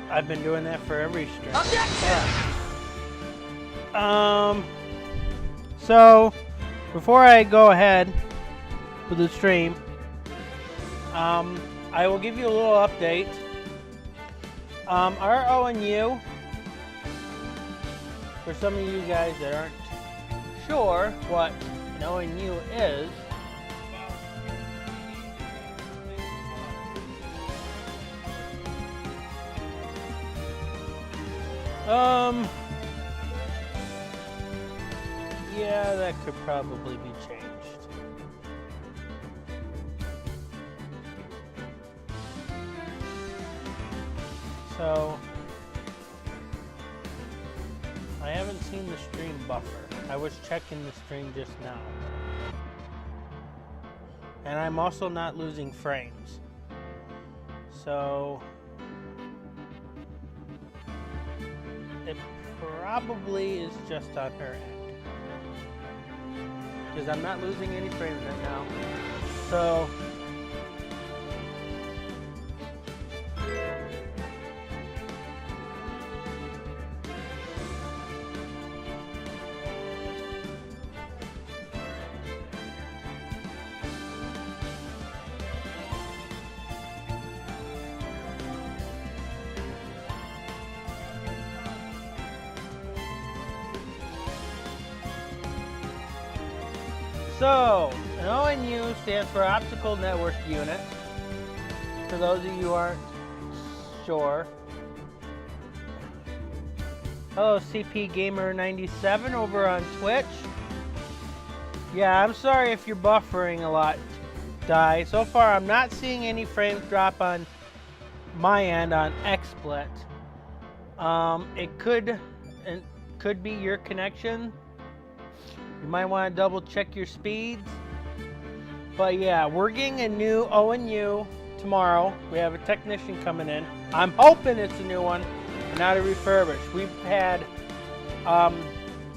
I've been doing that for every stream. So before I go ahead with the stream, I will give you a little update. Our ONU, for some of you guys that aren't sure what an ONU is, yeah, that could probably be changed. So, I haven't seen the stream buffer. I was checking the stream just now. And I'm also not losing frames. So, it probably is just on her end. Because I'm not losing any frames right now. So, an ONU stands for Optical Network Unit. For those of you who aren't sure. Hello, CP Gamer 97 over on Twitch. Yeah, I'm sorry if you're buffering a lot, Di. So far, I'm not seeing any frames drop on my end on XSplit. It could be your connection. You might want to double check your speeds. But yeah, we're getting a new ONU tomorrow. We have a technician coming in. I'm hoping it's a new one and not a refurbished. We've had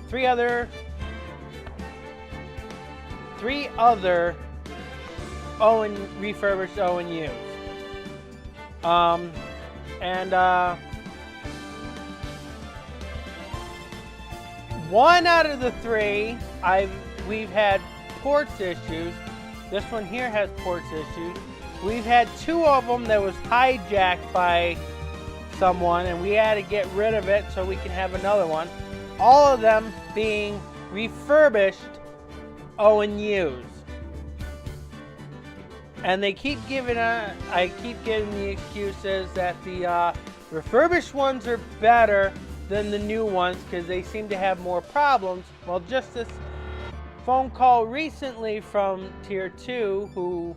three other refurbished ONUs. One out of the three, we've had ports issues. This one here has ports issues. We've had two of them that was hijacked by someone, and we had to get rid of it so we can have another one. All of them being refurbished ONUs. And they keep I keep getting the excuses that the refurbished ones are better than the new ones because they seem to have more problems. Well, just this phone call recently from Tier 2 who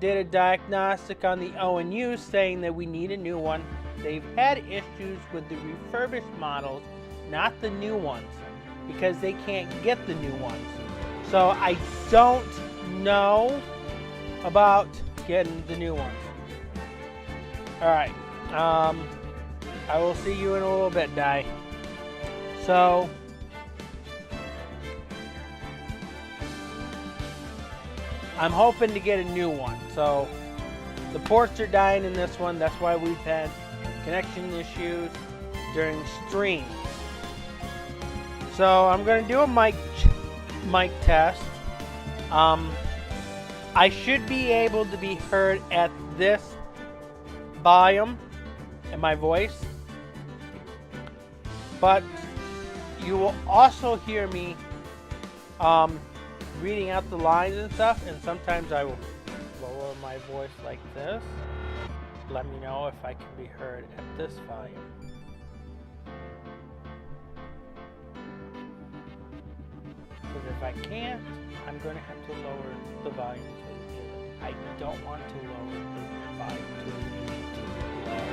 did a diagnostic on the ONU saying that we need a new one. They've had issues with the refurbished models, not the new ones, because they can't get the new ones. So I don't know about getting the new ones. Alright, I will see you in a little bit, Di. So, I'm hoping to get a new one. So, the ports are dying in this one. That's why we've had connection issues during streams. So, I'm going to do a mic test. I should be able to be heard at this volume in my voice. But you will also hear me reading out the lines and stuff, and sometimes I will lower my voice like this. Let me know if I can be heard at this volume. Because if I can't, I'm going to have to lower the volume to the I don't want to lower the volume to low.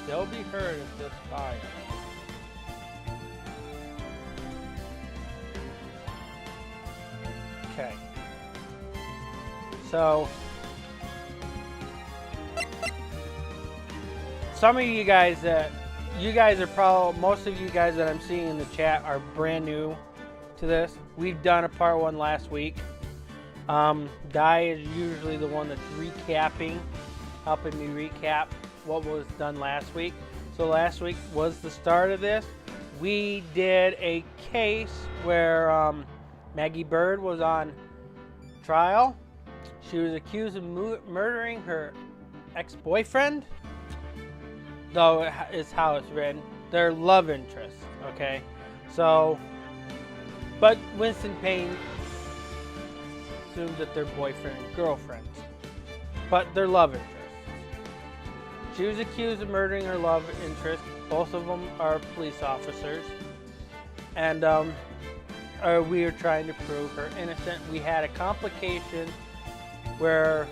They'll be heard at this volume. Okay. So some of you guys are probably, most of you guys that I'm seeing in the chat are brand new to this. We've done a part 1 last week. Di is usually the one that's recapping, helping me recap what was done last week. So last week was the start of this. We did a case where Maggie Bird was on trial. She was accused of murdering her ex-boyfriend, though is how it's written. Their love interest, okay? So, but Winston Payne assumes that they're boyfriend and girlfriend, but they're love interests. She was accused of murdering her love interest. Both of them are police officers, and we are trying to prove her innocent. We had a complication where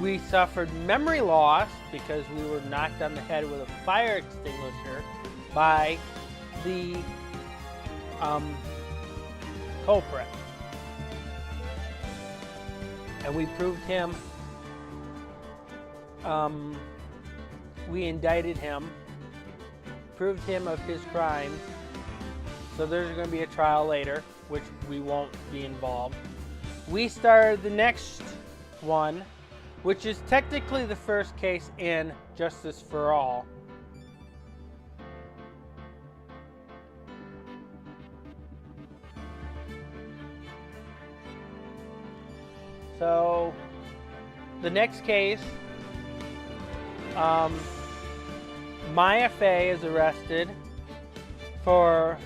we suffered memory loss because we were knocked on the head with a fire extinguisher by the culprit. And we proved him, we indicted him, proved him of his crimes. So there's going to be a trial later, which we won't be involved. We started the next one, which is technically the first case in Justice for All. So the next case, Maya Fey is arrested for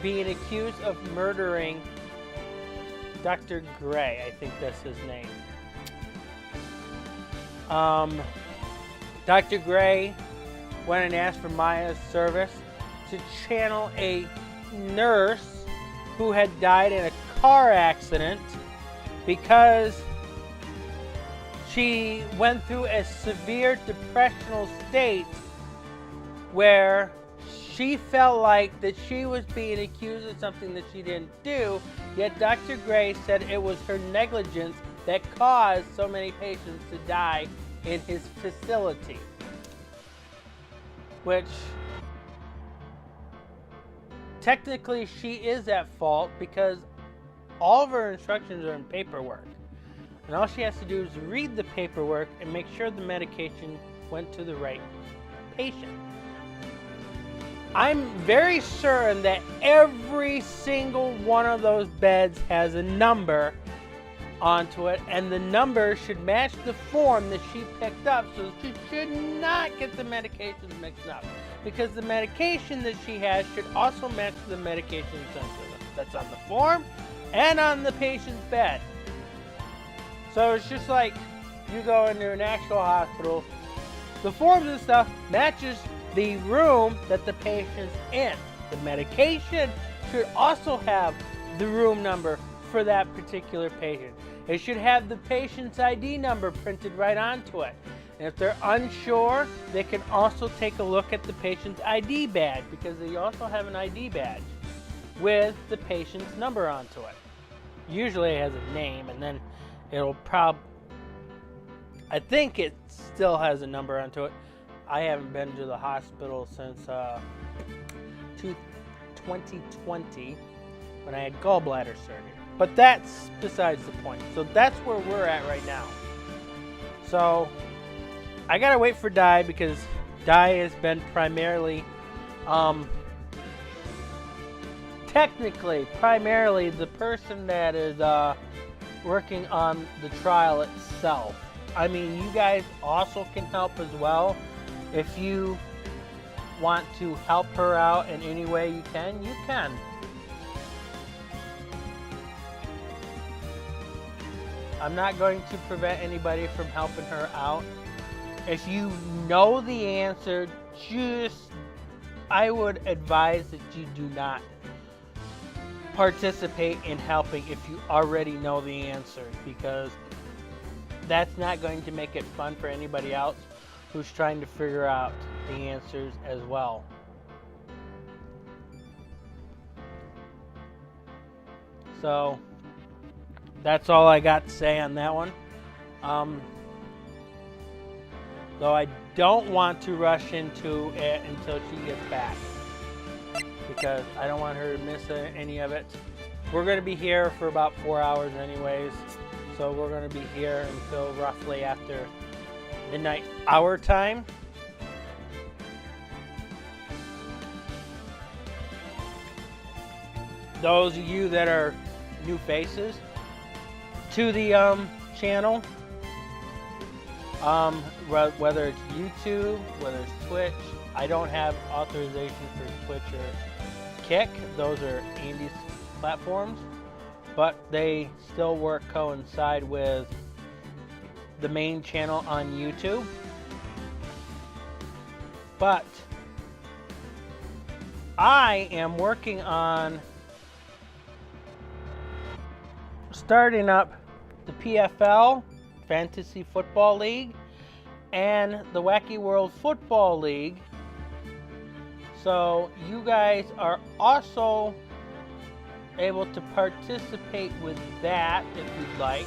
being accused of murdering Dr. Gray. I think that's his name. Dr. Gray went and asked for Maya's service to channel a nurse who had died in a car accident because she went through a severe depressional state where she felt like that she was being accused of something that she didn't do, yet Dr. Gray said it was her negligence that caused so many patients to die in his facility. Which, technically, she is at fault because all of her instructions are in paperwork. And all she has to do is read the paperwork and make sure the medication went to the right patient. I'm very certain that every single one of those beds has a number onto it, and the number should match the form that she picked up, so she should not get the medications mixed up, because the medication that she has should also match the medication that's on the form and on the patient's bed. So it's just like you go into an actual hospital, the forms and stuff matches the room that the patient's in. The medication should also have the room number for that particular patient. It should have the patient's ID number printed right onto it. And if they're unsure, they can also take a look at the patient's ID badge, because they also have an ID badge with the patient's number onto it. Usually it has a name, and then it'll I think it still has a number onto it. I haven't been to the hospital since 2020 when I had gallbladder surgery. But that's besides the point. So that's where we're at right now. So I gotta wait for Di, because Di has been primarily, primarily the person that is working on the trial itself. I mean, you guys also can help as well. If you want to help her out in any way you can, you can. I'm not going to prevent anybody from helping her out. If you know the answer, I would advise that you do not participate in helping if you already know the answer, because that's not going to make it fun for anybody else who's trying to figure out the answers as well. So that's all I got to say on that one. though I don't want to rush into it until she gets back, because I don't want her to miss any of it. We're going to be here for about 4 hours anyways, so we're going to be here until roughly after midnight our time. Those of you that are new faces to the channel, whether it's YouTube, whether it's Twitch, I don't have authorization for Twitch or Kick. Those are Andy's platforms, but they still coincide with the main channel on YouTube. But I am working on starting up the PFL, Fantasy Football League, and the Wacky World Football League. So you guys are also able to participate with that if you'd like.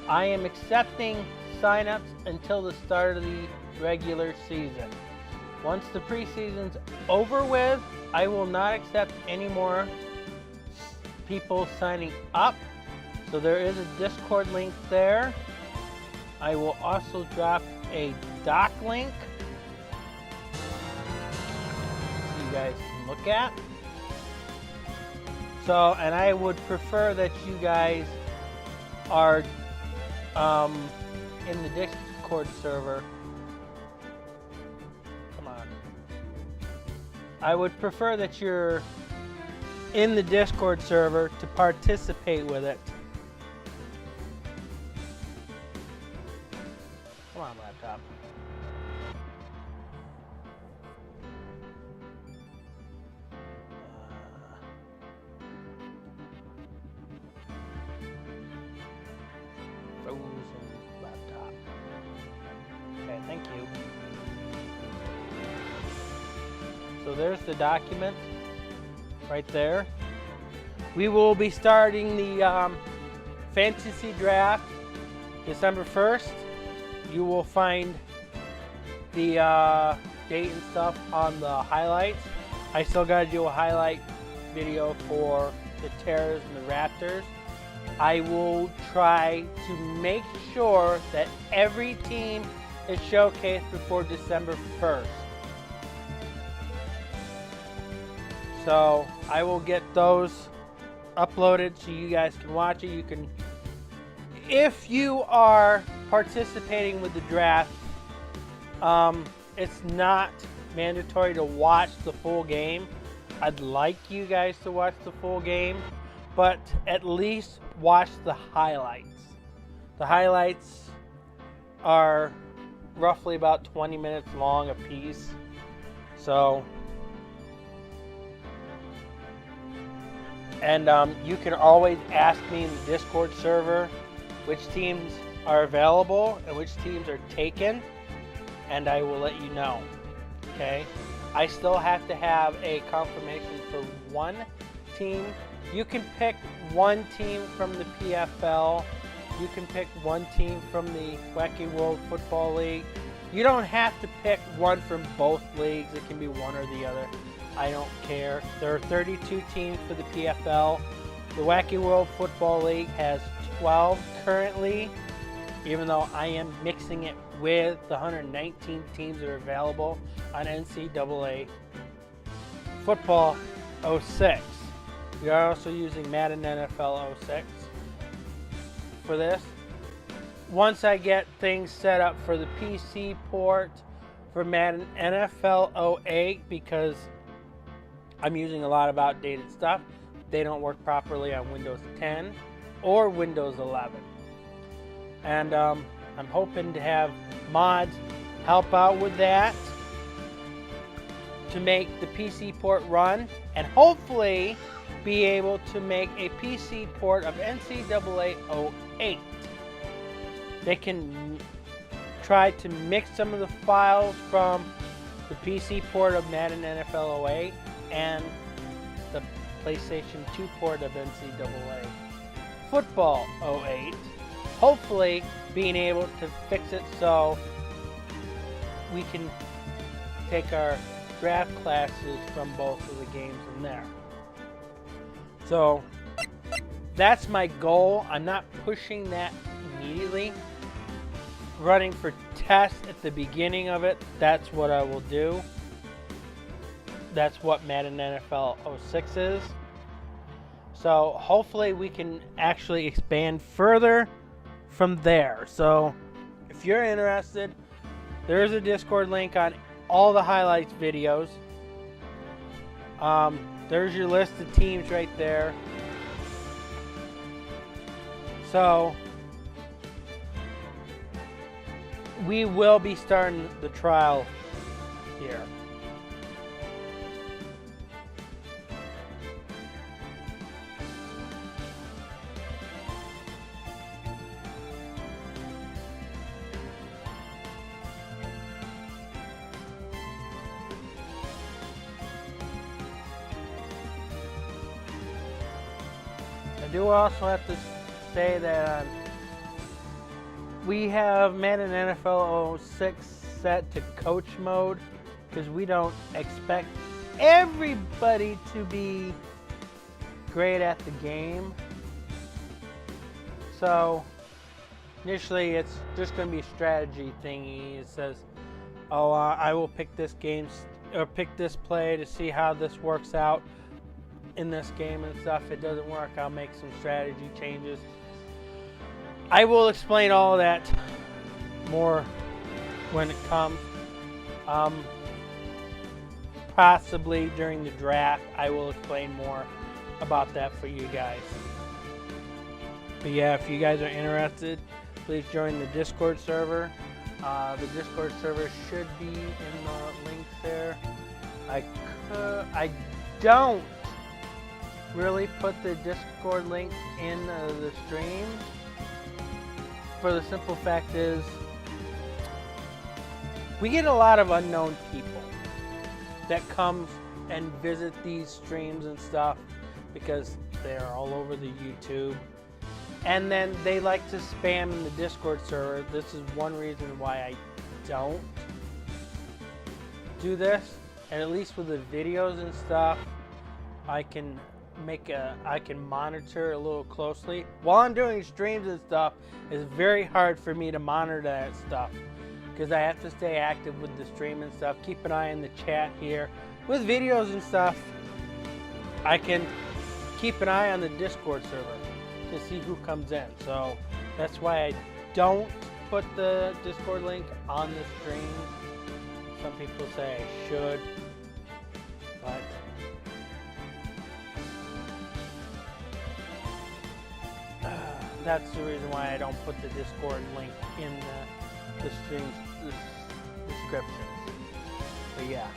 I am accepting signups until the start of the regular season. Once the preseason's over with, I will not accept any more people signing up. So there is a Discord link there. I will also drop a doc link so you guys can look at. So, and I would prefer that you guys are in the Discord server. Come on. I would prefer that you're in the Discord server to participate with it. Come on, laptop. Frozen laptop. Okay, thank you. So there's the document right there. We will be starting the fantasy draft December 1st. You will find the date and stuff on the highlights. I still got to do a highlight video for the Terrors and the Raptors. I will try to make sure that every team is showcased before December 1st. So I will get those uploaded so you guys can watch it. You can, if you are participating with the draft, it's not mandatory to watch the full game. I'd like you guys to watch the full game, but at least watch the highlights. The highlights are roughly about 20 minutes long a piece. So, and you can always ask me in the Discord server which teams are available and which teams are taken, and I will let you know. Okay? I still have to have a confirmation for one team. You can pick one team from the PFL. You can pick one team from the Wacky World Football League. You don't have to pick one from both leagues. It can be one or the other. I don't care. There are 32 teams for the PFL. The Wacky World Football League has 12 currently, even though I am mixing it with the 119 teams that are available on NCAA Football 06. We are also using Madden NFL 06 for this. Once I get things set up for the PC port for Madden NFL 08, because I'm using a lot of outdated stuff, they don't work properly on Windows 10 or Windows 11. And I'm hoping to have mods help out with that to make the PC port run, and hopefully be able to make a PC port of NCAA 08. They can try to mix some of the files from the PC port of Madden NFL 08 and the PlayStation 2 port of NCAA Football 08. Hopefully being able to fix it so we can take our draft classes from both of the games in there. So that's my goal. I'm not pushing that immediately. Running for tests at the beginning of it, that's what I will do. That's what Madden NFL 06 is. So hopefully we can actually expand further from there. So if you're interested, there's a Discord link on all the highlights videos. There's your list of teams right there. So we will be starting the trial here. I do also have to say that we have Madden NFL 06 set to coach mode because we don't expect everybody to be great at the game. So initially it's just going to be a strategy thingy. It says, oh, I will pick this game or pick this play to see how this works out in this game and stuff. If it doesn't work, I'll make some strategy changes. I will explain all of that more when it comes. Possibly during the draft, I will explain more about that for you guys. But yeah, if you guys are interested, please join the Discord server. The Discord server should be in the links there. I don't really put the Discord link in the stream. For the simple fact is, we get a lot of unknown people that come and visit these streams and stuff because they're all over the YouTube. And then they like to spam in the Discord server. This is one reason why I don't do this. And at least with the videos and stuff, I can monitor a little closely. While I'm doing streams and stuff, it's very hard for me to monitor that stuff because I have to stay active with the stream and stuff. Keep an eye on the chat here. With videos and stuff, I can keep an eye on the Discord server to see who comes in. So that's why I don't put the Discord link on the stream. Some people say I should, but that's the reason why I don't put the Discord link in the stream's description. But yeah.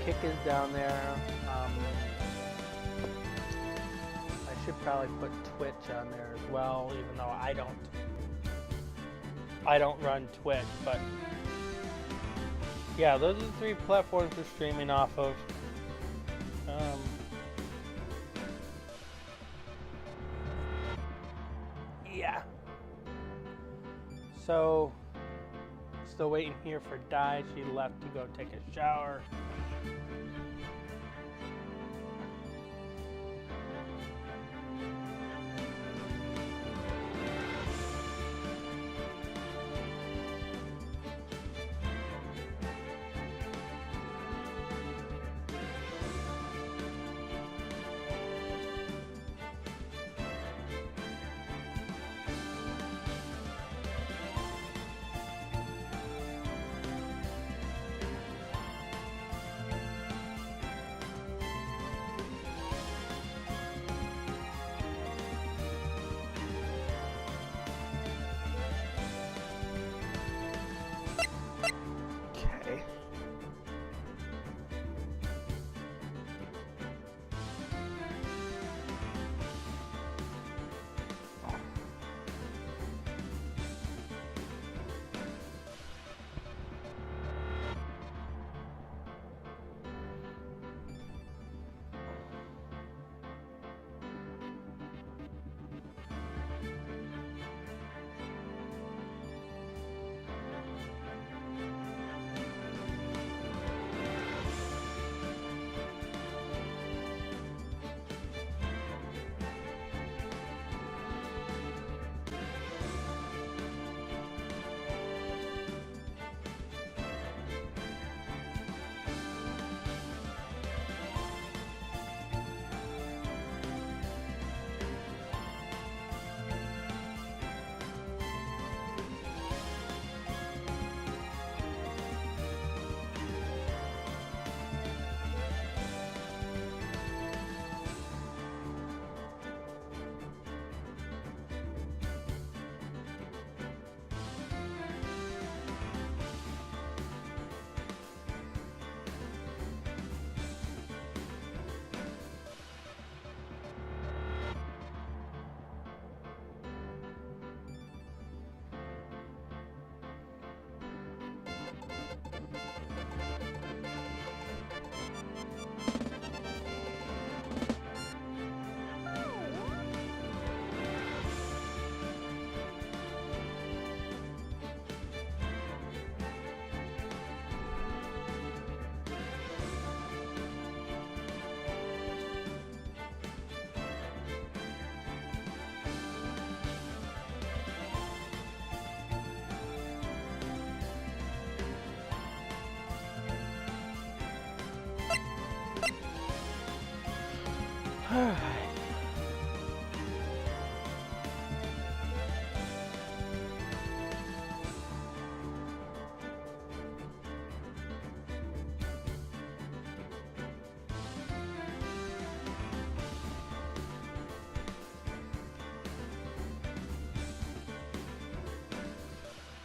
Kick is down there. I should probably put Twitch on there as well, even though I don't run Twitch, but yeah, those are the 3 platforms we're streaming off of. Yeah. So, still waiting here for Di. She left to go take a shower.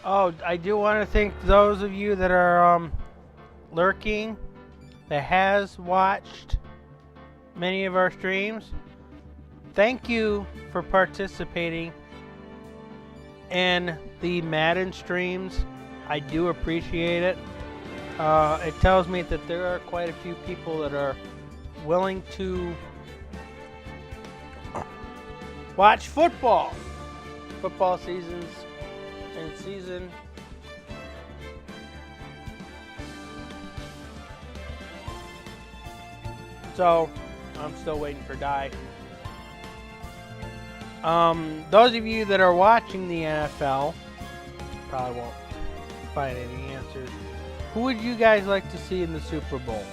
Oh, I do want to thank those of you that are lurking, that has watched many of our streams. Thank you for participating in the Madden streams. I do appreciate it. It tells me that there are quite a few people that are willing to watch football. Football seasons in season. So, I'm still waiting for Die. Those of you that are watching the NFL probably won't find any answers. Who would you guys like to see in the Super Bowl?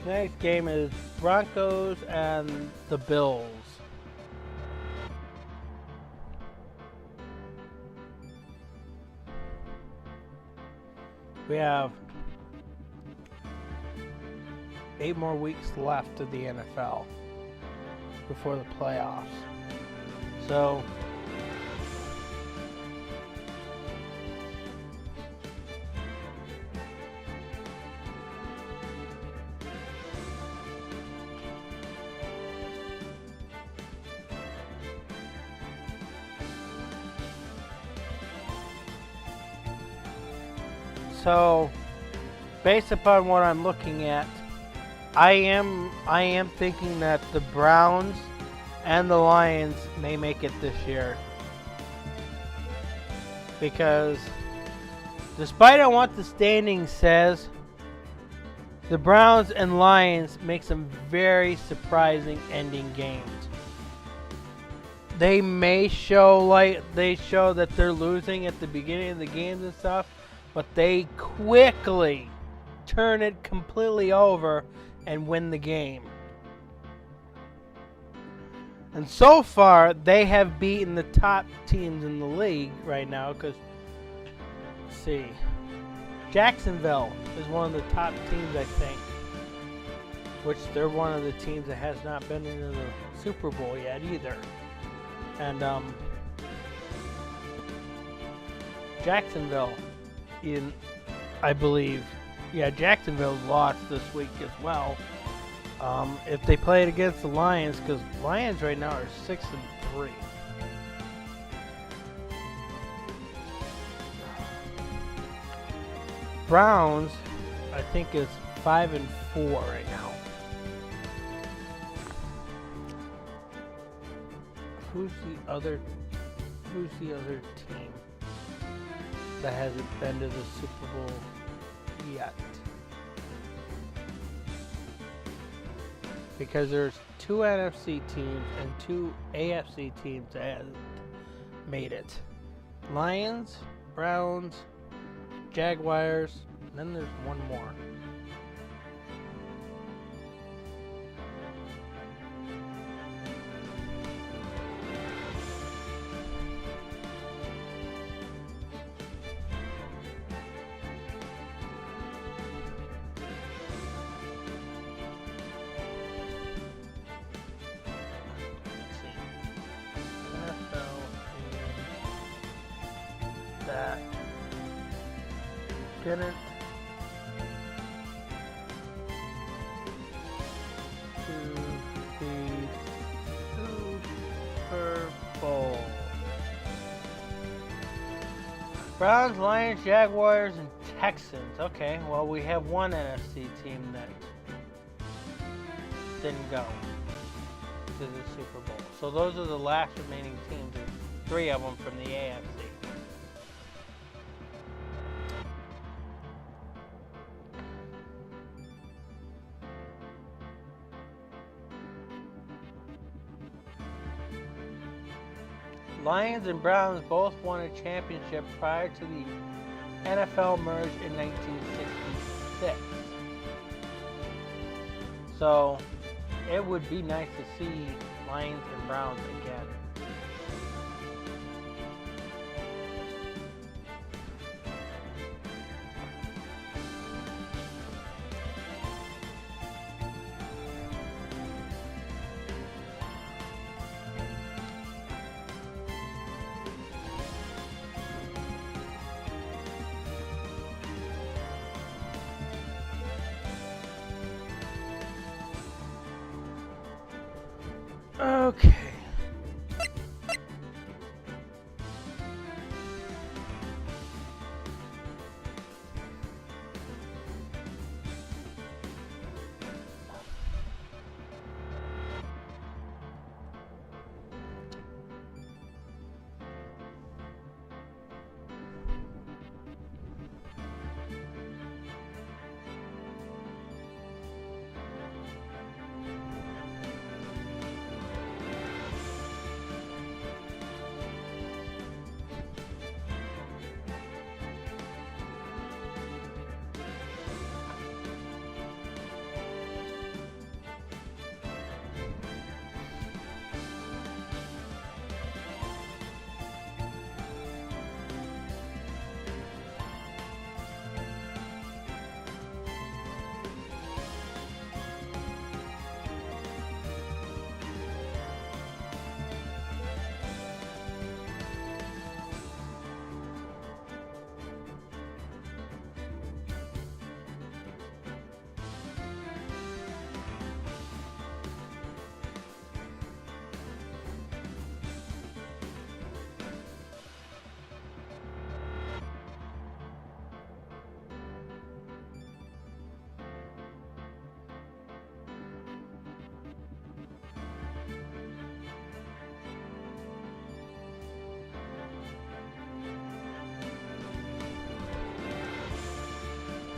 Next game is Broncos and the Bills. We have 8 more weeks left of the NFL before the playoffs. So based upon what I'm looking at, I am thinking that the Browns and the Lions may make it this year. Because despite on what the standing says, the Browns and Lions make some very surprising ending games. They may show that they're losing at the beginning of the games and stuff, but they quickly turn it completely over and win the game. And so far, they have beaten the top teams in the league right now. Because, let's see, Jacksonville is one of the top teams, I think. Which they're one of the teams that has not been into the Super Bowl yet either. And Jacksonville, I believe, Jacksonville lost this week as well. If they play it against the Lions, because Lions right now are 6-3. Browns, I think, is 5-4 right now. Who's the other team that hasn't been to the Super Bowl yet? Because there's 2 NFC teams and 2 AFC teams that hasn't made it. Lions, Browns, Jaguars, and then there's one more. That didn't to the Super Bowl. Browns, Lions, Jaguars, and Texans. Okay, well, we have one NFC team that didn't go to the Super Bowl. So those are the last remaining teams, 3 of them from the AFC. Lions and Browns both won a championship prior to the NFL merge in 1966. So it would be nice to see Lions and Browns again.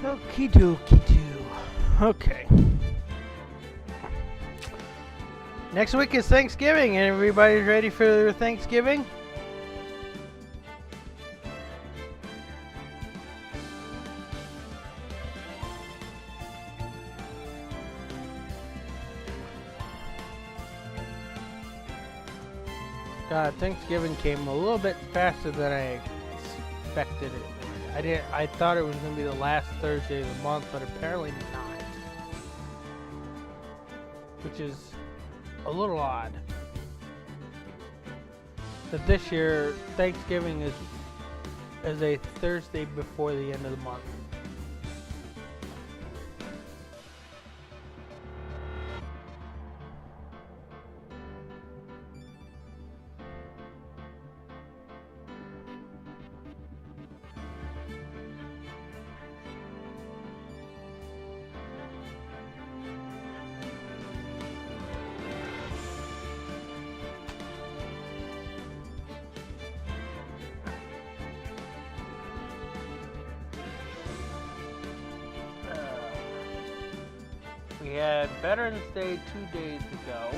Okie dokie doo. Okay. Next week is Thanksgiving, and everybody's ready for their Thanksgiving? God, Thanksgiving came a little bit faster than I expected it. I thought it was going to be the last Thursday of the month, but apparently not. Which is a little odd. That this year, Thanksgiving is a Thursday before the end of the month. We had Veterans Day 2 days ago.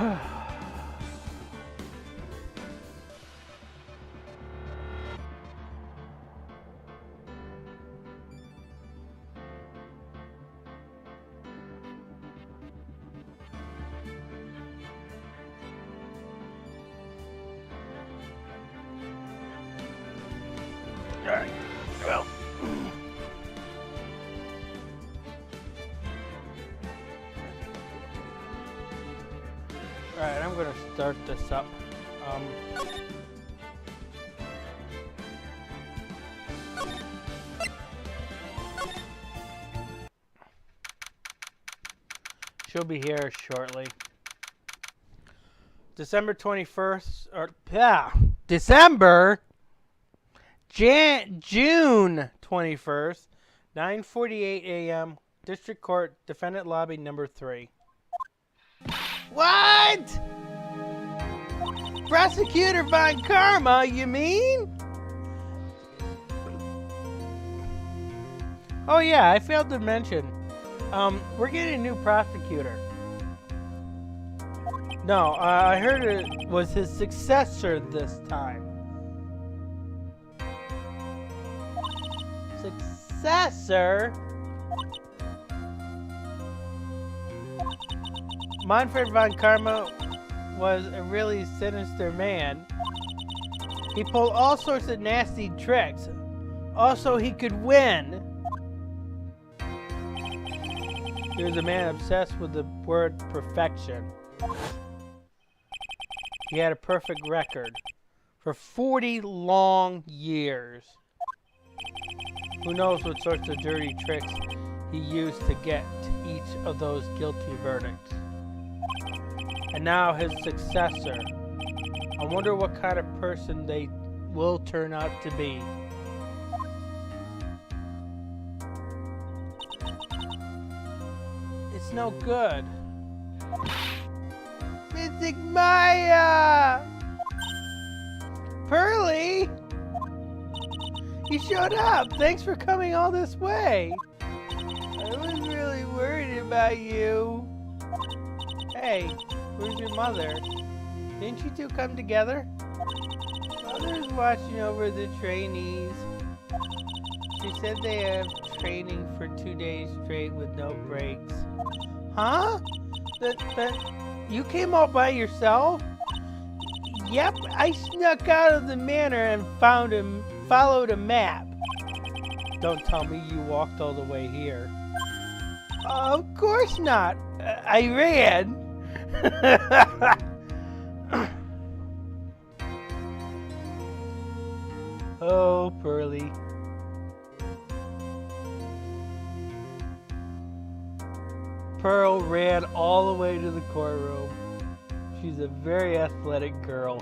Alright, well. Alright, I'm gonna start this up. She'll be here shortly. December 21st, or June 21st, 9:48 a.m. District Court, Defendant Lobby number 3. What? Prosecutor Von Karma, you mean? Oh yeah, I failed to mention. We're getting a new prosecutor. No, I heard it was his successor this time. Successor? Manfred Von Karma was a really sinister man. He pulled all sorts of nasty tricks. Also, he could win. He was a man obsessed with the word perfection. He had a perfect record for 40 long years. Who knows what sorts of dirty tricks he used to get to each of those guilty verdicts. And now his successor. I wonder what kind of person they will turn out to be. It's no good. Mystic Maya! Pearly! You showed up! Thanks for coming all this way! I was really worried about you. Hey, where's your mother? Didn't you two come together? Mother's watching over the trainees. She said they have training for 2 days straight with no breaks. Huh? But you came all by yourself? Yep, I snuck out of the manor and followed a map. Don't tell me you walked all the way here. Of course not. I ran. Oh, Pearly. Pearl ran all the way to the courtroom. She's a very athletic girl.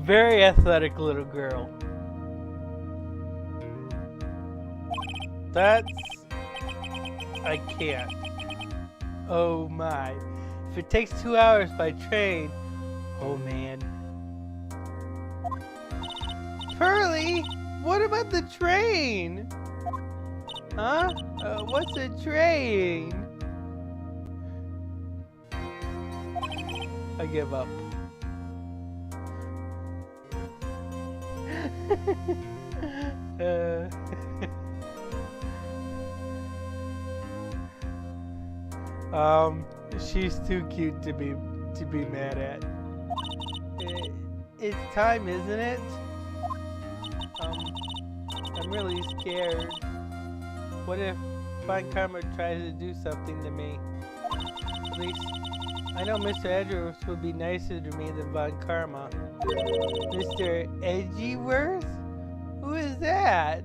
Very athletic little girl. I can't. Oh my. If it takes 2 hours by train, oh man. Pearly, what about the train? Huh? What's a train? I give up. She's too cute to be mad at. It's time, isn't it? I'm really scared. What if Von Karma tries to do something to me? At least I know Mr. Edgeworth would be nicer to me than Von Karma. Mr. Edgeworth? Who is that?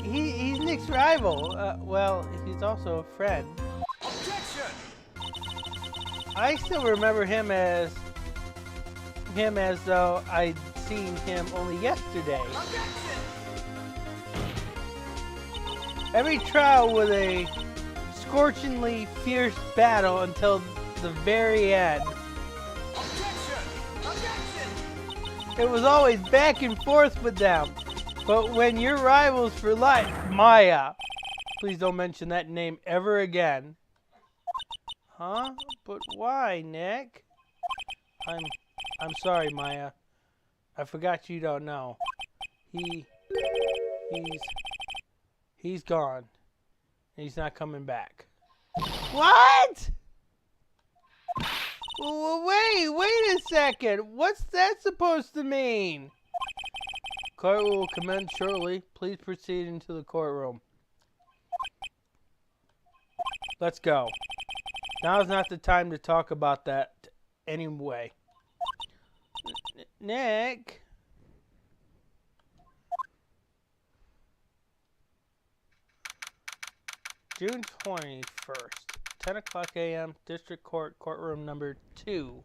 He's Nick's rival. Well, he's also a friend. Objection! I still remember him as though I'd seen him only yesterday. Objection! Every trial was a scorchingly fierce battle until the very end. Objection! Objection! It was always back and forth with them. But when your rivals for life, Maya, please don't mention that name ever again. Huh? But why, Nick? I'm sorry, Maya. I forgot you don't know. He's gone. He's not coming back. What? Wait a second. What's that supposed to mean? Court will commence shortly. Please proceed into the courtroom. Let's go. Now's not the time to talk about that anyway. Nick? June 21st, 10 o'clock a.m., District Court, courtroom number 2.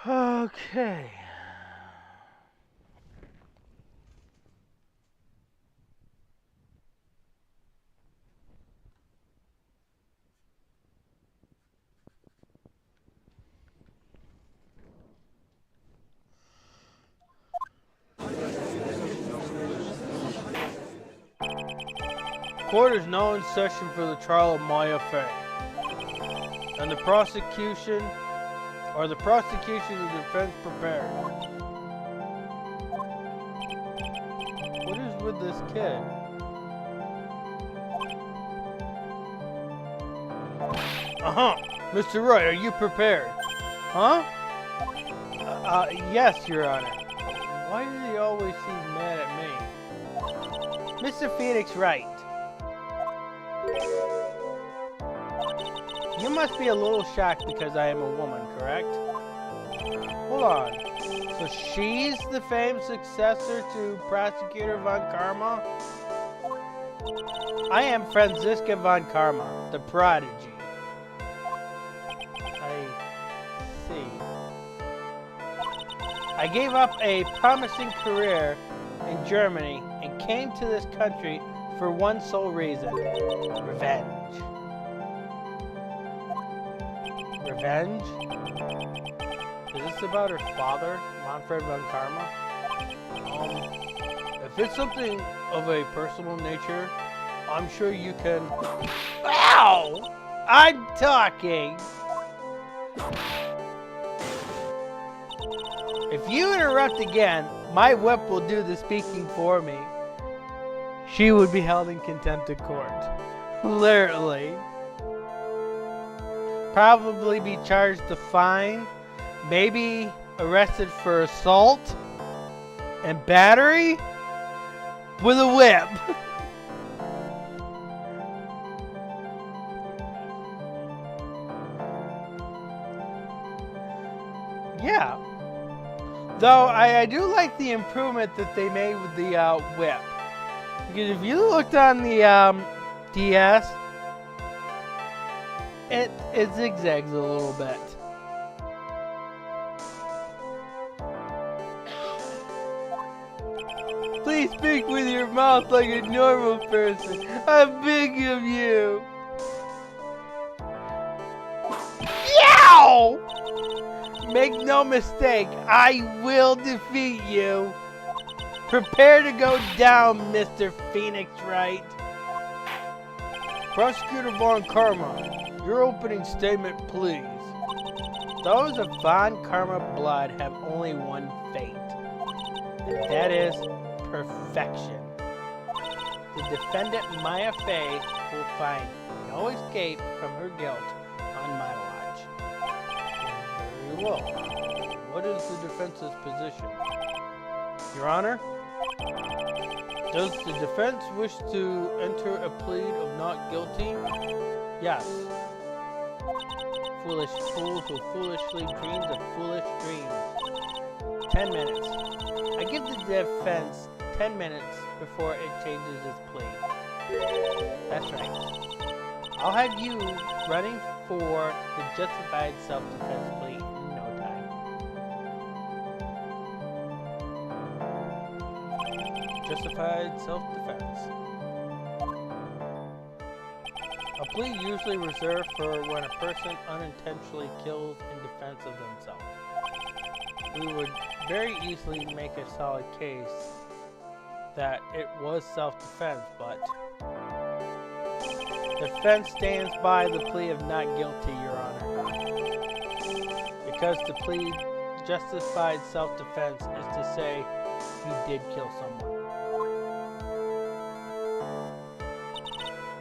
Okay. Court is now in session for the trial of Maya Fey. And the prosecution or the defense prepared. What is with this kid? Mr. Wright, are you prepared? Huh? Yes, Your Honor. Why does he always seem mad at me? Mr. Phoenix Wright. You must be a little shocked because I am a woman, correct? Hold on. So she's the famed successor to Prosecutor Von Karma? I am Franziska Von Karma, the prodigy. I see. I gave up a promising career in Germany and came to this country for one sole reason. Revenge. Revenge? Is this about her father, Manfred von Karma? If it's something of a personal nature, I'm sure you can... Ow! I'm talking! If you interrupt again, my whip will do the speaking for me. She would be held in contempt of court. Literally. Probably be charged a fine, maybe arrested for assault and battery with a whip. Yeah. Though I do like the improvement that they made with the whip. Because if you looked on the DS, it zigzags a little bit. Please speak with your mouth like a normal person. I beg of you. Yow! Make no mistake, I will defeat you. Prepare to go down, Mr. Phoenix Wright. Prosecutor Von Karma, your opening statement, please. Those of Von Karma blood have only one fate, and that is perfection. The defendant Maya Fey will find no escape from her guilt on my watch. Very well. What is the defense's position? Your Honor, does the defense wish to enter a plea of not guilty? Yes. Foolish fool who foolishly dreams of foolish dreams. 10 minutes. I give the defense 10 minutes before it changes its plea. That's right. I'll have you running for the justified self-defense plea in no time. Justified self-defense. A plea usually reserved for when a person unintentionally kills in defense of themselves. We would very easily make a solid case that it was self-defense, but the defense stands by the plea of not guilty, Your Honor. Because to plead justified self-defense is to say you did kill someone.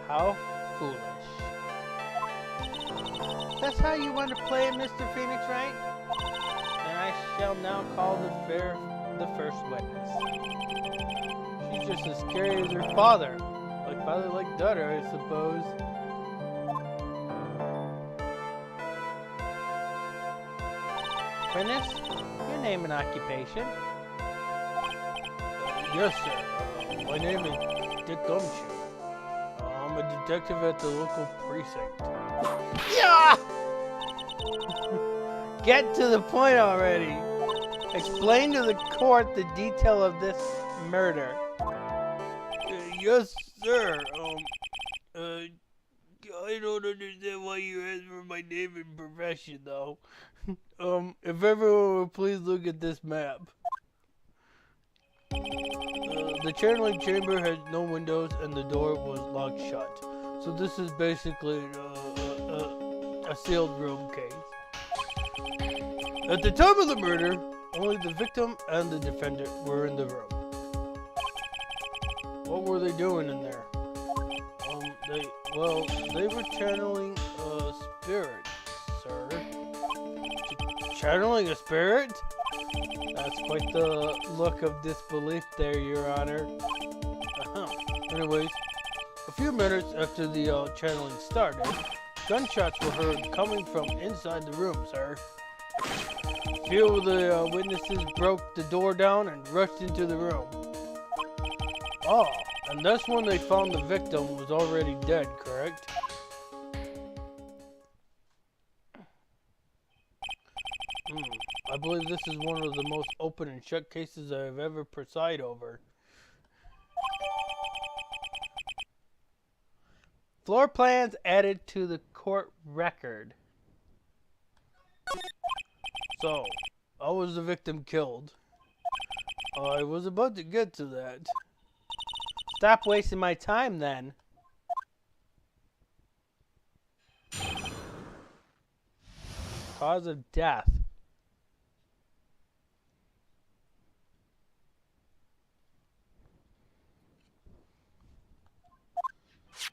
How foolish. That's how you want to play it, Mr. Phoenix, right? Then I shall now call the first witness. She's just as scary as her father. Like father, like daughter, I suppose. Witness, your name and occupation? Yes, sir. My name is Dick Gumshoe. I'm a detective at the local precinct. Yeah! Get to the point already. Explain to the court the detail of this murder. Yes, sir. I don't understand why you asked for my name and profession, though. If everyone would please look at this map. The channeling chamber had no windows and the door was locked shut. So this is basically a sealed room case. At the time of the murder, only the victim and the defendant were in the room. What were they doing in there? They were channeling a spirit, sir. Channeling a spirit? That's quite the look of disbelief there, Your Honor. Anyways, a few minutes after the channeling started, gunshots were heard coming from inside the room, sir. A few of the witnesses broke the door down and rushed into the room. Oh, and that's when they found the victim was already dead, correct? I believe this is one of the most open and shut cases I have ever presided over. Floor plans added to the court record. So, how was the victim killed? I was about to get to that. Stop wasting my time then. Cause of death.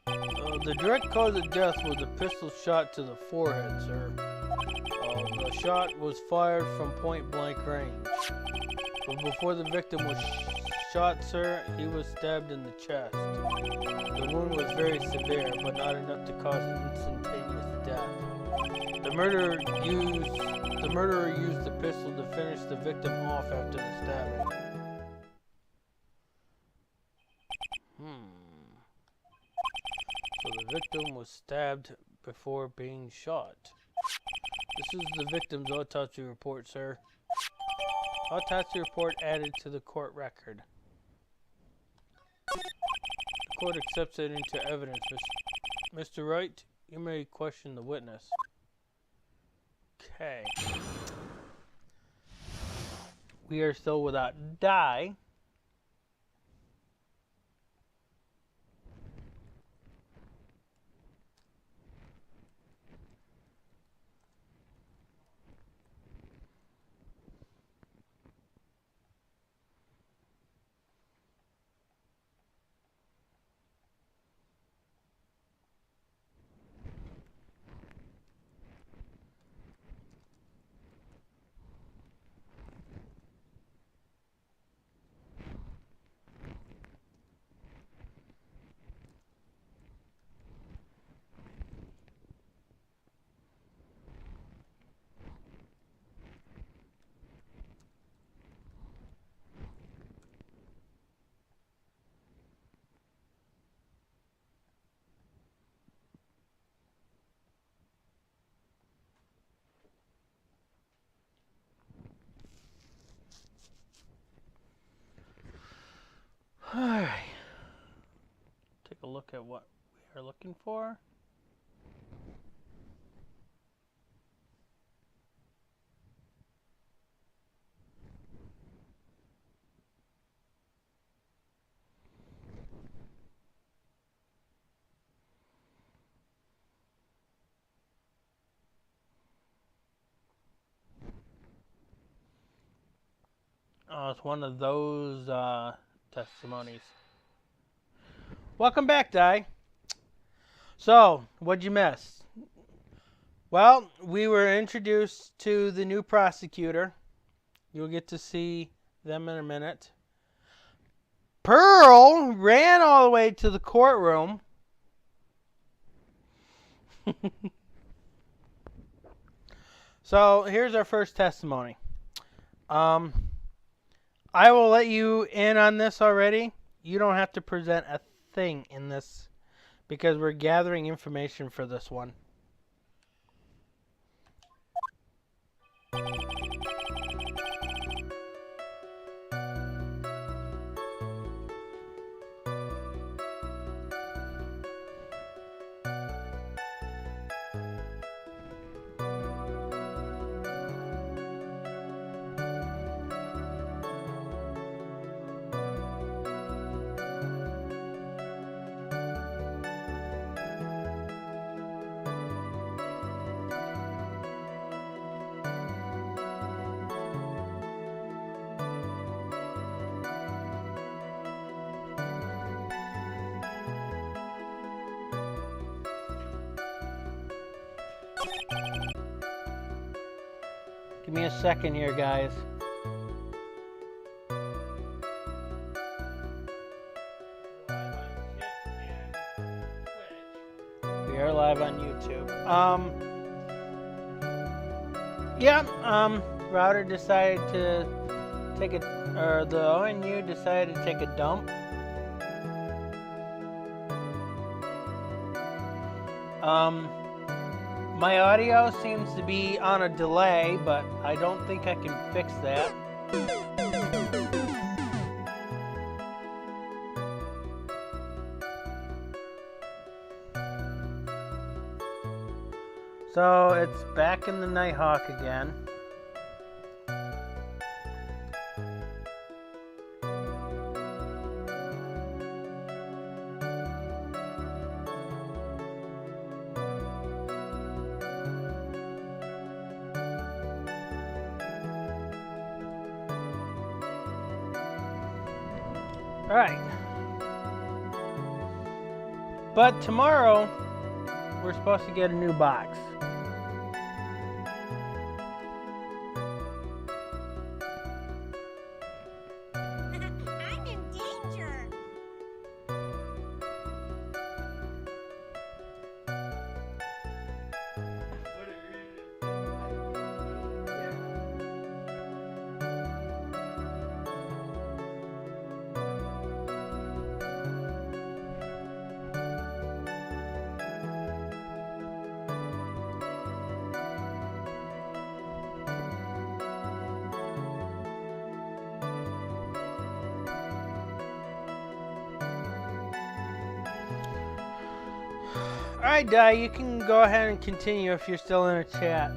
The direct cause of death was a pistol shot to the forehead, sir. The shot was fired from point blank range. But before the victim was shot, sir, he was stabbed in the chest. The wound was very severe, but not enough to cause instantaneous death. The murderer used the pistol to finish the victim off after the stabbing. So the victim was stabbed before being shot. This is the victim's autopsy report, sir. Autopsy report added to the court record. The court accepts it into evidence. Mr. Wright, you may question the witness. Okay. We are still without die. a look at what we are looking for. Oh, it's one of those testimonies. Welcome back, Di. So, what'd you miss? Well, we were introduced to the new prosecutor. You'll get to see them in a minute. Pearl ran all the way to the courtroom. So, here's our first testimony. I will let you in on this already. You don't have to present a thing in this because we're gathering information for this one. Give me a second here, guys. We are live on YouTube. Router decided to take the ONU decided to take a dump. My audio seems to be on a delay, but I don't think I can fix that. So it's back in the Nighthawk again. Alright. But tomorrow, we're supposed to get a new box. I'm in danger. Alright, Di, you can go ahead and continue if you're still in a chat.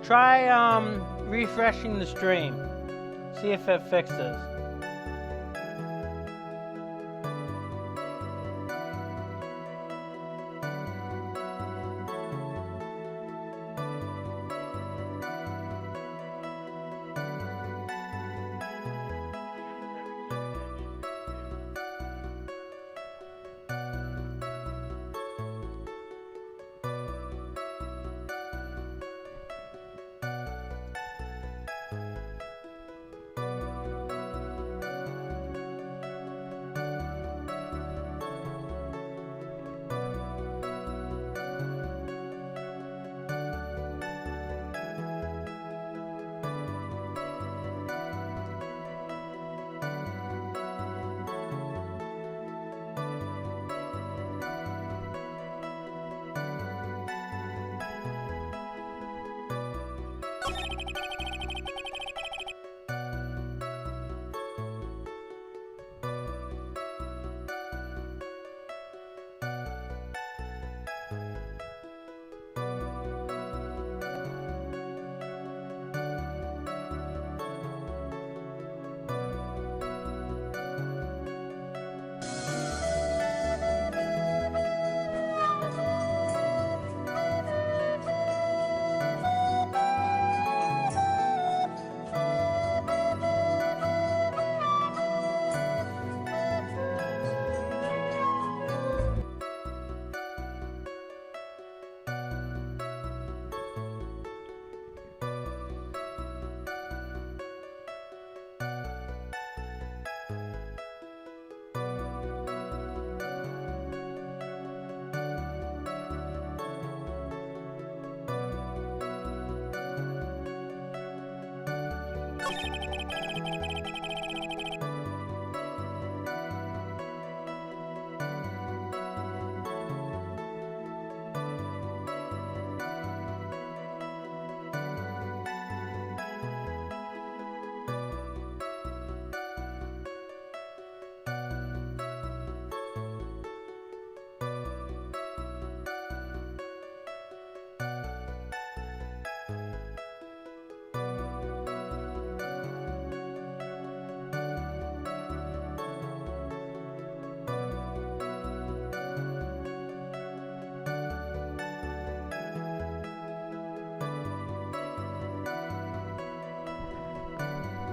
Try refreshing the stream. See if it fixes.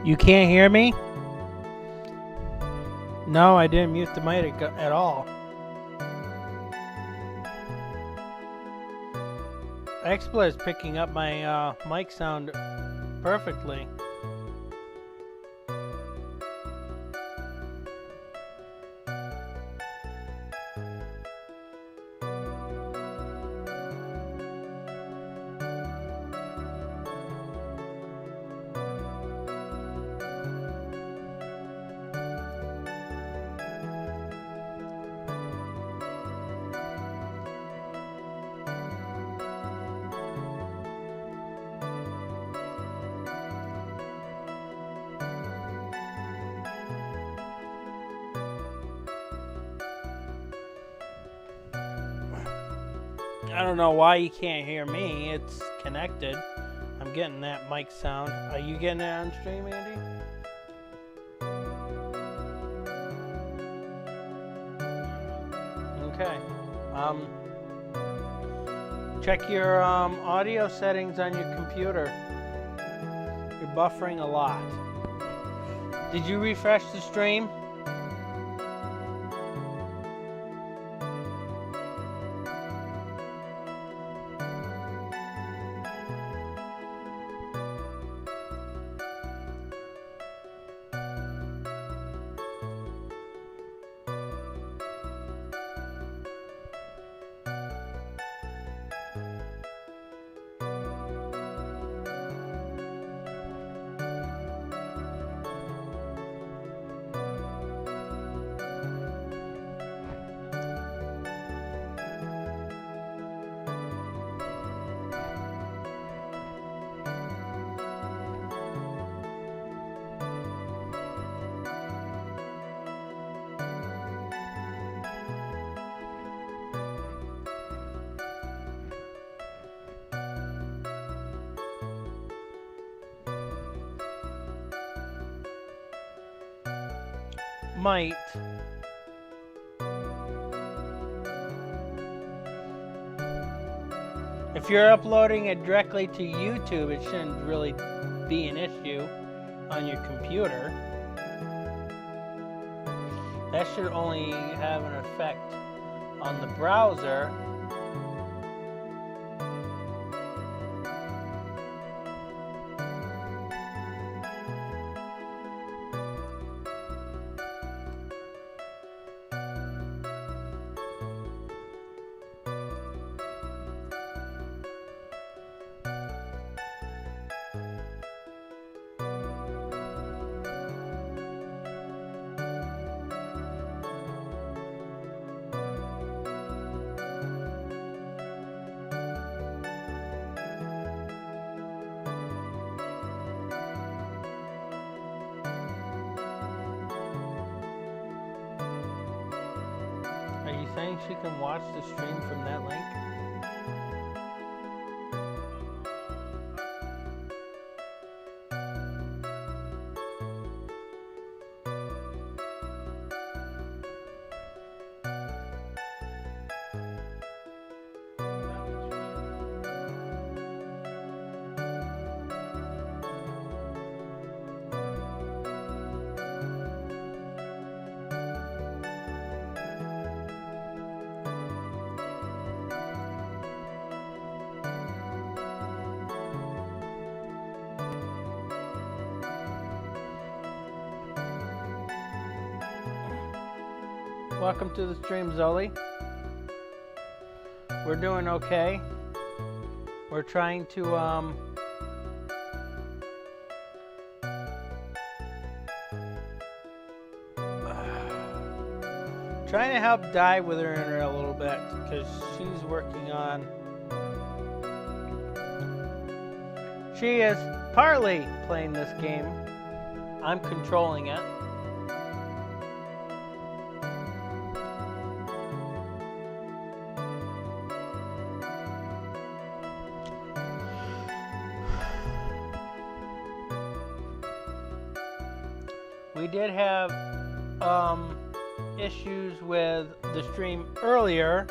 You can't hear me? No, I didn't mute the mic at all. XSplit is picking up my mic sound perfectly. I don't know why you can't hear me. It's connected. I'm getting that mic sound. Are you getting it on stream, Andy? Okay. Check your audio settings on your computer. You're buffering a lot. Did you refresh the stream? Might. If you're uploading it directly to YouTube, it shouldn't really be an issue on your computer. That should only have an effect on the browser. Are you saying she can watch the stream from that link? Welcome to the stream, Zoli. We're doing okay. We're trying to trying to help Di with her inner a little bit because she's working on. She is partly playing this game. I'm controlling it. We did have issues with the stream earlier.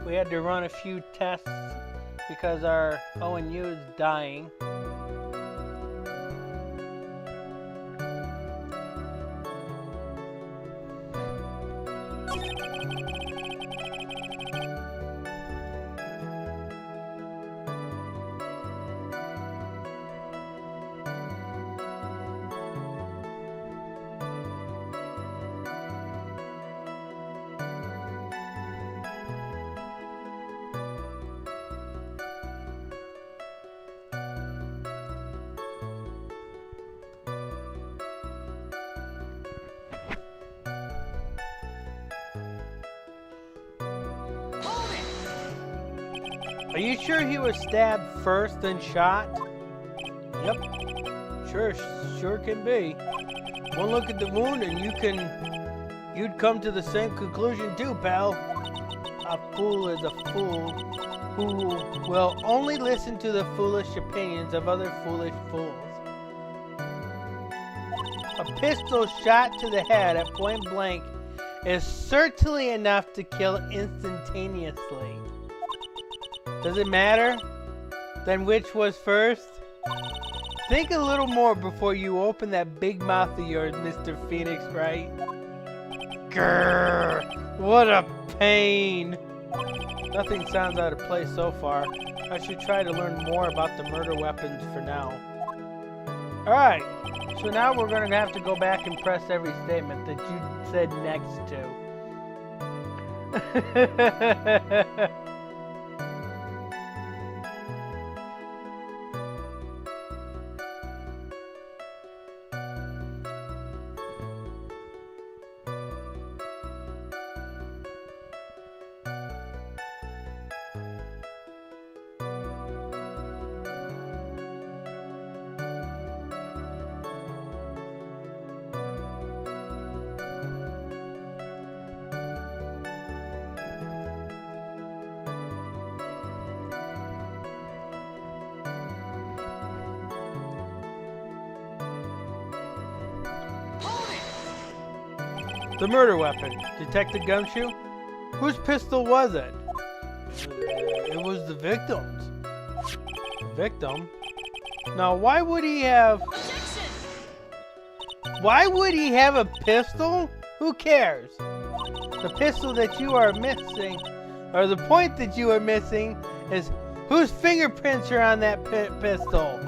We had to run a few tests because our ONU is dying. Are you sure he was stabbed first, then shot? Yep. Sure can be. One look at the wound and you'd come to the same conclusion too, pal. A fool is a fool who will only listen to the foolish opinions of other foolish fools. A pistol shot to the head at point blank is certainly enough to kill instantaneously. Does it matter then which was first? Think a little more before you open that big mouth of yours, Mr. Phoenix Wright. Grrr, what a pain. Nothing sounds out of place so far. I should try to learn more about the murder weapons for now. Alright, so now we're going to have to go back and press every statement that you said next to. The murder weapon. Detective Gumshoe? Whose pistol was it? It was the victim's. The victim? Now, why would he have... Objection! Why would he have a pistol? Who cares? The pistol that you are missing, or the point that you are missing, is whose fingerprints are on that pistol.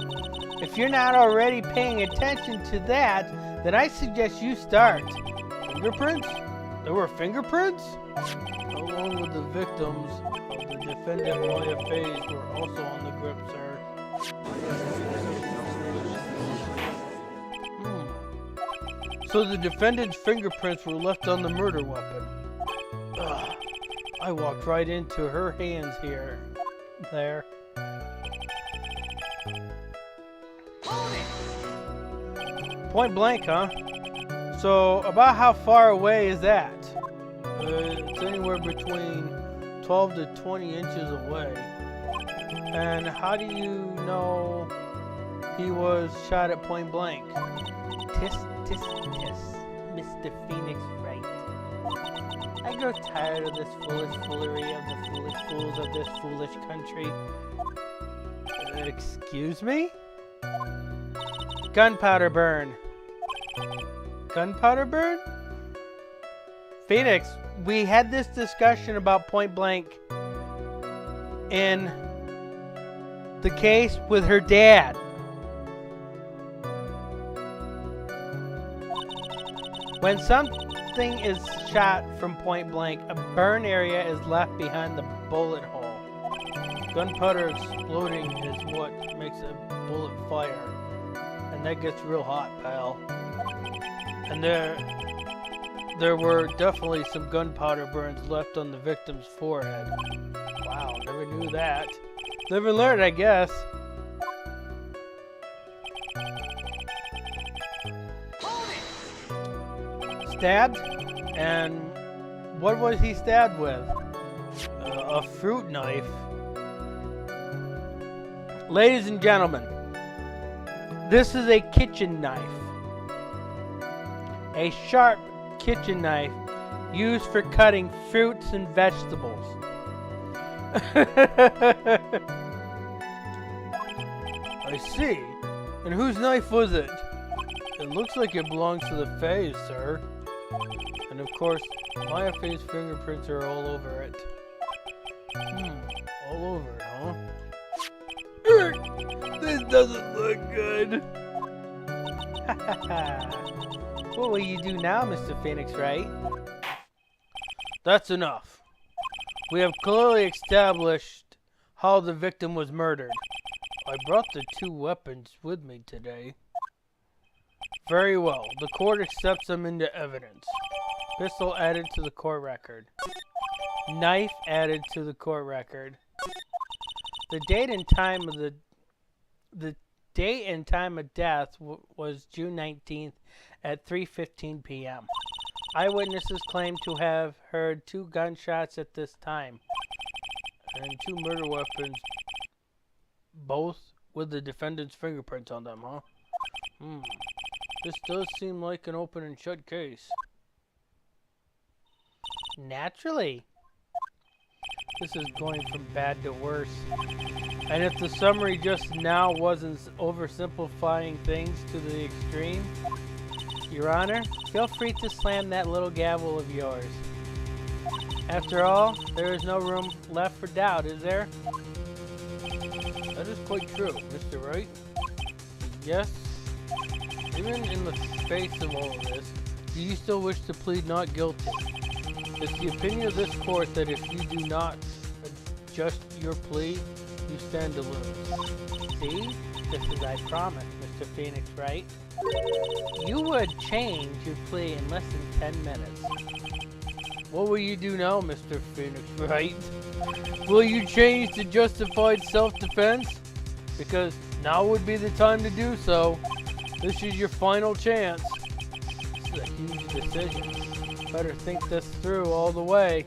If you're not already paying attention to that, then I suggest you start. Fingerprints? There were fingerprints? Along with the victims of the defendant Leo Carson were also on the grip, sir. So the defendant's fingerprints were left on the murder weapon. Ugh. I walked right into her hands here. There. Point blank, huh? So, about how far away is that? It's anywhere between 12 to 20 inches away. And how do you know he was shot at point blank? Tisk, tisk, tisk, Mr. Phoenix Wright. I grow tired of this foolish foolery of the foolish fools of this foolish country. Excuse me? Gunpowder burn. Gunpowder burn? Phoenix, we had this discussion about point blank in the case with her dad. When something is shot from point blank, a burn area is left behind the bullet hole. Gunpowder exploding is what makes a bullet fire. And that gets real hot, pal. And there were definitely some gunpowder burns left on the victim's forehead. Wow, never knew that. Never learned, I guess. Stabbed? And what was he stabbed with? A fruit knife. Ladies and gentlemen, this is a kitchen knife. A sharp kitchen knife used for cutting fruits and vegetables. I see. And whose knife was it? It looks like it belongs to the Fae's, sir. And of course, Maya Fae's fingerprints are all over it. All over it, huh? This doesn't look good. What will you do now, Mr. Phoenix Wright? That's enough. We have clearly established how the victim was murdered. I brought the two weapons with me today. Very well. The court accepts them into evidence. Pistol added to the court record. Knife added to the court record. The date and time of the date and time of death was June 19th at 3:15 p.m. Eyewitnesses claim to have heard 2 gunshots at this time and 2 murder weapons, both with the defendant's fingerprints on them, huh? This does seem like an open and shut case. Naturally. This is going from bad to worse. And if the summary just now wasn't oversimplifying things to the extreme, Your Honor, feel free to slam that little gavel of yours. After all, there is no room left for doubt, is there? That is quite true, Mr. Wright. Yes. Even in the face of all of this, do you still wish to plead not guilty? It's the opinion of this court that if you do not adjust your plea, you stand to lose. See? Just as I promised, Mr. Phoenix Wright. You would change your plea in less than 10 minutes. What will you do now, Mr. Phoenix Wright? Will you change to justified self-defense? Because now would be the time to do so. This is your final chance. This is a huge decision. Better think this through all the way.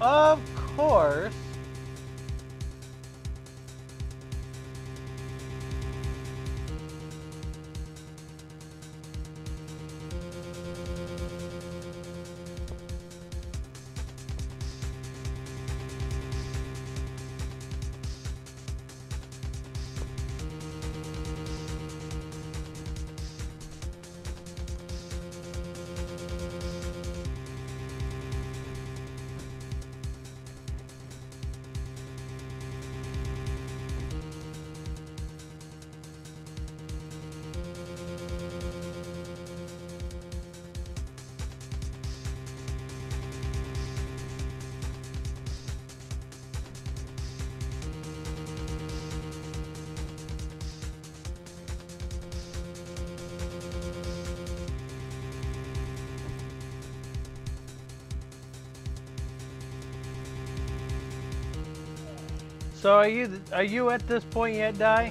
Of course. So are you at this point yet, Di?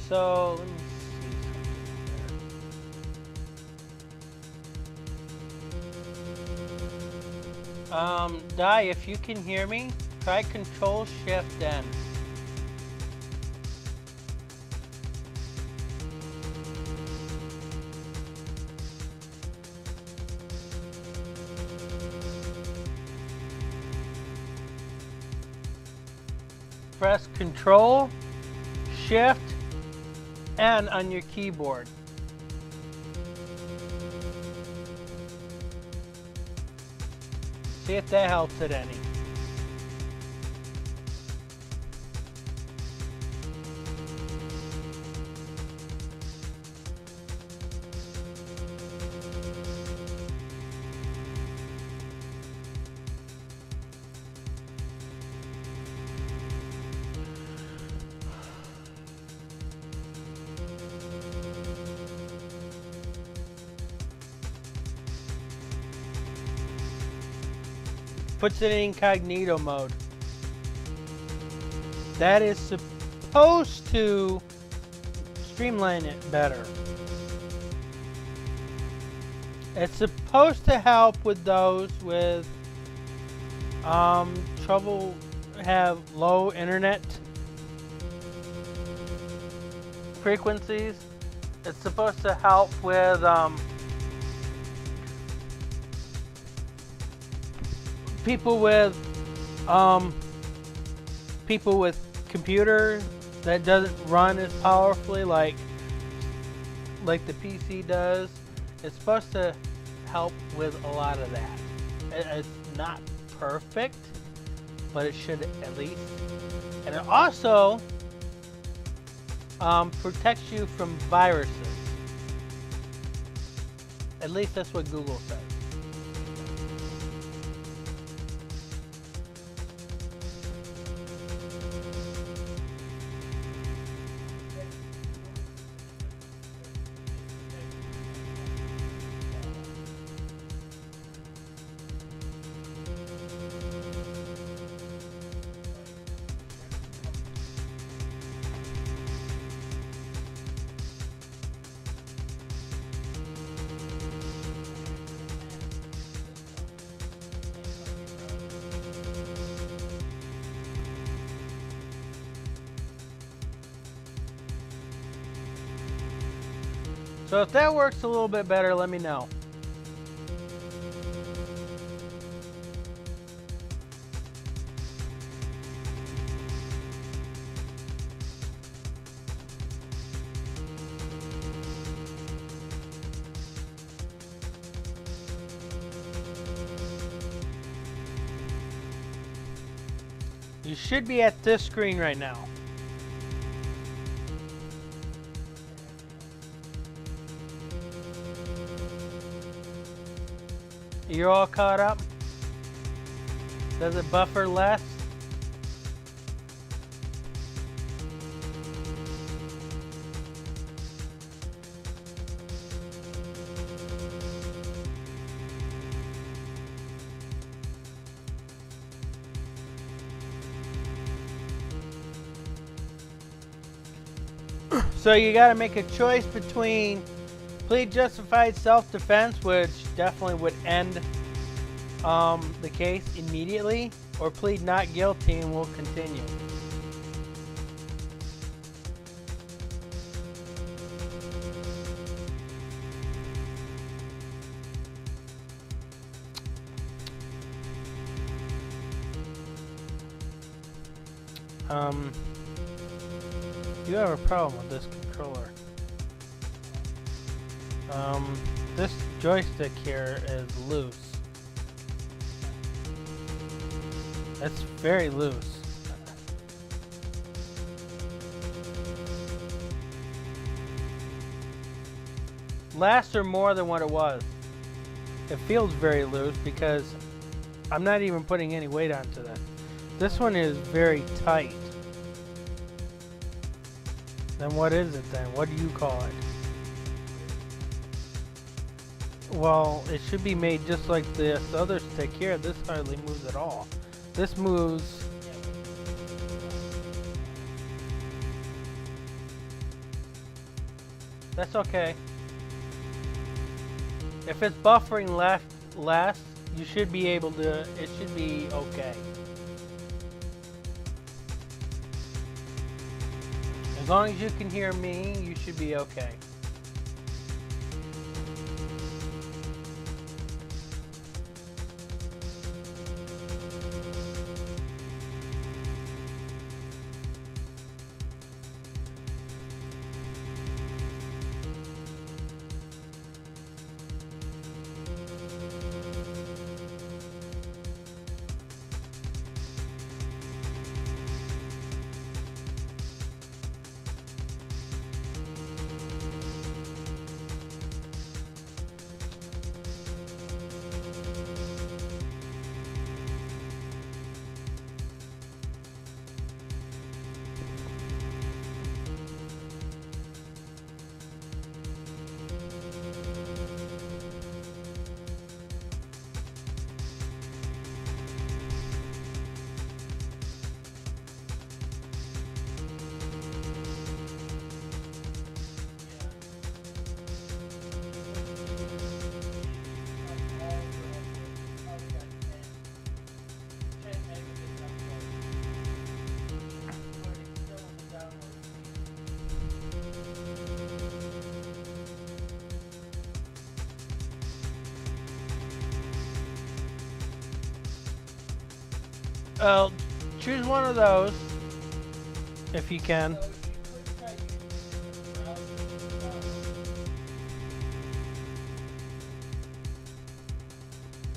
So let me Di, if you can hear me, try Control-Shift-N. Press Control-Shift-N on your keyboard. See if that helps at any. Puts it in incognito mode. That is supposed to streamline it better. It's supposed to help with those with trouble, have low internet frequencies. It's supposed to help with people with computers that doesn't run as powerfully like the PC does. It's supposed to help with a lot of that. It's not perfect, but it should at least. And it also protects you from viruses. At least that's what Google says. So if that works a little bit better, let me know. You should be at this screen right now. You're all caught up? Does it buffer less? So you got to make a choice between plead justified self-defense, which definitely would end the case immediately, or plead not guilty and we'll continue. You have a problem with this controller. This joystick here is loose. It's very loose. Less or more than what it was. It feels very loose because I'm not even putting any weight onto this. This one is very tight. Then what is it then? What do you call it? Well, it should be made just like this other stick here. This hardly moves at all. This moves. That's okay. If it's buffering less, you should be able to, it should be okay. As long as you can hear me, you should be okay. Choose one of those if you can.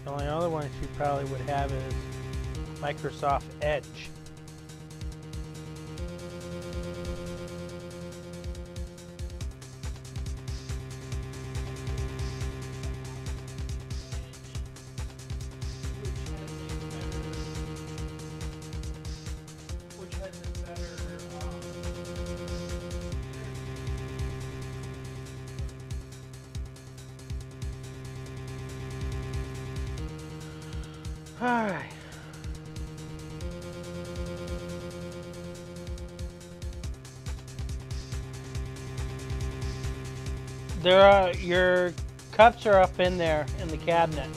The only other one you probably would have is Microsoft Edge. Alright. Your cups are up in there in the cabinet.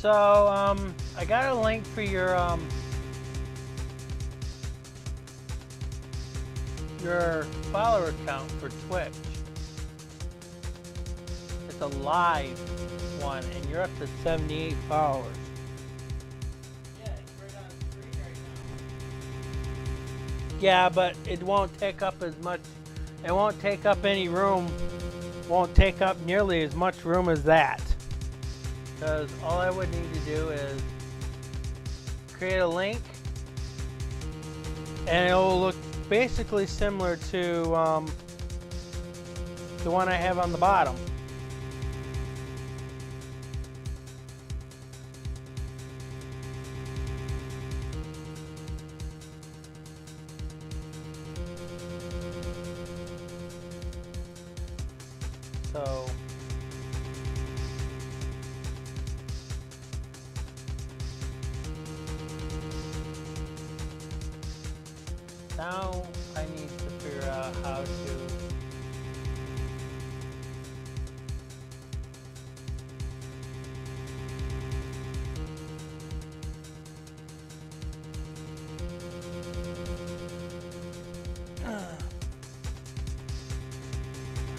So, I got a link for your follower count for Twitch. It's a live one, and you're up to 78 followers. Yeah, it's right on screen right now. Yeah, but it won't take up as much. It won't take up any room. Won't take up nearly as much room as that. Because all I would need to do is create a link, and it will look basically similar to the one I have on the bottom. So now I need to figure out how to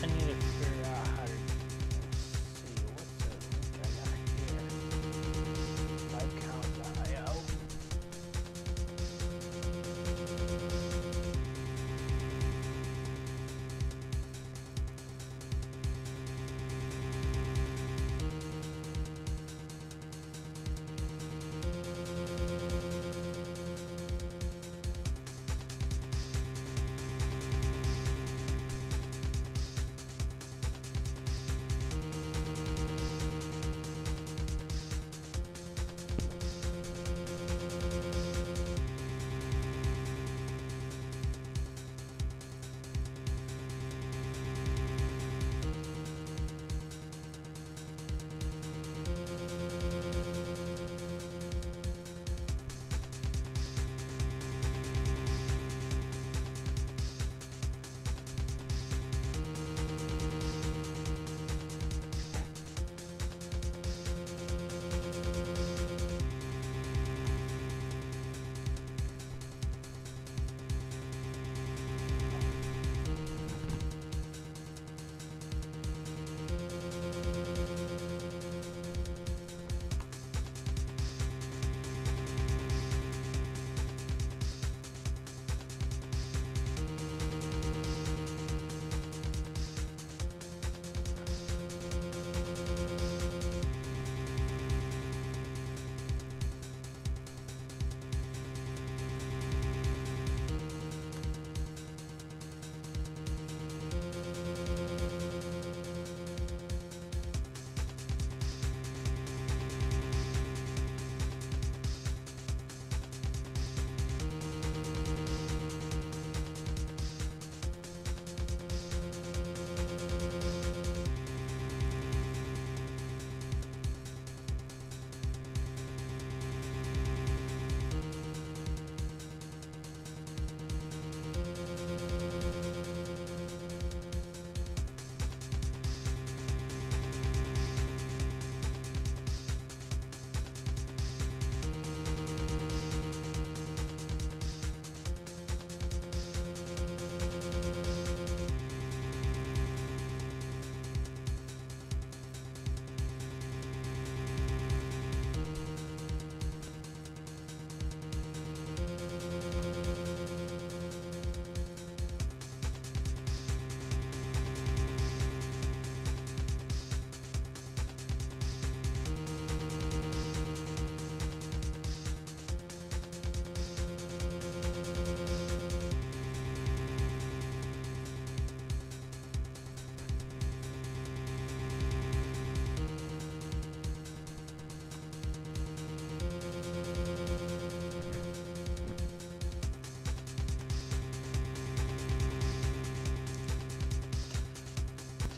I need to figure out how to see what's the link I got here. Livecount.io.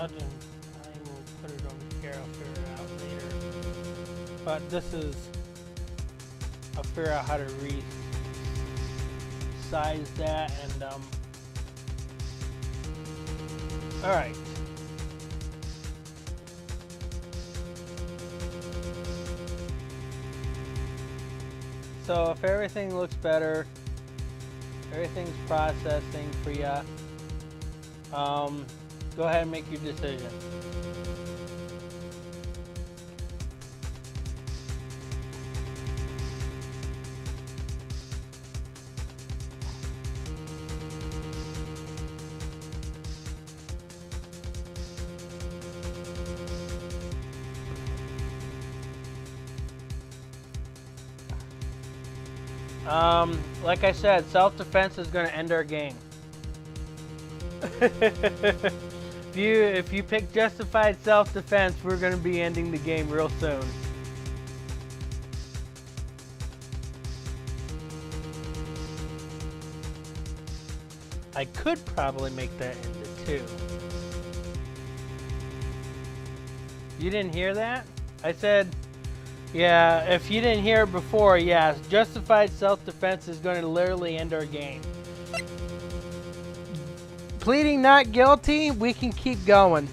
I will put it over here. I'll figure it out later. But this is, I'll figure out how to resize that and all right. So if everything looks better, everything's processing for you, go ahead and make your decision. Like I said, self-defense is going to end our game. If you pick justified self-defense, we're going to be ending the game real soon. I could probably make that into 2. You didn't hear that? I said, yeah, if you didn't hear it before, yeah, justified self-defense is going to literally end our game. Pleading not guilty, we can keep going.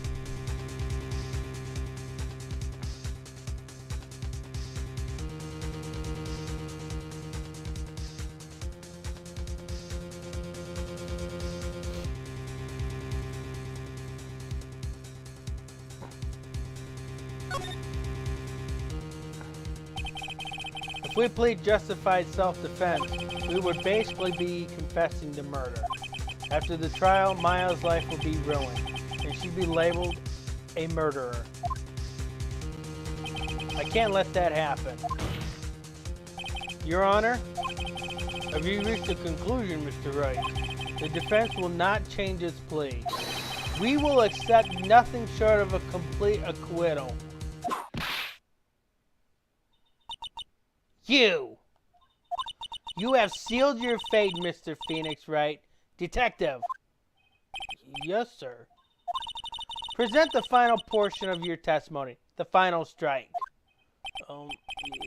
If we plead justified self-defense, we would basically be confessing to murder. After the trial, Maya's life will be ruined, and she'd be labeled a murderer. I can't let that happen. Your Honor, have you reached a conclusion, Mr. Wright? The defense will not change its plea. We will accept nothing short of a complete acquittal. You have sealed your fate, Mr. Phoenix Wright. Detective. Yes, sir. Present the final portion of your testimony. The final strike.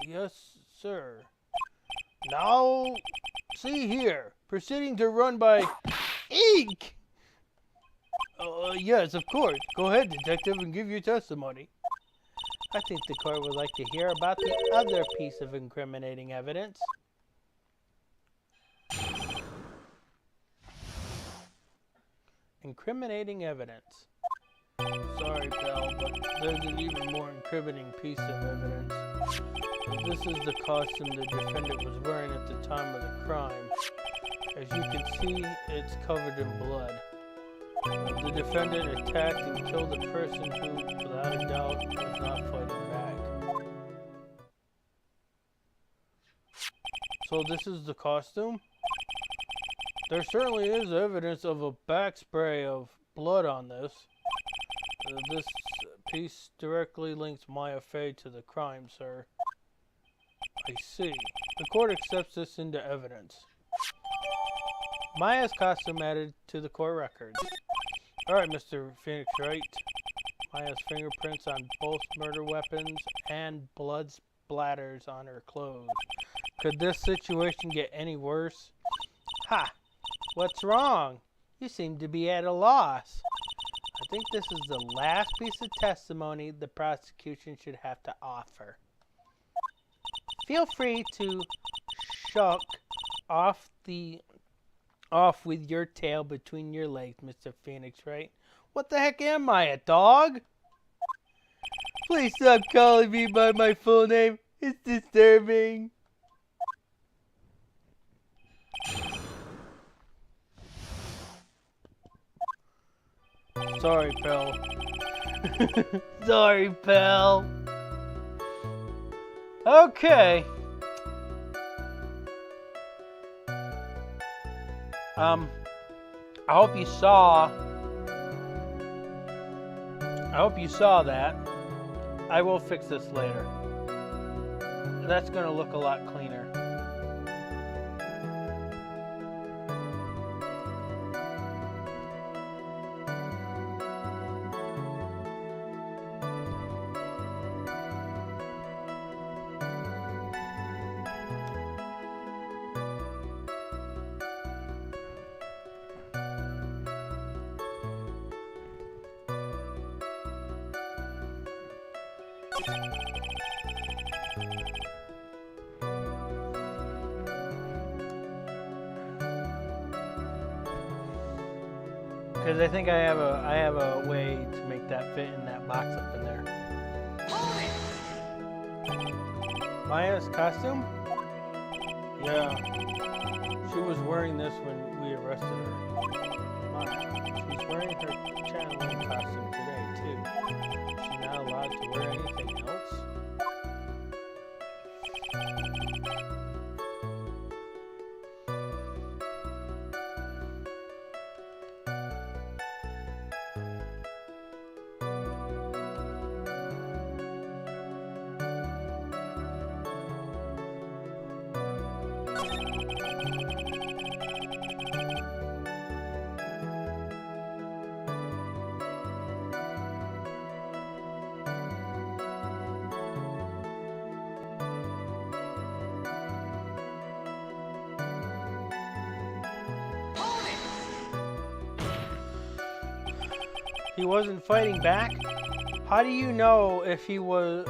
Yes, sir. Now, see here. Proceeding to run by ink. Yes, of course. Go ahead, detective, and give your testimony. I think the court would like to hear about the other piece of incriminating evidence. Incriminating evidence. Sorry, pal, but there's an even more incriminating piece of evidence. This is the costume the defendant was wearing at the time of the crime. As you can see, it's covered in blood. The defendant attacked and killed a person who, without a doubt, was not fighting back. So this is the costume? There certainly is evidence of a back spray of blood on this. This piece directly links Maya Fey to the crime, sir. I see. The court accepts this into evidence. Maya's costume added to the court records. Alright, Mr. Phoenix Wright. Maya's fingerprints on both murder weapons and blood splatters on her clothes. Could this situation get any worse? Ha! What's wrong? You seem to be at a loss. I think this is the last piece of testimony the prosecution should have to offer. Feel free to shuck off with your tail between your legs, Mr. Phoenix Wright. What the heck am I, a dog? Please stop calling me by my full name. It's disturbing. Sorry, pal. Sorry, pal. Okay. I hope you saw that. I will fix this later. That's gonna look a lot cleaner. Because I think I have a way to make that fit in that box up in there. Maya's costume? Yeah. She was wearing this when we arrested her. Maya, she's wearing her channeling costume today too. She's not allowed to wear anything else? He wasn't fighting back? How do you know if he was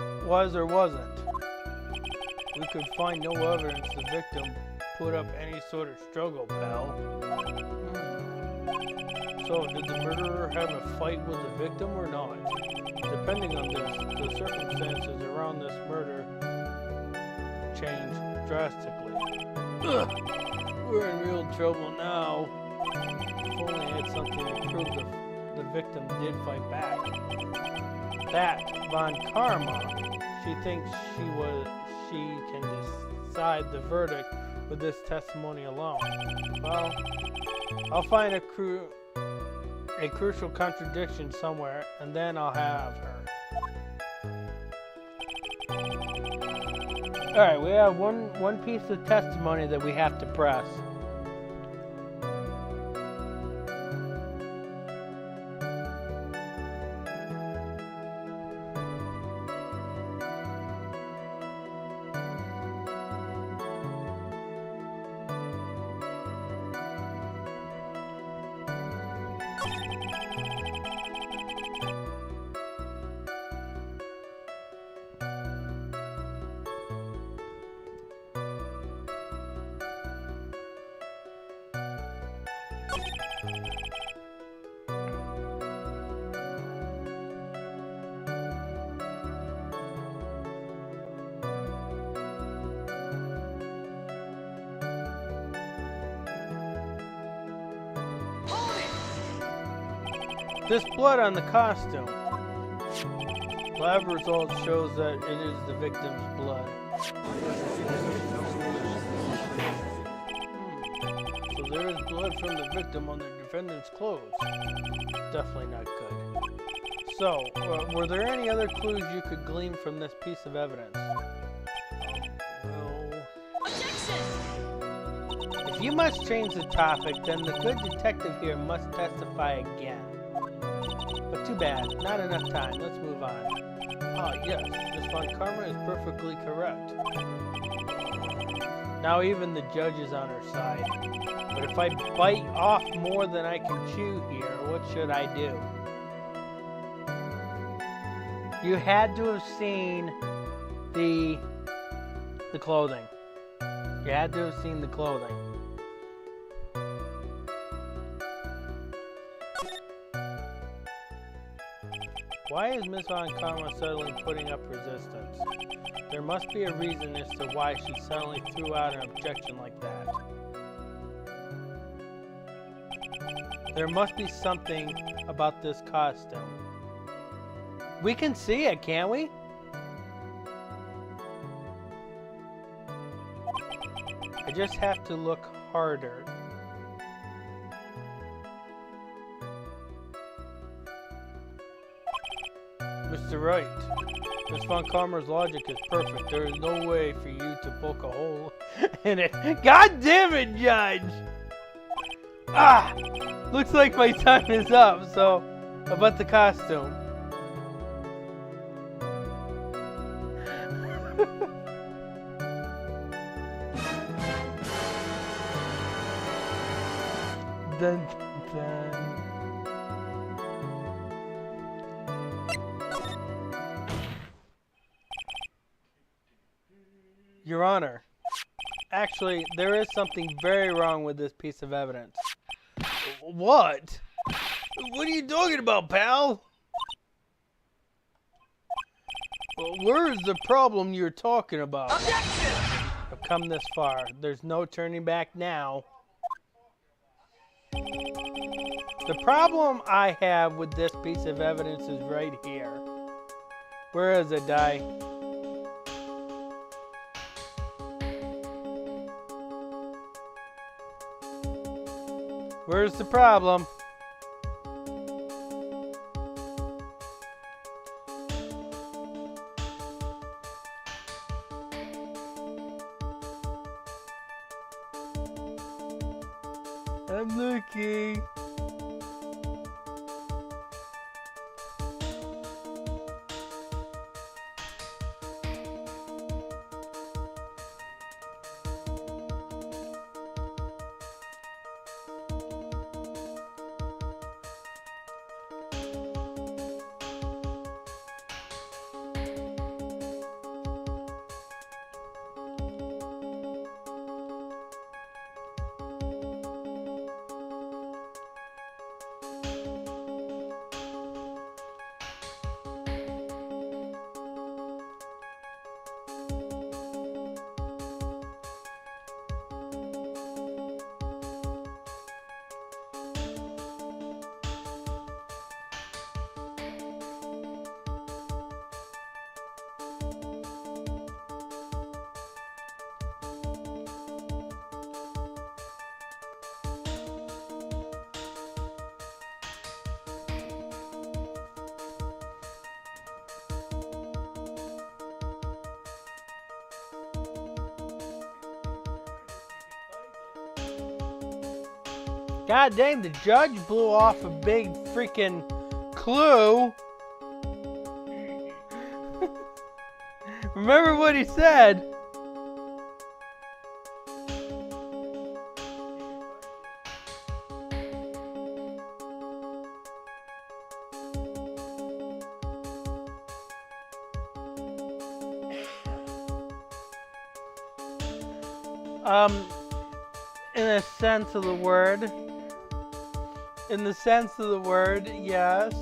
or wasn't? We could find no evidence the victim put up any sort of struggle, pal. So, did the murderer have a fight with the victim or not? Depending on this, the circumstances around this murder change drastically. Ugh, we're in real trouble now. If only I had something to prove the victim did fight back. That Von Karma, she thinks she can decide the verdict with this testimony alone. Well, I'll find a crucial contradiction somewhere, and then I'll have her. All right, we have one piece of testimony that we have to press. This blood on the costume. Lab results shows that it is the victim's blood. So there is blood from the victim on the defendant's clothes. Definitely not good. So, were there any other clues you could glean from this piece of evidence? Well... Objection! If you must change the topic, then the good detective here must testify again. But too bad, not enough time. Let's move on. Oh yes, Miss Von Karma is perfectly correct. Now even the judge is on her side. But if I bite off more than I can chew here, what should I do? You had to have seen the clothing. You had to have seen the clothing. Why is Miss Von Karma suddenly putting up resistance? There must be a reason as to why she suddenly threw out an objection like that. There must be something about this costume. We can see it, can't we? I just have to look harder. Mr. Wright, Miss Von Karma's logic is perfect. There is no way for you to poke a hole in it. God damn it, Judge! Ah! Looks like my time is up, so how about the costume? Dun, dun, dun. Your Honor, actually, there is something very wrong with this piece of evidence. What? What are you talking about, pal? Where is the problem you're talking about? Objection! I've come this far. There's no turning back now. The problem I have with this piece of evidence is right here. Where is it, Di? Where's the problem? I'm looking. God dang, the judge blew off a big freaking clue. Remember what he said. In a sense of the word. In the sense of the word, yes.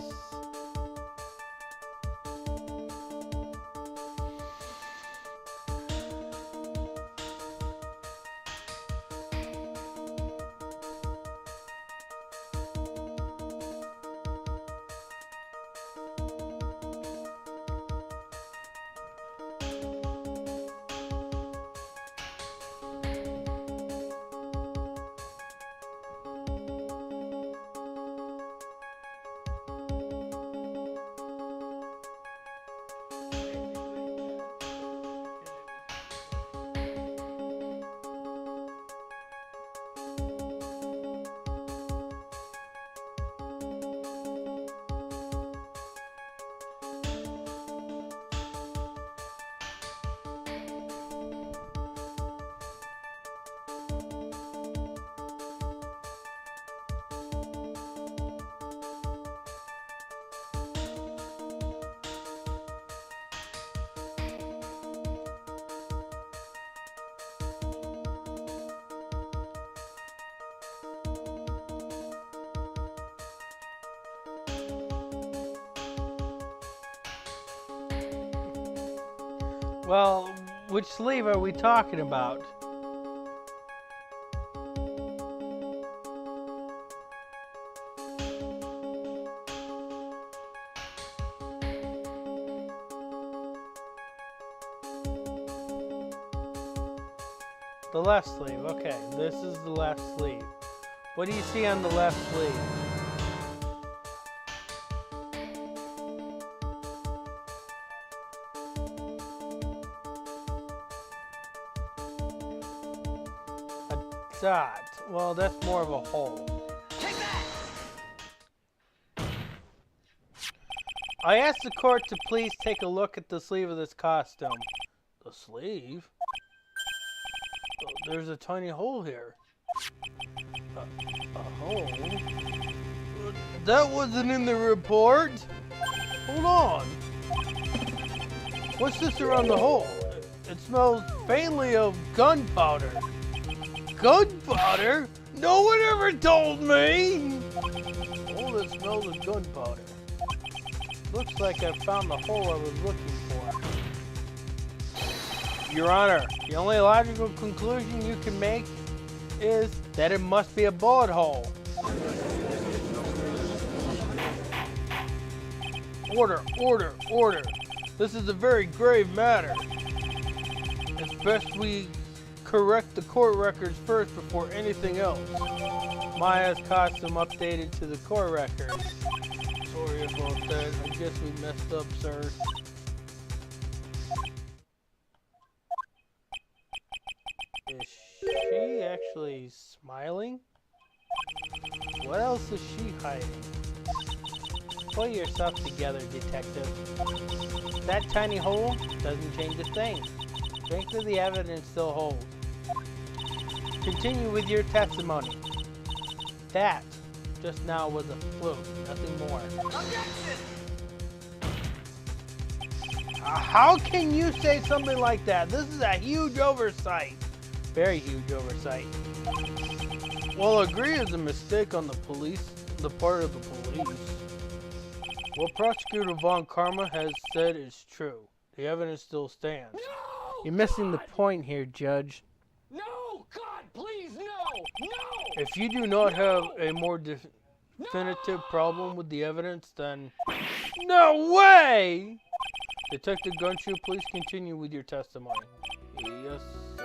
Well, which sleeve are we talking about? The left sleeve, okay. This is the left sleeve. What do you see on the left sleeve? Dot. Well, that's more of a hole. Take that! I asked the court to please take a look at the sleeve of this costume. The sleeve? Oh, there's a tiny hole here. A hole? That wasn't in the report. Hold on. What's this around the hole? It smells faintly of gunpowder. Gunpowder? No one ever told me! Oh, that smells of gunpowder. Looks like I found the hole I was looking for. Your Honor, the only logical conclusion you can make is that it must be a bullet hole. Order, order, order. This is a very grave matter. It's best we correct the court records first before anything else. Maya's costume updated to the court records. Sorry about that. I guess we messed up, sir. Is she actually smiling? What else is she hiding? Pull yourself together, detective. That tiny hole doesn't change a thing. Strength of the evidence still holds. Continue with your testimony. That just now was a fluke, nothing more. Objection! How can you say something like that? This is a huge oversight. Very huge oversight. Well, agree is a mistake on the part of the police. What Prosecutor Von Karma has said is true. The evidence still stands. No! You're missing the God! point here, Judge. No! God, please, no! No! If you do not have a more definitive problem with the evidence, then no way! Detective Gunshoe, please continue with your testimony. Yes, sir.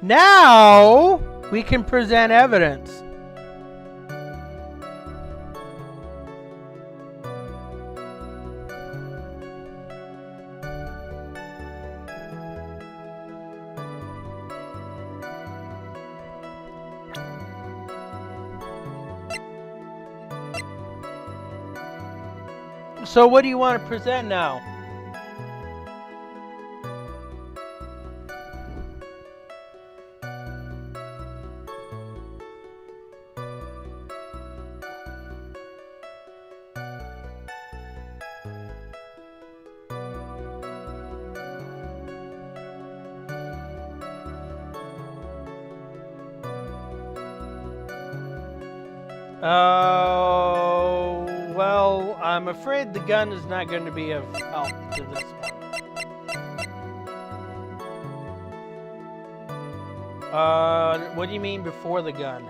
Now we can present evidence. So what do you want to present now? Oh, well, I'm afraid the gun is not going to be of help to this one. What do you mean before the gun?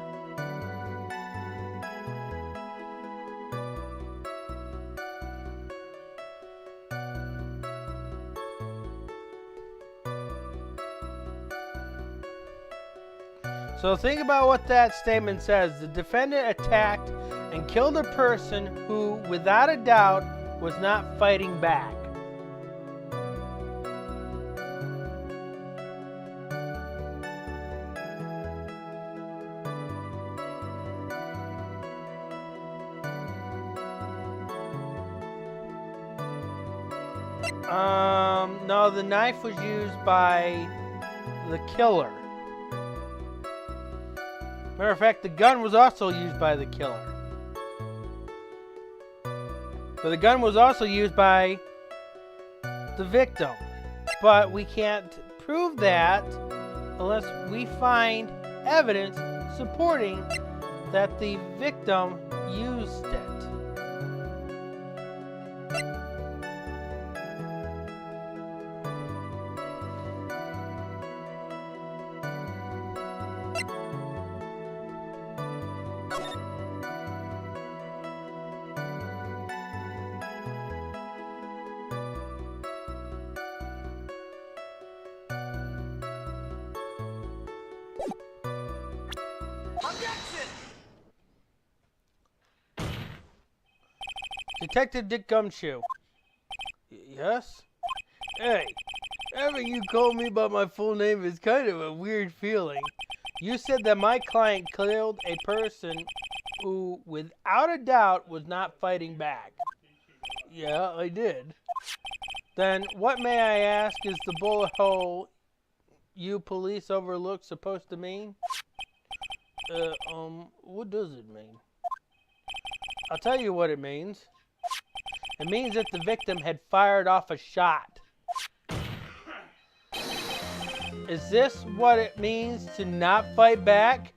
So think about what that statement says. The defendant attacked and killed a person who, without a doubt, was not fighting back. No, the knife was used by the killer. Matter of fact, the gun was also used by the killer. But the gun was also used by the victim. But we can't prove that unless we find evidence supporting that the victim used it. Objection! Detective Dick Gumshoe. Yes? Hey, having you call me by my full name is kind of a weird feeling. You said that my client killed a person who, without a doubt, was not fighting back. Yeah, I did. Then what, may I ask, is the bullet hole you police overlooked supposed to mean? What does it mean? I'll tell you what it means. It means that the victim had fired off a shot. Is this what it means to not fight back?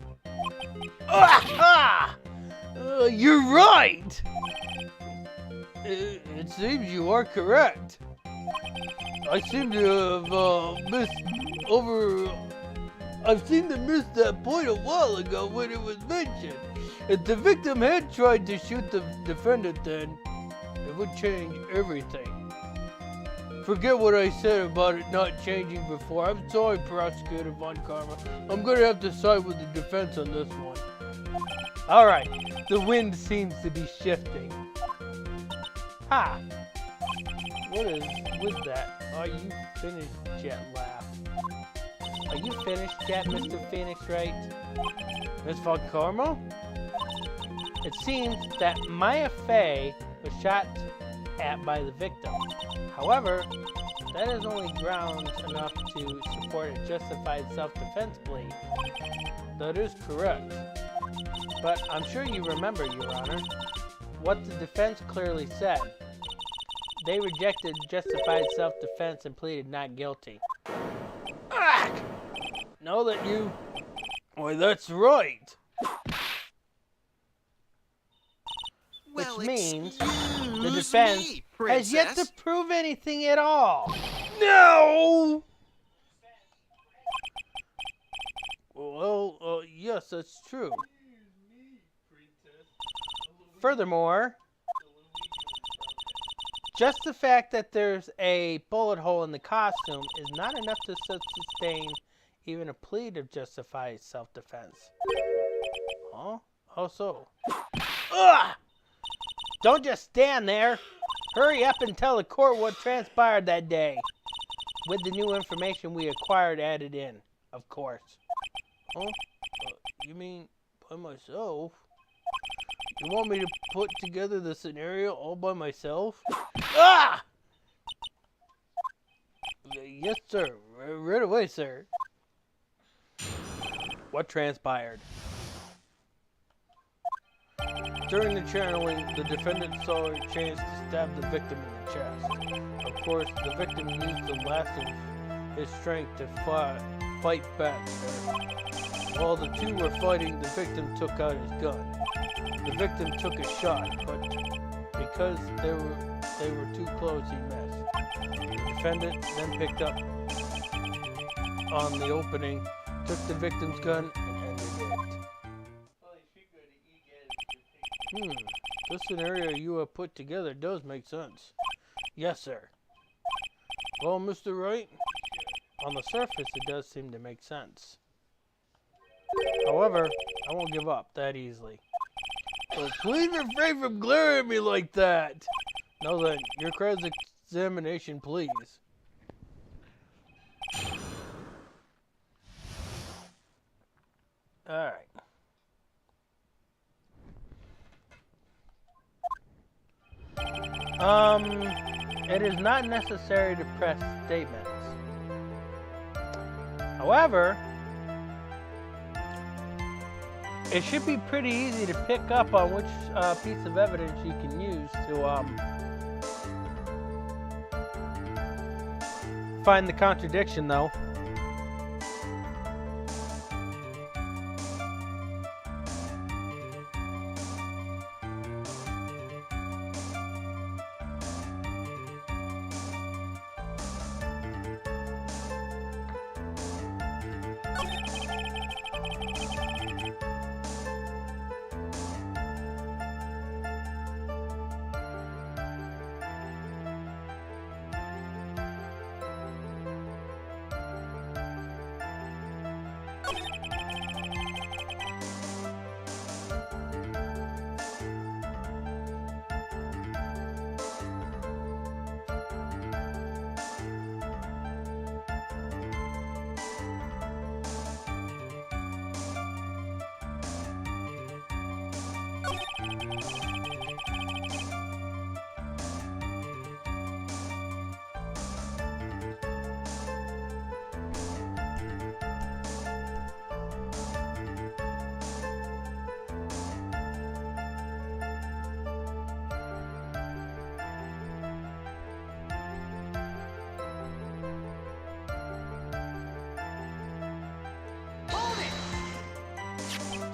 You're right! It seems you are correct. I seem to have I've seemed to miss that point a while ago when it was mentioned. If the victim had tried to shoot the defendant, then it would change everything. Forget what I said about it not changing before. I'm sorry, Prosecutor Von Karma. I'm gonna have to side with the defense on this one. Alright, the wind seems to be shifting. Ha! What is with that? Are you finished yet, laugh? Are you finished yet, Mr. Phoenix Wright? Miss Von Karma? It seems that Maya Fey was shot at by the victim. However, that is only grounds enough to support a justified self-defense plea. That is correct. But I'm sure you remember, Your Honor, what the defense clearly said. They rejected justified self-defense and pleaded not guilty. Ah! Know that you... Why, that's right. Well, Which means the excuse defense me, has yet to princess. prove anything at all. No! Well, yes, that's true. Furthermore, just the fact that there's a bullet hole in the costume is not enough to sustain even a plea of justified self-defense. Huh? How so? Ugh! Don't just stand there! Hurry up and tell the court what transpired that day. With the new information we acquired added in, of course. Huh? You mean by myself? You want me to put together the scenario all by myself? Ah! Yes, sir. Right away, sir. What transpired? During the channeling, the defendant saw a chance to stab the victim in the chest. Of course, the victim used the last of his strength to fight back. While the two were fighting, the victim took out his gun. The victim took a shot, but because they were too close, he missed. The defendant then picked up on the opening, took the victim's gun, and ended it. This scenario you have put together does make sense. Yes, sir. Well, Mr. Wright, on the surface it does seem to make sense. However, I won't give up that easily. So please refrain from glaring at me like that. Now then, your cross-examination, please. Alright. It is not necessary to press statements. However, it should be pretty easy to pick up on which piece of evidence you can use to find the contradiction, though.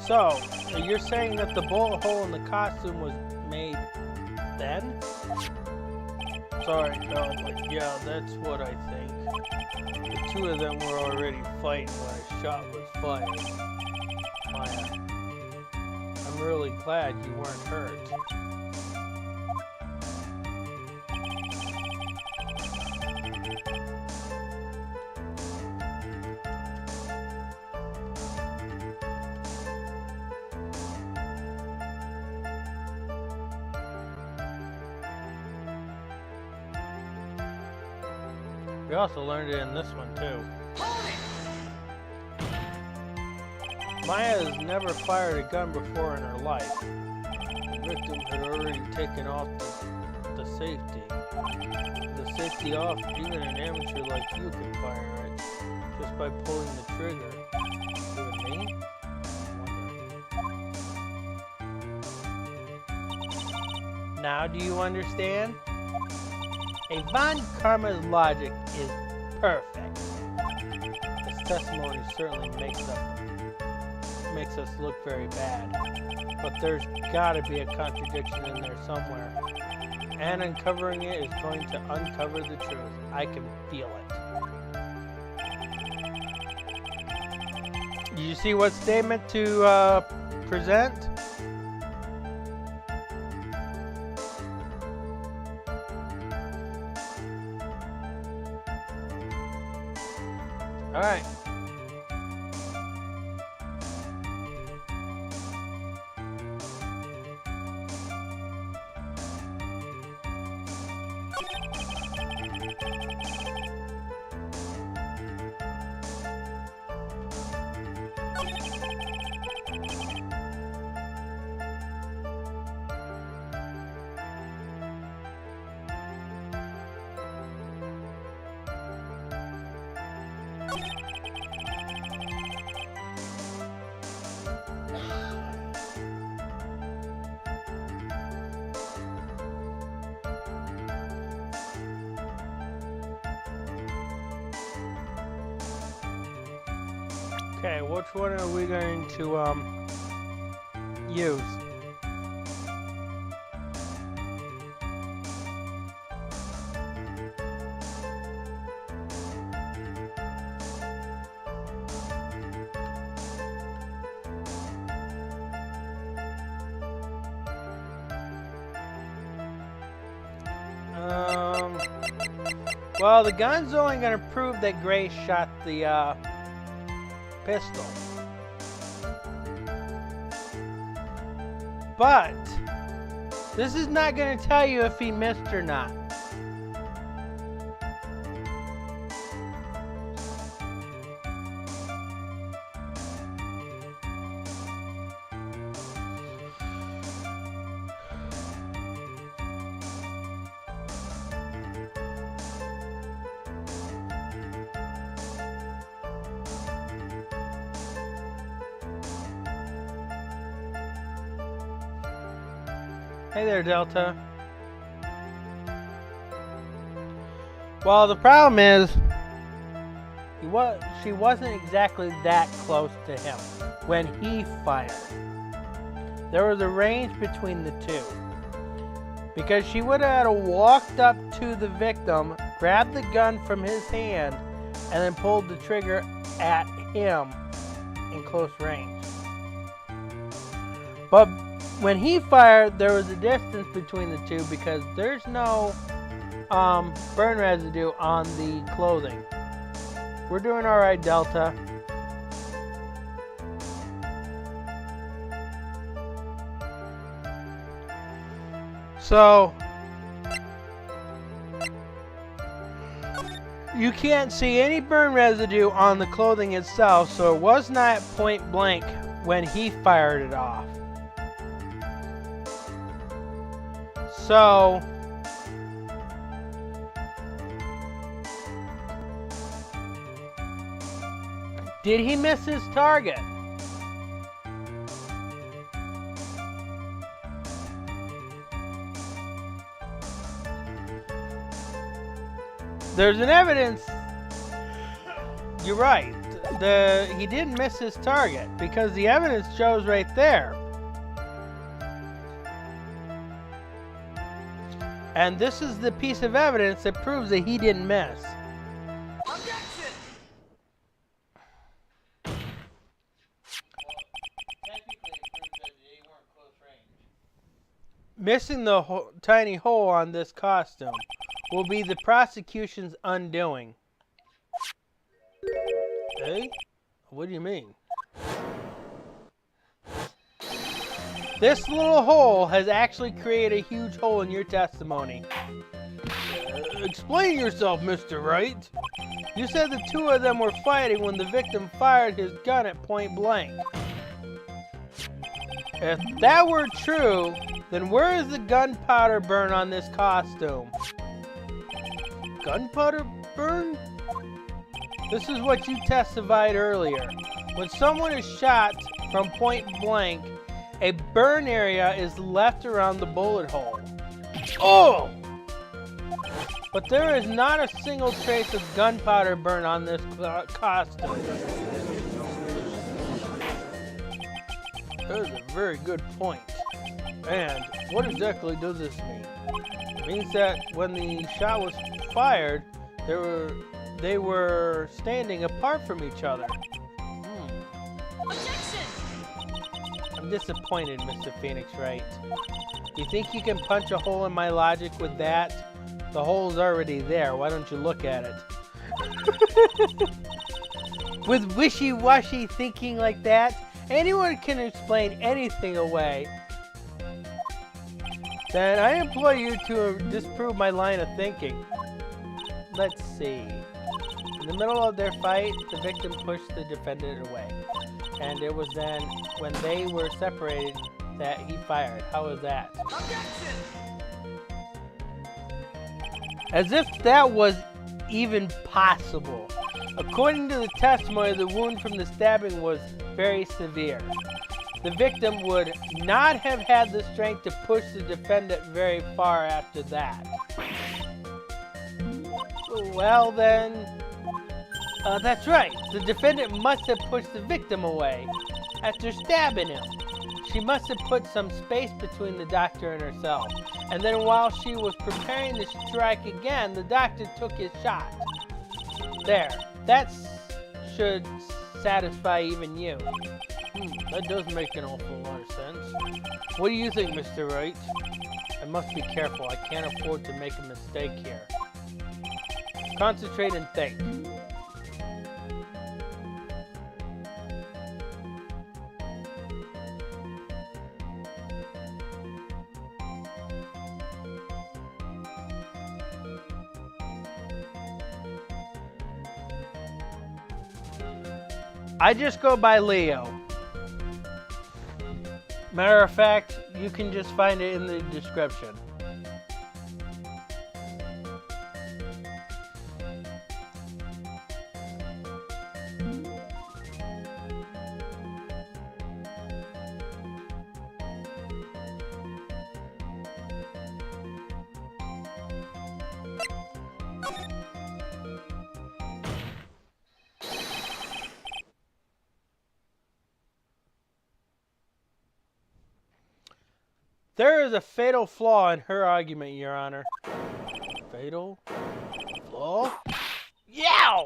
So, you're saying that the bullet hole in the costume was made then? Sorry, no, but yeah, that's what I think. The two of them were already fighting when a shot was fired. Maya, I'm really glad you weren't hurt. We also learned it in this one too. Maya has never fired a gun before in her life. The victim had already taken off the safety. The safety off, even an amateur like you can fire it just by pulling the trigger. Even me? Now do you understand? A Von Karma's logic is perfect. His testimony certainly makes us look very bad. But there's gotta be a contradiction in there somewhere. And uncovering it is going to uncover the truth. I can feel it. Do you see what statement to present? All right. Okay, which one are we going to use? Well, the gun's only going to prove that Gray shot the pistol. But this is not going to tell you if he missed or not. Hey there, Delta. Well, the problem is, she wasn't exactly that close to him when he fired. There was a range between the two. Because she would have had to walked up to the victim, grabbed the gun from his hand, and then pulled the trigger at him in close range. But when he fired, there was a distance between the two because there's no burn residue on the clothing. We're doing all right, Delta. So you can't see any burn residue on the clothing itself, so it was not point blank when he fired it off. So did he miss his target? There's an evidence. You're right. he didn't miss his target because the evidence shows right there. And this is the piece of evidence that proves that he didn't miss. Objection! Missing the tiny hole on this costume will be the prosecution's undoing. Eh? What do you mean? This little hole has actually created a huge hole in your testimony. Explain yourself, Mr. Wright. You said the two of them were fighting when the victim fired his gun at point blank. If that were true, then where is the gunpowder burn on this costume? Gunpowder burn? This is what you testified earlier. When someone is shot from point blank, a burn area is left around the bullet hole. Oh! But there is not a single trace of gunpowder burn on this costume. That is a very good point. And what exactly does this mean? It means that when the shot was fired, they were standing apart from each other. Objection! I'm disappointed, Mr. Phoenix Wright. You think you can punch a hole in my logic with that? The hole's already there. Why don't you look at it? With wishy-washy thinking like that, anyone can explain anything away. Then I implore you to disprove my line of thinking. Let's see. In the middle of their fight, the victim pushed the defendant away. And it was then, when they were separated, that he fired. How was that? Objection! As if that was even possible. According to the testimony, the wound from the stabbing was very severe. The victim would not have had the strength to push the defendant very far after that. Well then, that's right. The defendant must have pushed the victim away after stabbing him. She must have put some space between the doctor and herself. And then while she was preparing to strike again, the doctor took his shot. There. That should satisfy even you. That does make an awful lot of sense. What do you think, Mr. Wright? I must be careful. I can't afford to make a mistake here. Concentrate and think. I just go by Leo. Matter of fact, you can just find it in the description. There is a fatal flaw in her argument, Your Honor. Fatal flaw? Yeah!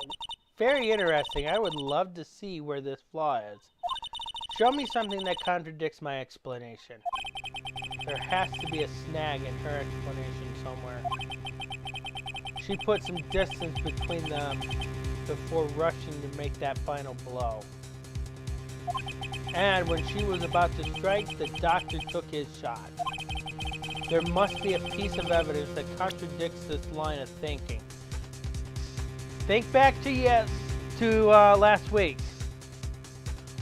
Very interesting. I would love to see where this flaw is. Show me something that contradicts my explanation. There has to be a snag in her explanation somewhere. She put some distance between them before rushing to make that final blow. And when she was about to strike, the doctor took his shot. There must be a piece of evidence that contradicts this line of thinking. Think back to last week.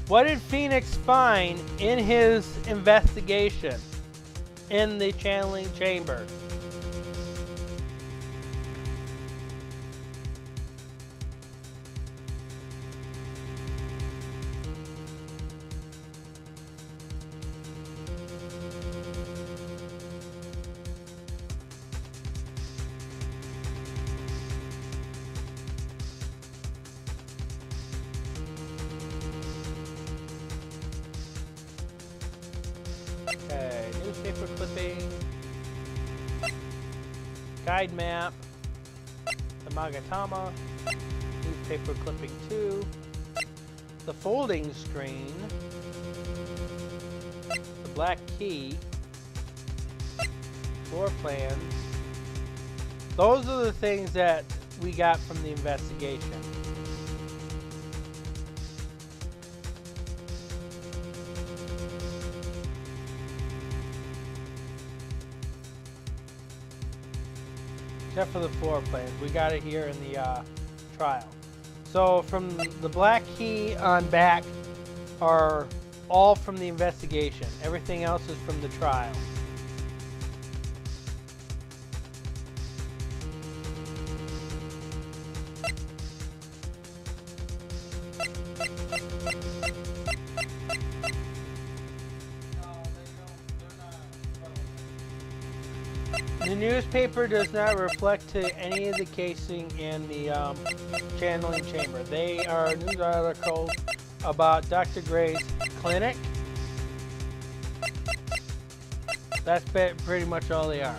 What did Phoenix find in his investigation in the channeling chamber? guide map, the Magatama, newspaper clipping 2, the folding screen, the black key, floor plans. Those are the things that we got from the investigation. Except for the floor plans. We got it here in the trial. So from the black key on back are all from the investigation. Everything else is from the trial. The newspaper does not reflect to any of the casing in the channeling chamber. They are news articles about Dr. Gray's clinic. That's pretty much all they are.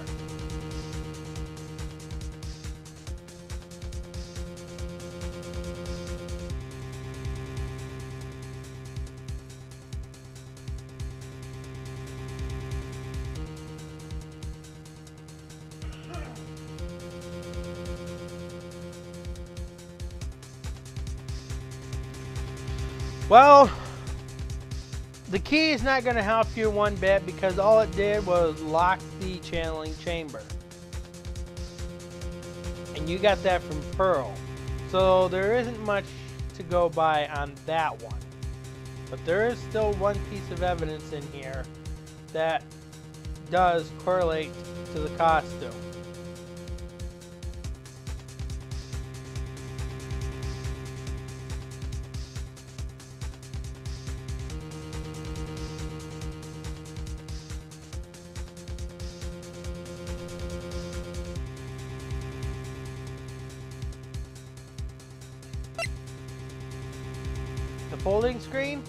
Well, the key is not going to help you one bit because all it did was lock the channeling chamber. And you got that from Pearl. So there isn't much to go by on that one. But there is still one piece of evidence in here that does correlate to the costume. The folding screen?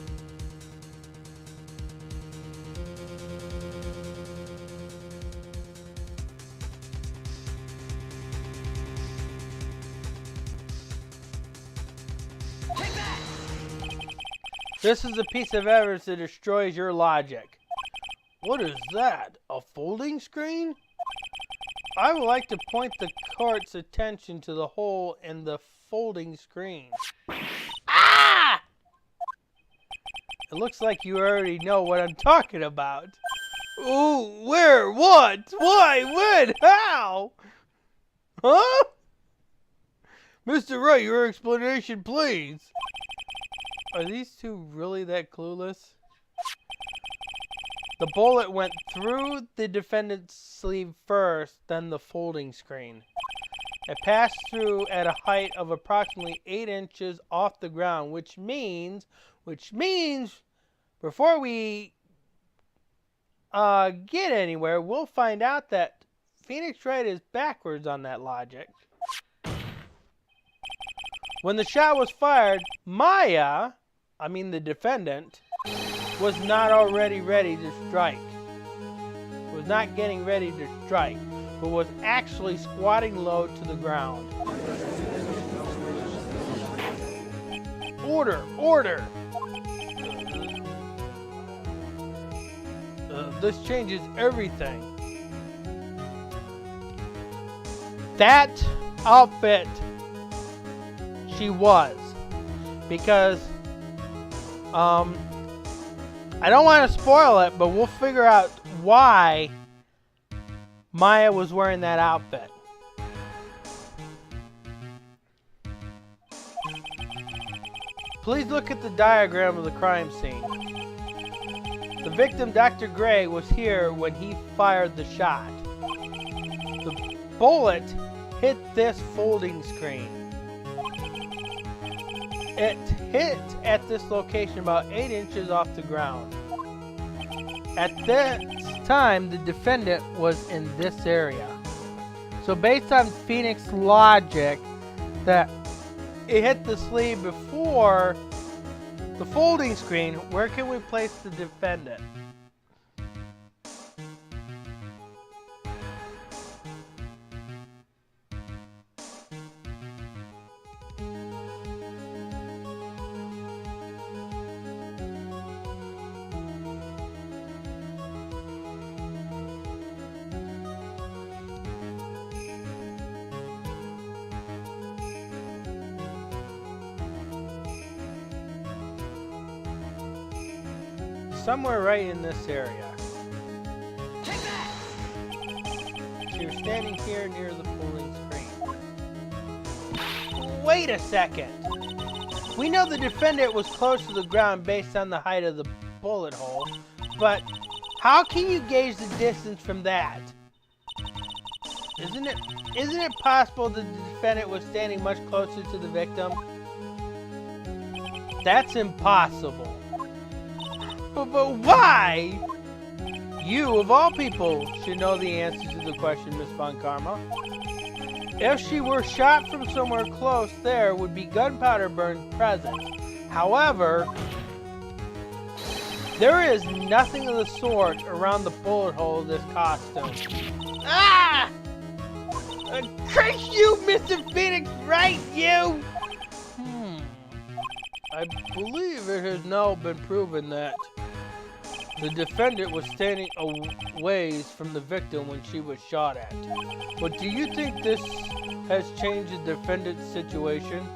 This is a piece of evidence that destroys your logic. What is that? A folding screen? I would like to point the court's attention to the hole in the folding screen. Ah! It looks like you already know what I'm talking about. Ooh, where? What? Why? When? How? Huh? Mr. Wright, your explanation, please. Are these two really that clueless? The bullet went through the defendant's sleeve first, then the folding screen. It passed through at a height of approximately 8 inches off the ground, which means before we get anywhere, we'll find out that Phoenix Wright is backwards on that logic. When the shot was fired, Maya, the defendant, was not already ready to strike. Was not getting ready to strike, but was actually squatting low to the ground. Order! Order! This changes everything. That outfit she was. Because, I don't want to spoil it, but we'll figure out why Maya was wearing that outfit. Please look at the diagram of the crime scene. The victim, Dr. Gray, was here when he fired the shot. The bullet hit this folding screen. It hit at this location about 8 inches off the ground. At this time, the defendant was in this area. So based on Phoenix's logic that it hit the sleeve before the folding screen, where can we place the defendant? somewhere right in this area. Take that! She was standing here near the polling screen. Wait a second. We know the defendant was close to the ground based on the height of the bullet hole, but how can you gauge the distance from that? Isn't it possible that the defendant was standing much closer to the victim? That's impossible. But why? You, of all people, should know the answer to the question, Miss Von Karma. If she were shot from somewhere close, there would be gunpowder burns present. However, there is nothing of the sort around the bullet hole of this costume. Ah! Curse you, Mr. Phoenix, right, you? I believe it has now been proven that the defendant was standing a ways from the victim when she was shot at. But do you think this has changed the defendant's situation?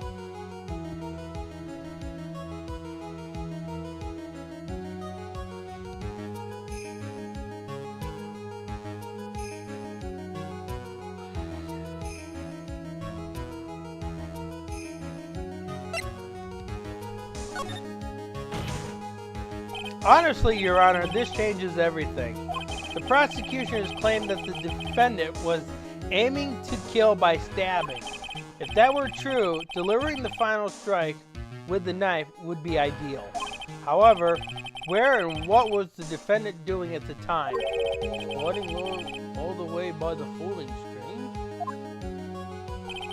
Honestly, Your Honor, this changes everything. The prosecution has claimed that the defendant was aiming to kill by stabbing. If that were true, delivering the final strike with the knife would be ideal. However, where and what was the defendant doing at the time? Squatting all the way by the folding screen?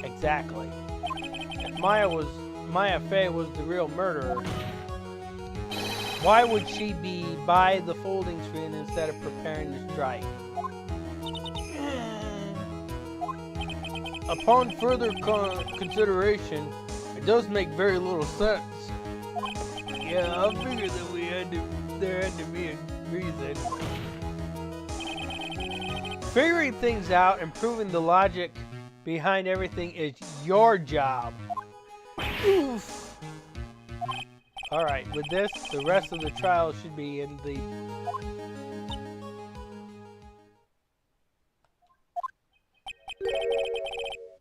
Exactly. If Maya Fey was the real murderer, why would she be by the folding screen instead of preparing to strike? Upon further consideration, it does make very little sense. Yeah, I figured that there had to be a reason. Figuring things out and proving the logic behind everything is your job. Oof. Alright, with this, the rest of the trial should be in the...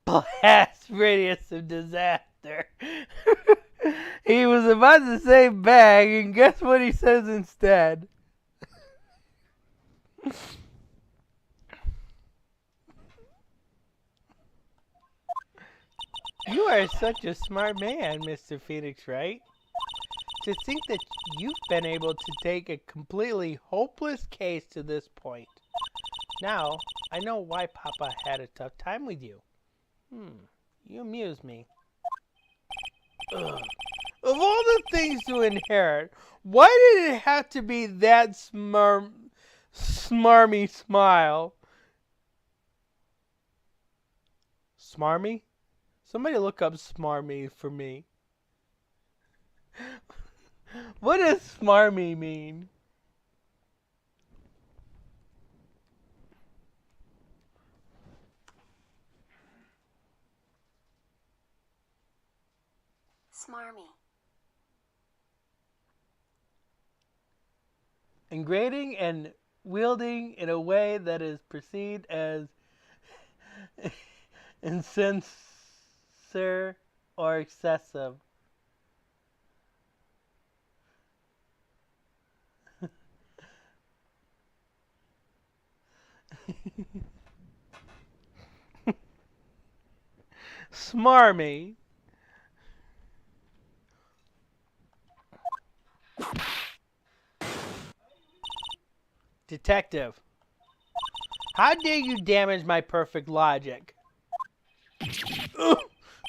blast radius of disaster. He was about to say bag, and guess what he says instead? You are such a smart man, Mr. Phoenix, right? To think that you've been able to take a completely hopeless case to this point. Now, I know why Papa had a tough time with you. You amuse me. Ugh. Of all the things to inherit, why did it have to be that smarmy smile? Smarmy? Somebody look up smarmy for me. What does smarmy mean? Smarmy. Engrading and wielding in a way that is perceived as insincere or excessive. Smarmy. Detective. How dare you damage my perfect logic? Huh?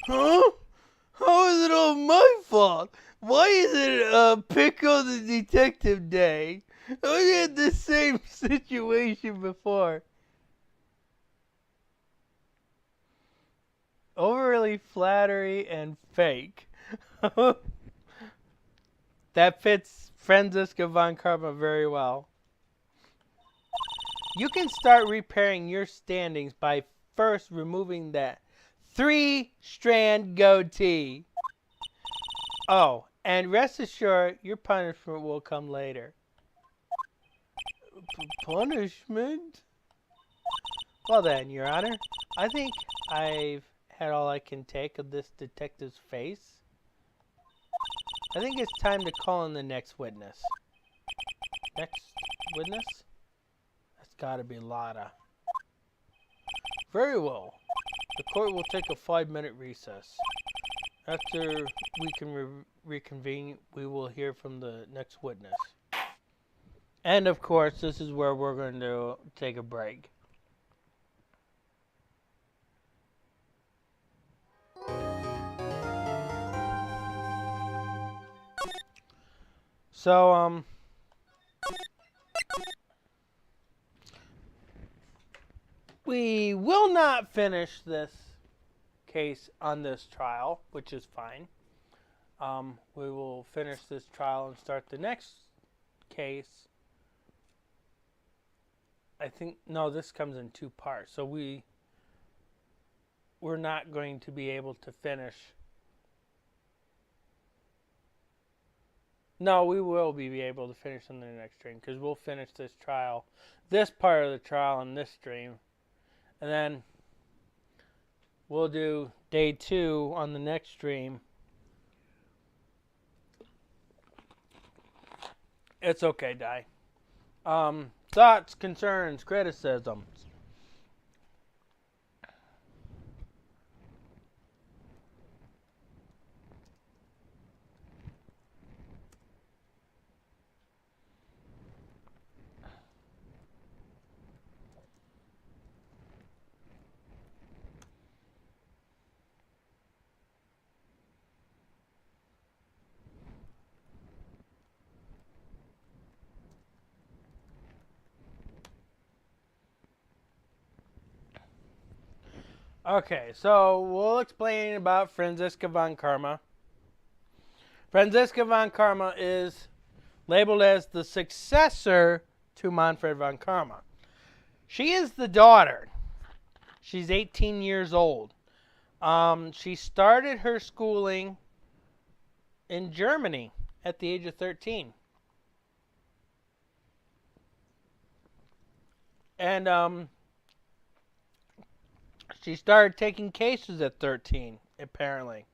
How is it all my fault? Why is it pick on the detective day? I had the same situation before. Overly flattery and fake. That fits Franziska von Karma very well. You can start repairing your standings by first removing that 3-strand goatee. Oh, and rest assured, your punishment will come later. Punishment? Well then, Your Honor, I think I've had all I can take of this detective's face. I think it's time to call in the next witness. Next witness? That's gotta be Lotta. Very well. The court will take a 5-minute recess. After we can reconvene, we will hear from the next witness. And of course, this is where we're going to take a break. So, we will not finish this case on this trial, which is fine. We will finish this trial and start the next case. I think, no, this comes in 2 parts. So we're not going to be able to finish. No, we will be able to finish on the next stream because we'll finish this trial, this part of the trial on this stream. And then we'll do day 2 on the next stream. It's okay, Di. Thoughts, concerns, criticisms. Okay, so we'll explain about Franziska von Karma. Franziska von Karma is labeled as the successor to Manfred von Karma. She is the daughter. She's 18 years old. She started her schooling in Germany at the age of 13. And she started taking cases at 13, apparently.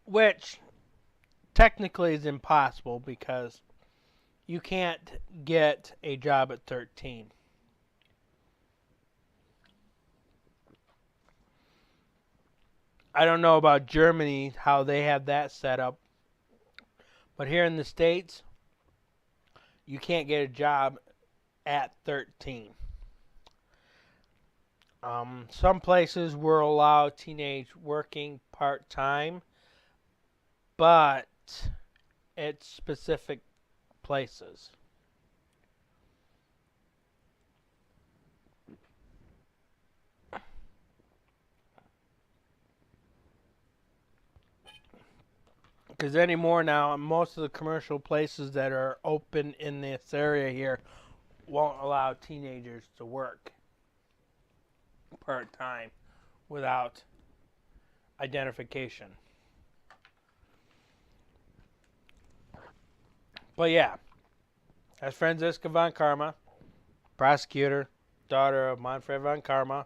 Which technically is impossible because you can't get a job at 13. I don't know about Germany, how they have that set up. But here in the States, you can't get a job at 13. Some places will allow teenage working part-time, but it's specific places. Because anymore now, most of the commercial places that are open in this area here won't allow teenagers to work part-time without identification. But yeah, that's Franziska von Karma, prosecutor, daughter of Manfred von Karma.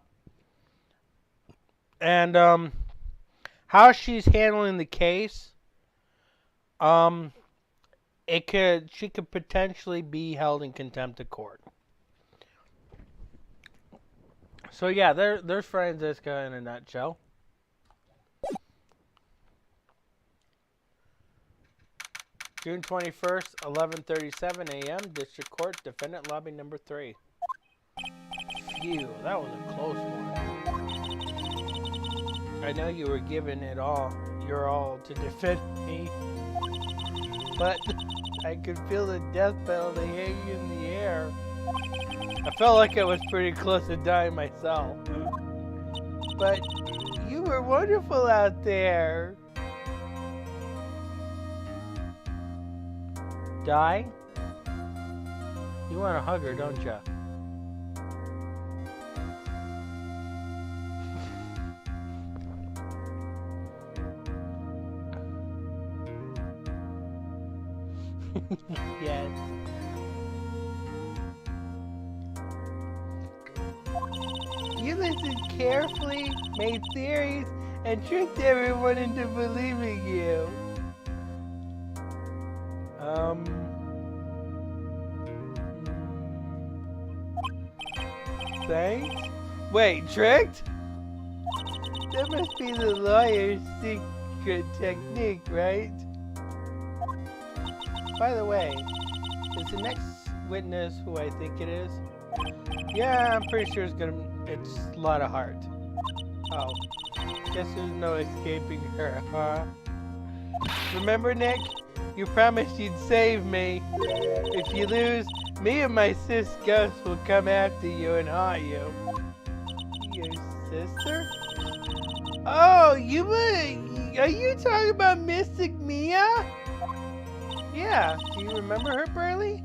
And how she's handling the case, she could potentially be held in contempt of court. So yeah, there's Franziska in a nutshell. June 21st, 11:37 a.m. District Court, Defendant Lobby Number 3. Phew, that was a close one. I know you were giving it all, your all to defend me, but I could feel the death penalty hanging in the air. I felt like I was pretty close to dying myself. But you were wonderful out there. Die? You want to hug her, don't you? Yes. You listened carefully, made theories, and tricked everyone into believing you. Thanks? Wait, tricked? That must be the lawyer's secret technique, right? By the way, is the next witness who I think it is? Yeah, I'm pretty sure it's a lot of heart. Oh, guess there's no escaping her, huh? Remember, Nick? You promised you'd save me. If you lose, me and my sis Ghost will come after you and haunt you. Your sister? Oh, are you talking about Mystic Mia? Yeah, do you remember her, Burley?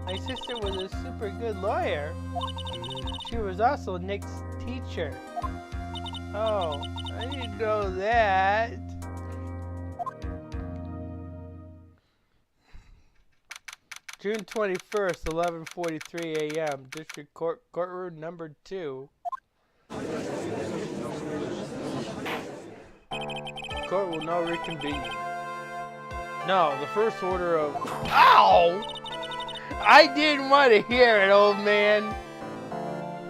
My sister was a super good lawyer. She was also Nick's teacher. Oh, I didn't know that. June 21st, 11:43 a.m. District Court, courtroom number 2. Court will now reconvene. No, the first order of... Ow! I didn't want to hear it, old man.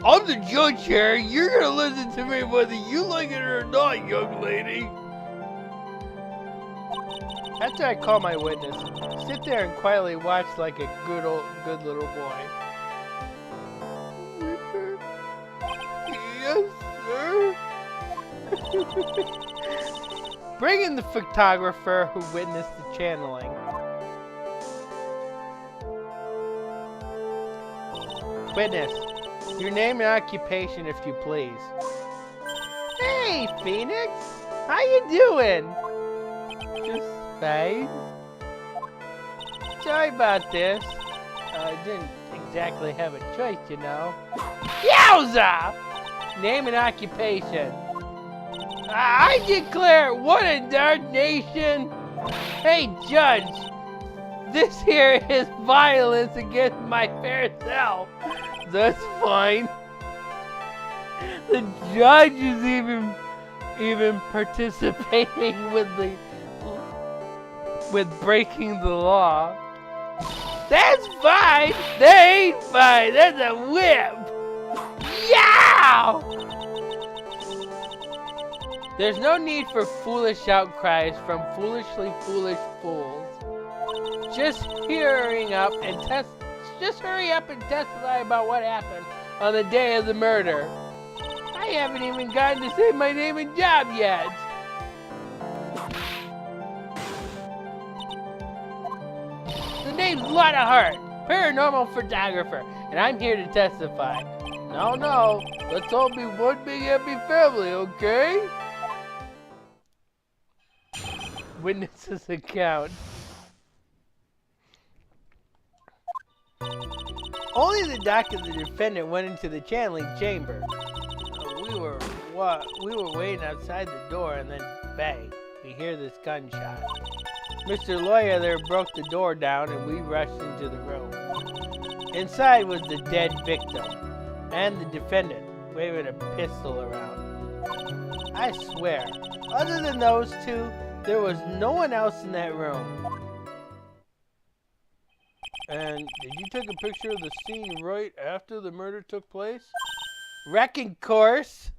I'm the judge here. You're going to listen to me whether you like it or not, young lady. After I call my witness, sit there and quietly watch like a good little boy. Yes, sir. Bring in the photographer who witnessed the channeling. Witness, your name and occupation, if you please. Hey, Phoenix. How you doing? Just fine. Sorry about this. I didn't exactly have a choice, you know. Yowza! Name and occupation. I declare, what a darnation! Hey, Judge, this here is violence against my fair self. That's fine. The judge is even participating with breaking the law. That's fine. That ain't fine. That's a whip. Yow! There's no need for foolish outcries from foolishly foolish fools. Just hurry up and testify about what happened on the day of the murder. I haven't even gotten to say my name and job yet. The name's Lotta Hart, paranormal photographer, and I'm here to testify. No, let's all be one big happy family, okay? Witness's account. Only the doc and the defendant went into the channeling chamber. We were waiting outside the door, and then bang, we hear this gunshot. Mr. Lawyer there broke the door down, and we rushed into the room. Inside was the dead victim and the defendant waving a pistol around. I swear, other than those two, there was no one else in that room. And did you take a picture of the scene right after the murder took place? Wrecking course.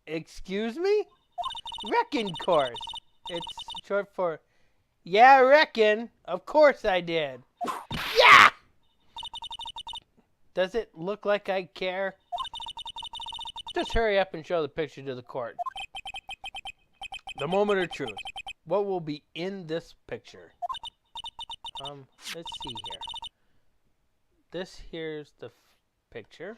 Excuse me? Wrecking course. It's short for, yeah, reckon. Of course I did. Yeah! Does it look like I care? Just hurry up and show the picture to the court. The moment of truth. What will be in this picture? Let's see here. This here's the picture.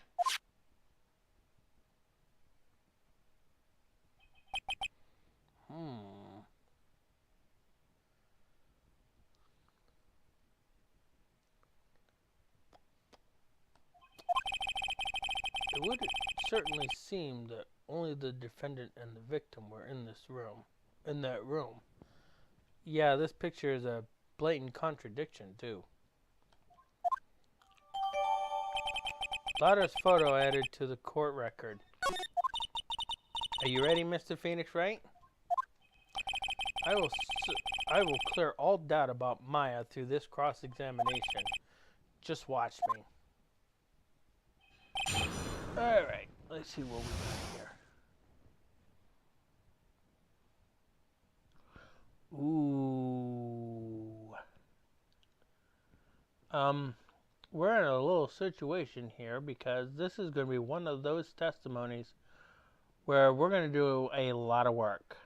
It would certainly seem that only the defendant and the victim were in that room. Yeah, this picture is a blatant contradiction, too. Daughter's photo added to the court record. Are you ready, Mr. Phoenix Wright? I will clear all doubt about Maya through this cross-examination. Just watch me. Alright, let's see what we got here. Ooh. We're in a little situation here because this is going to be one of those testimonies where we're going to do a lot of work.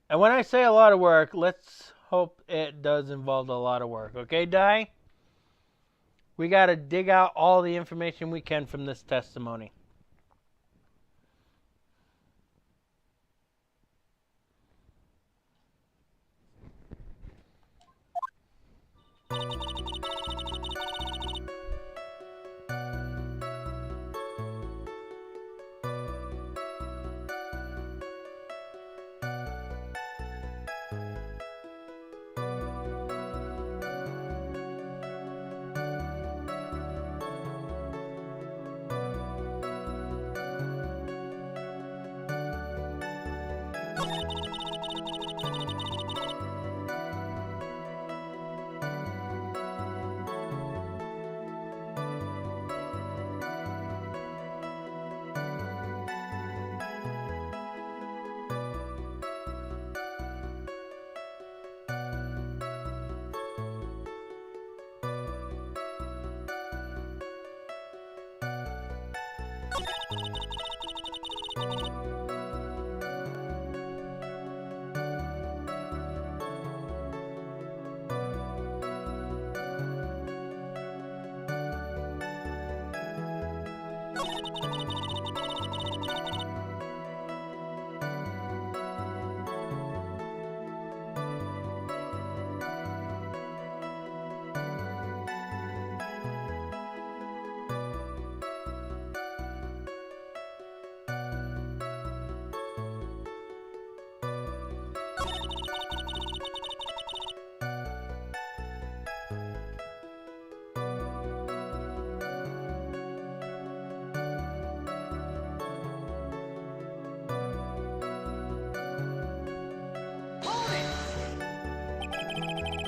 And when I say a lot of work, let's hope it does involve a lot of work. Okay, Di? We got to dig out all the information we can from this testimony.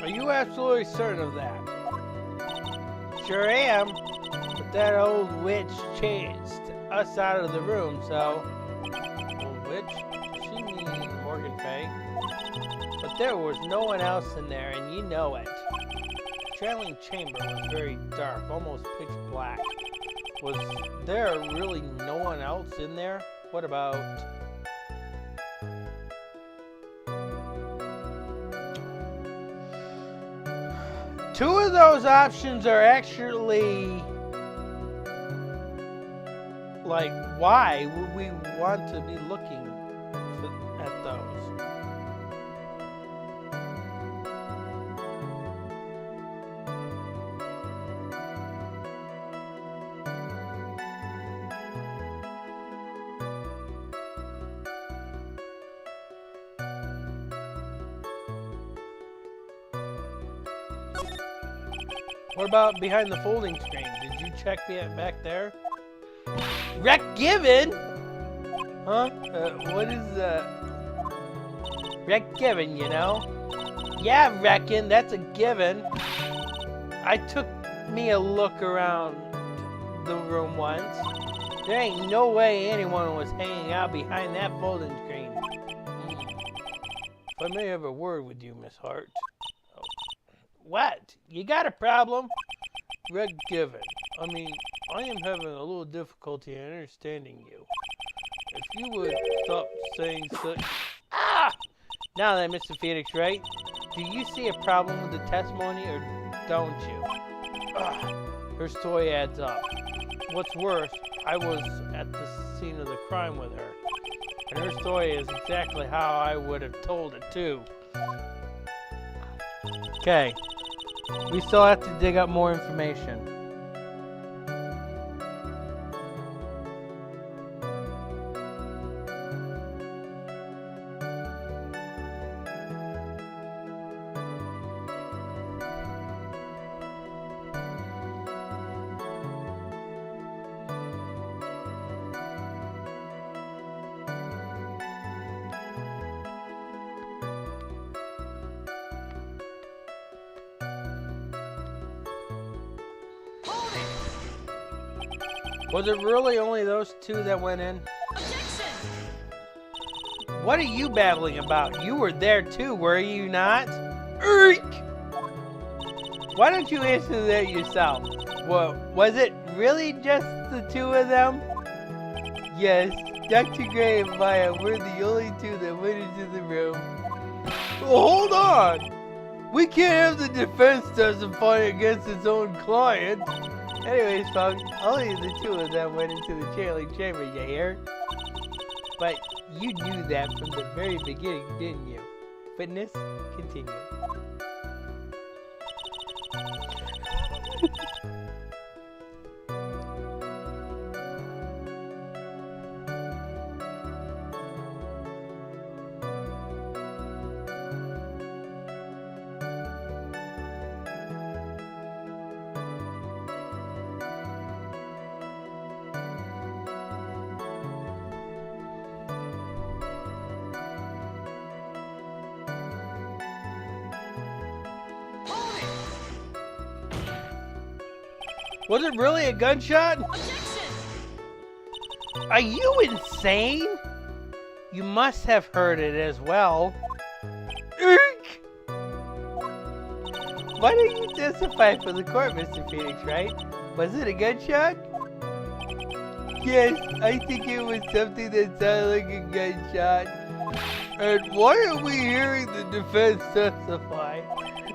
Are you absolutely certain of that? Sure am. But that old witch chased us out of the room, so... Old witch? She means Morgan Fay. But there was no one else in there, and you know it. The trailing chamber was very dark, almost pitch black. Was there really no one else in there? What about... Two of those options are actually, like, why would we want to be looking at those? What about behind the folding screen? Did you check back there? Wreck given? Huh? What is wreck given, you know? Yeah, reckon, that's a given. I took me a look around the room once. There ain't no way anyone was hanging out behind that folding screen. If I may have a word with you, Miss Hart. What? You got a problem? Red given. I mean, I am having a little difficulty in understanding you. If you would stop saying such... Ah! Now then, Mr. Phoenix Wright, do you see a problem with the testimony or don't you? Her story adds up. What's worse, I was at the scene of the crime with her. And her story is exactly how I would have told it too. Okay. We still have to dig up more information. Was it really only those two that went in? Objection! What are you babbling about? You were there too, were you not? Eek! Why don't you answer that yourself? Well, was it really just the two of them? Yes, Dr. Gray and Maya were the only two that went into the room. Well, hold on! We can't have the defense testify against its own client. Anyways, folks, only the two of them went into the channeling chamber, you hear? But you knew that from the very beginning, didn't you? Witness, continue. Was it really a gunshot? Objection! Are you insane? You must have heard it as well. Eek! Why don't you testify for the court, Mr. Phoenix, right? Was it a gunshot? Yes, I think it was something that sounded like a gunshot. And why are we hearing the defense testify?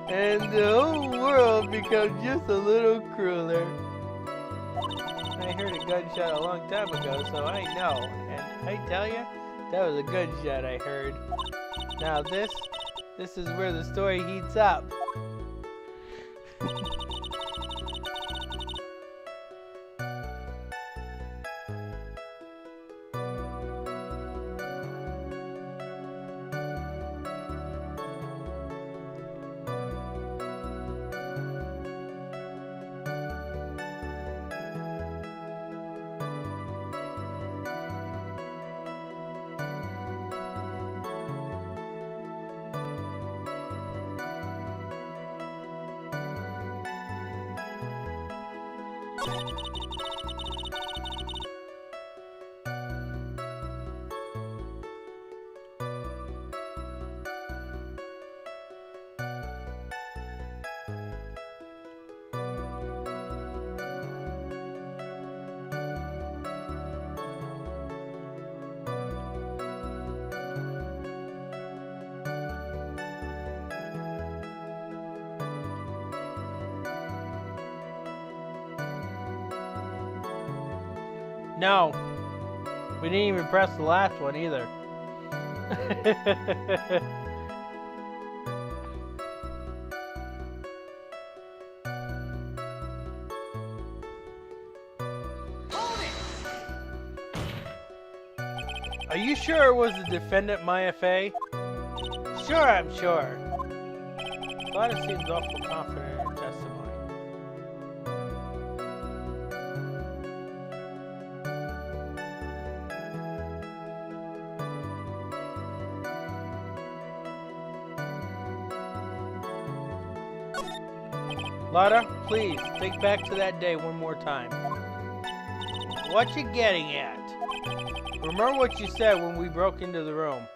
And the whole world becomes just a little crueler. I heard a gunshot a long time ago, so I know. And I tell you, that was a gunshot I heard. Now this is where the story heats up. No, we didn't even press the last one either. Are you sure it was the defendant, Maya Fey? Sure, I'm sure. Lada seems awful confident in her testimony. Lada, please, think back to that day one more time. What you getting at? Remember what you said when we broke into the room.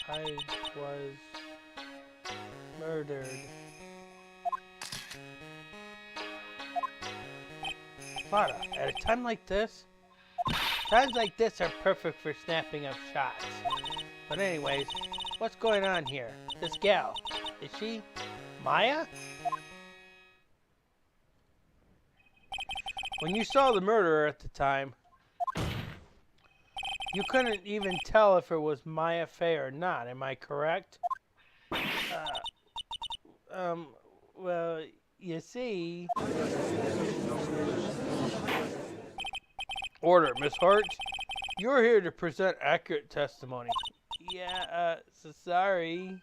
I was murdered. Lada, at a time like this, times like this are perfect for snapping up shots. But anyways, what's going on here? This gal, is she Maya? When you saw the murderer at the time, you couldn't even tell if it was Maya Fey or not, am I correct? Well, you see... Order, Miss Hart. You're here to present accurate testimony. Yeah, so sorry.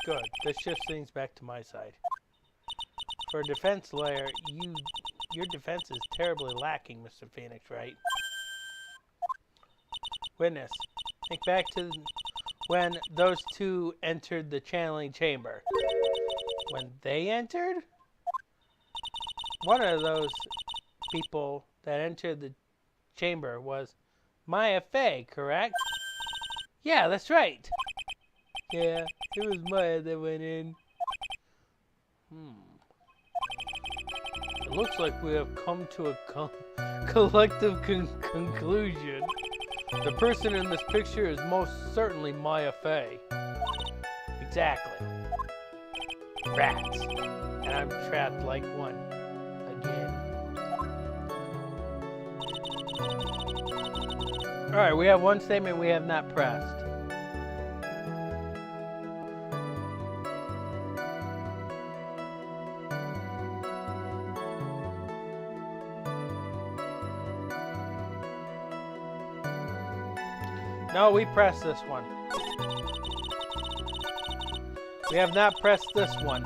Good, this shifts things back to my side. For a defense lawyer, your defense is terribly lacking, Mr. Phoenix, right? Witness, think back to when those two entered the channeling chamber. When they entered? One of those people that entered the chamber was Maya Fey, correct? Yeah, that's right. Yeah, it was Maya that went in. It looks like we have come to a collective conclusion. The person in this picture is most certainly Maya Fey. Exactly. Rats. And I'm trapped like one. Again. Alright, we have one statement we have not pressed. No, we pressed this one. We have not pressed this one.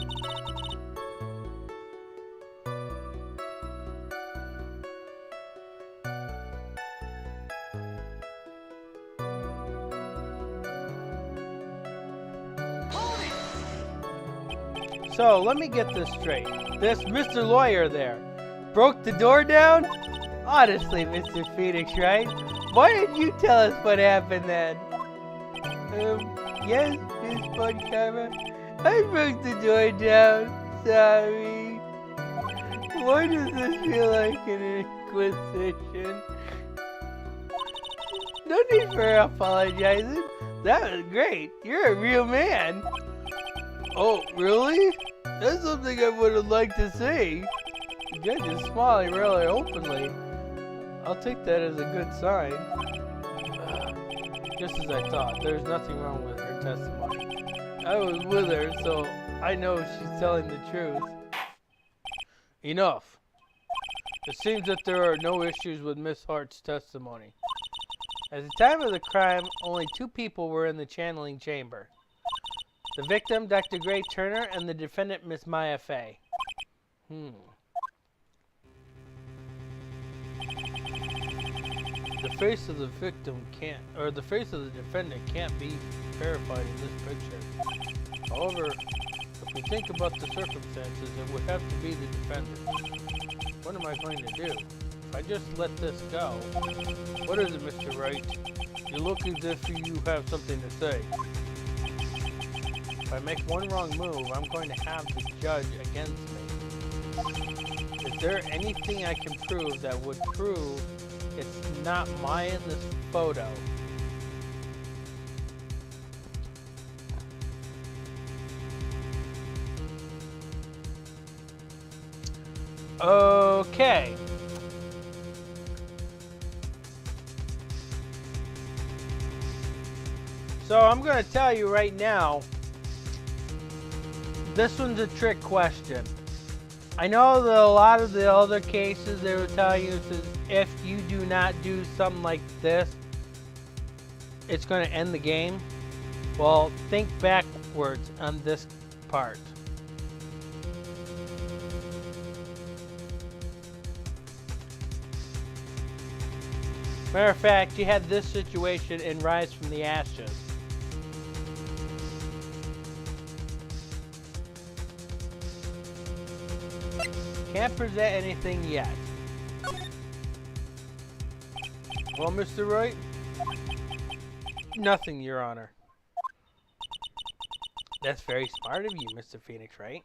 So, let me get this straight. This Mr. Lawyer there broke the door down? Honestly, Mr. Phoenix, right? Why didn't you tell us what happened then? Yes, Miss Buncover. I broke the door down. Sorry. Why does this feel like an inquisition? No need for apologizing. That was great. You're a real man. Oh, really? That's something I would have liked to see. The judge is smiling really openly. I'll take that as a good sign. Just as I thought, there's nothing wrong with her testimony. I was with her, so I know she's telling the truth. Enough. It seems that there are no issues with Miss Hart's testimony. At the time of the crime, only 2 people were in the channeling chamber. The victim, Dr. Gray Turner, and the defendant, Miss Maya Fey. The face of the victim can't, or the face of the defendant can't be verified in this picture. However, if we think about the circumstances, it would have to be the defendant. What am I going to do? If I just let this go... What is it, Mr. Wright? You look as if you have something to say. If I make one wrong move, I'm going to have the judge against me. Is there anything I can prove that would prove it's not Maya in this photo? Okay. So I'm going to tell you right now, this one's a trick question. I know that a lot of the other cases, they will tell you that if you do not do something like this, it's going to end the game. Well, think backwards on this part. Matter of fact, you had this situation in Rise from the Ashes. Can't present anything yet. Well, Mr. Wright? Nothing, Your Honor. That's very smart of you, Mr. Phoenix, right?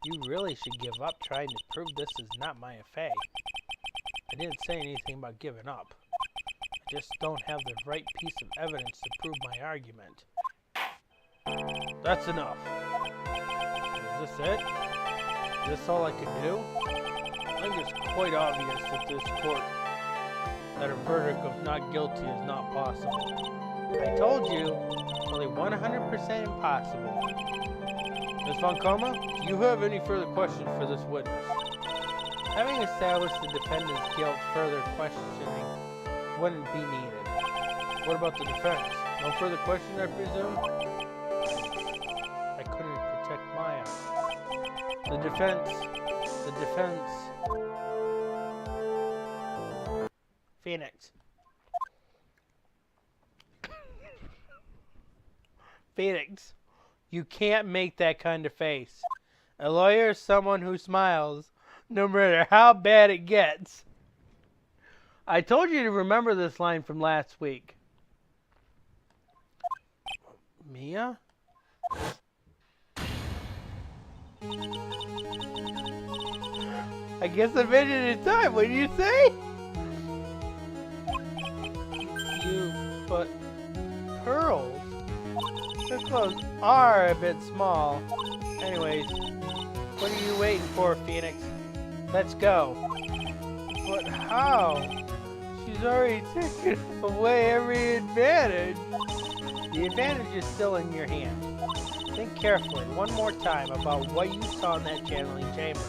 You really should give up trying to prove this is not Maya Fey. I didn't say anything about giving up. I just don't have the right piece of evidence to prove my argument. That's enough. Is this it? Is this all I can do? I think it's quite obvious at this court that a verdict of not guilty is not possible. I told you, only 100% impossible. Ms. Von Koma, do you have any further questions for this witness? Having established the defendant's guilt, further questioning wouldn't be needed. What about the defense? No further questions, I presume? I couldn't protect Maya. The defense... Phoenix. Phoenix, you can't make that kind of face. A lawyer is someone who smiles, no matter how bad it gets. I told you to remember this line from last week. Mia? I guess I made it in time. What do you say? But pearls? Their clothes are a bit small. Anyways, what are you waiting for, Phoenix? Let's go. But how? She's already taken away every advantage. The advantage is still in your hand. Think carefully one more time about what you saw in that channeling chamber.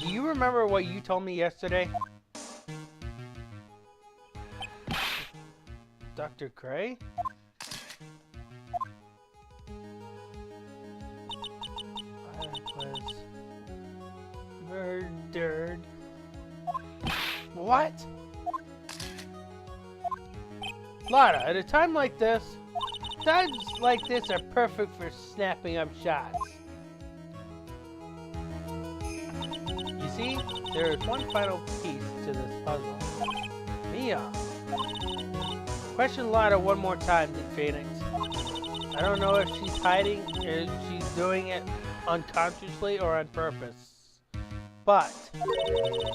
Do you remember what you told me yesterday? Dr. Gray? I was murdered. What? Lada, at a time like this, times like this are perfect for snapping up shots. You see, there is one final piece to this puzzle. Mia. Question Lada one more time, Phoenix. I don't know if she's hiding, if she's doing it unconsciously or on purpose. But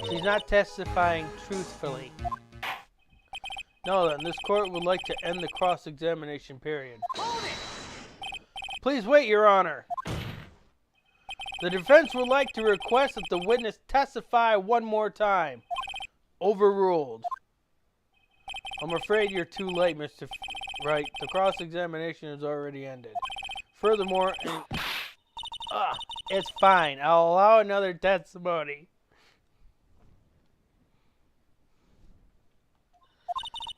she's not testifying truthfully. No, then, this court would like to end the cross-examination period. Please wait, Your Honor. The defense would like to request that the witness testify one more time. Overruled. I'm afraid you're too late, Mr. Wright. The cross-examination has already ended. Furthermore, it's fine. I'll allow another testimony.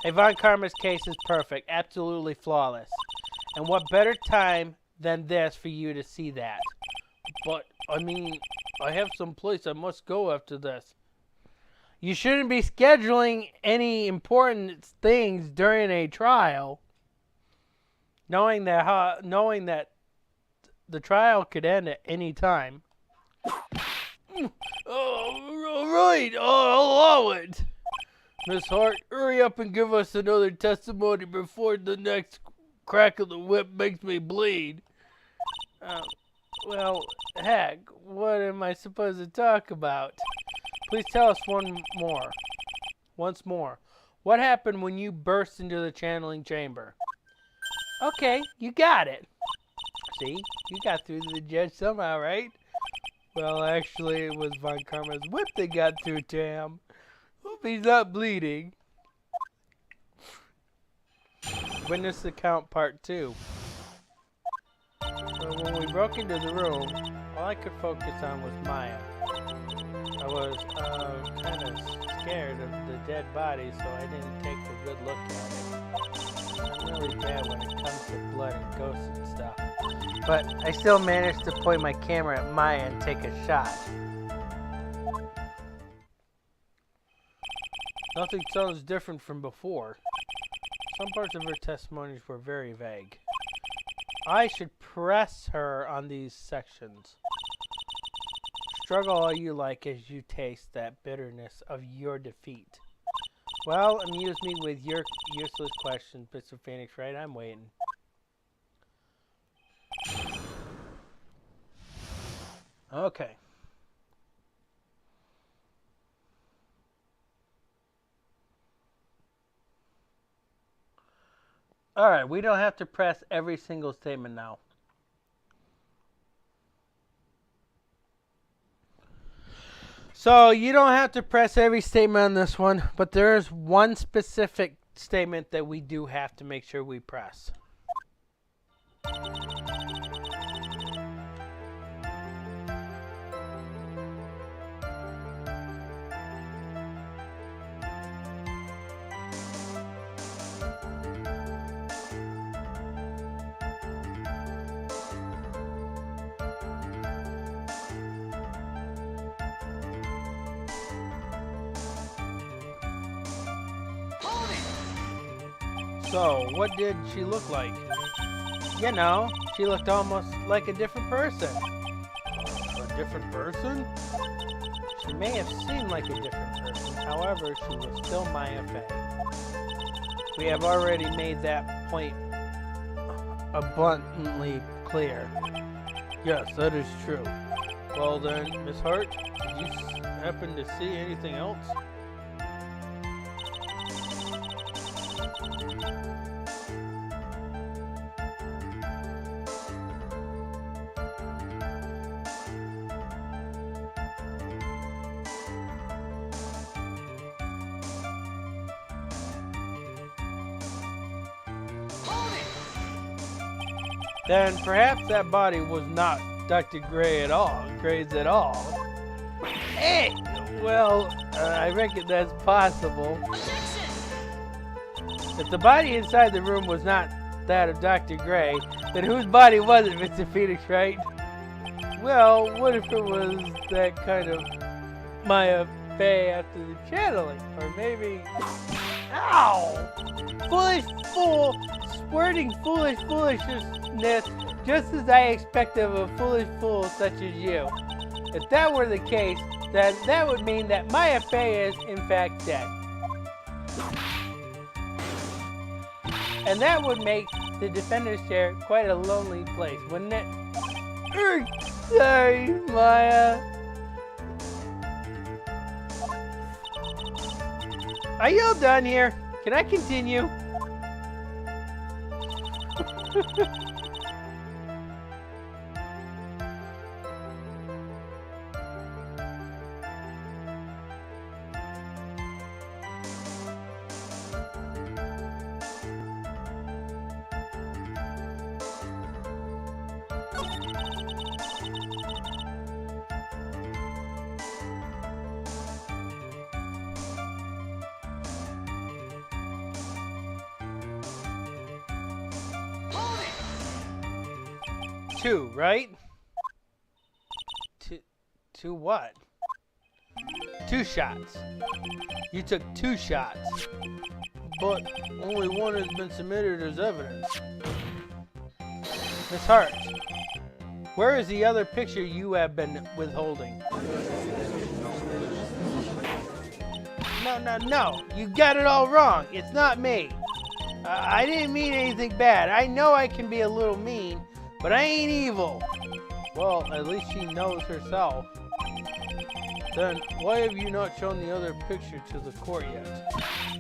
Von Karma's case is perfect, absolutely flawless. And what better time than this for you to see that? But, I mean, I have some place I must go after this. You shouldn't be scheduling any important things during a trial, knowing that the trial could end at any time. Oh, all right, I'll allow it. Miss Hart, hurry up and give us another testimony before the next crack of the whip makes me bleed. Well, heck, what am I supposed to talk about? Please tell us once more. What happened when you burst into the channeling chamber? Okay, you got it. See, you got through to the judge somehow, right? Well, actually, it was Von Karma's whip that got through to him. Hope he's not bleeding. Witness account part 2. So when we broke into the room, all I could focus on was Maya. I was kind of scared of the dead body, so I didn't take a good look at it. I'm really bad when it comes to blood and ghosts and stuff. But I still managed to point my camera at Maya and take a shot. Nothing sounds different from before. Some parts of her testimonies were very vague. I should press her on these sections. Struggle all you like as you taste that bitterness of your defeat. Well, amuse me with your useless questions, Mr. Phoenix, right? I'm waiting. Okay. Alright, we don't have to press every single statement now. So, you don't have to press every statement on this one, but there is one specific statement that we do have to make sure we press. So, what did she look like? You know, she looked almost like a different person. different person? She may have seemed like a different person, however, she was still Maya Fey. We have already made that point abundantly clear. Yes, that is true. Well then, Miss Hart, did you happen to see anything else? Then perhaps that body was not Dr. Gray's at all. Hey! Well, I reckon that's possible. If the body inside the room was not that of Dr. Gray, then whose body was it, Mr. Phoenix, right? Well, what if it was that kind of Maya Fey after the channeling? Or maybe... Ow! Foolish fool! Squirting foolishness just as I expect of a foolish fool such as you. If that were the case, then that would mean that Maya Fey is, in fact, dead. And that would make the defender's chair quite a lonely place, wouldn't it? Sorry, Maya. Are you all done here? Can I continue? Two, right? Two what? 2 shots. You took 2 shots. But only one has been submitted as evidence. Miss Hart, where is the other picture you have been withholding? No. You got it all wrong. It's not me. I didn't mean anything bad. I know I can be a little mean, but I ain't evil. Well, at least she knows herself. Then, why have you not shown the other picture to the court yet?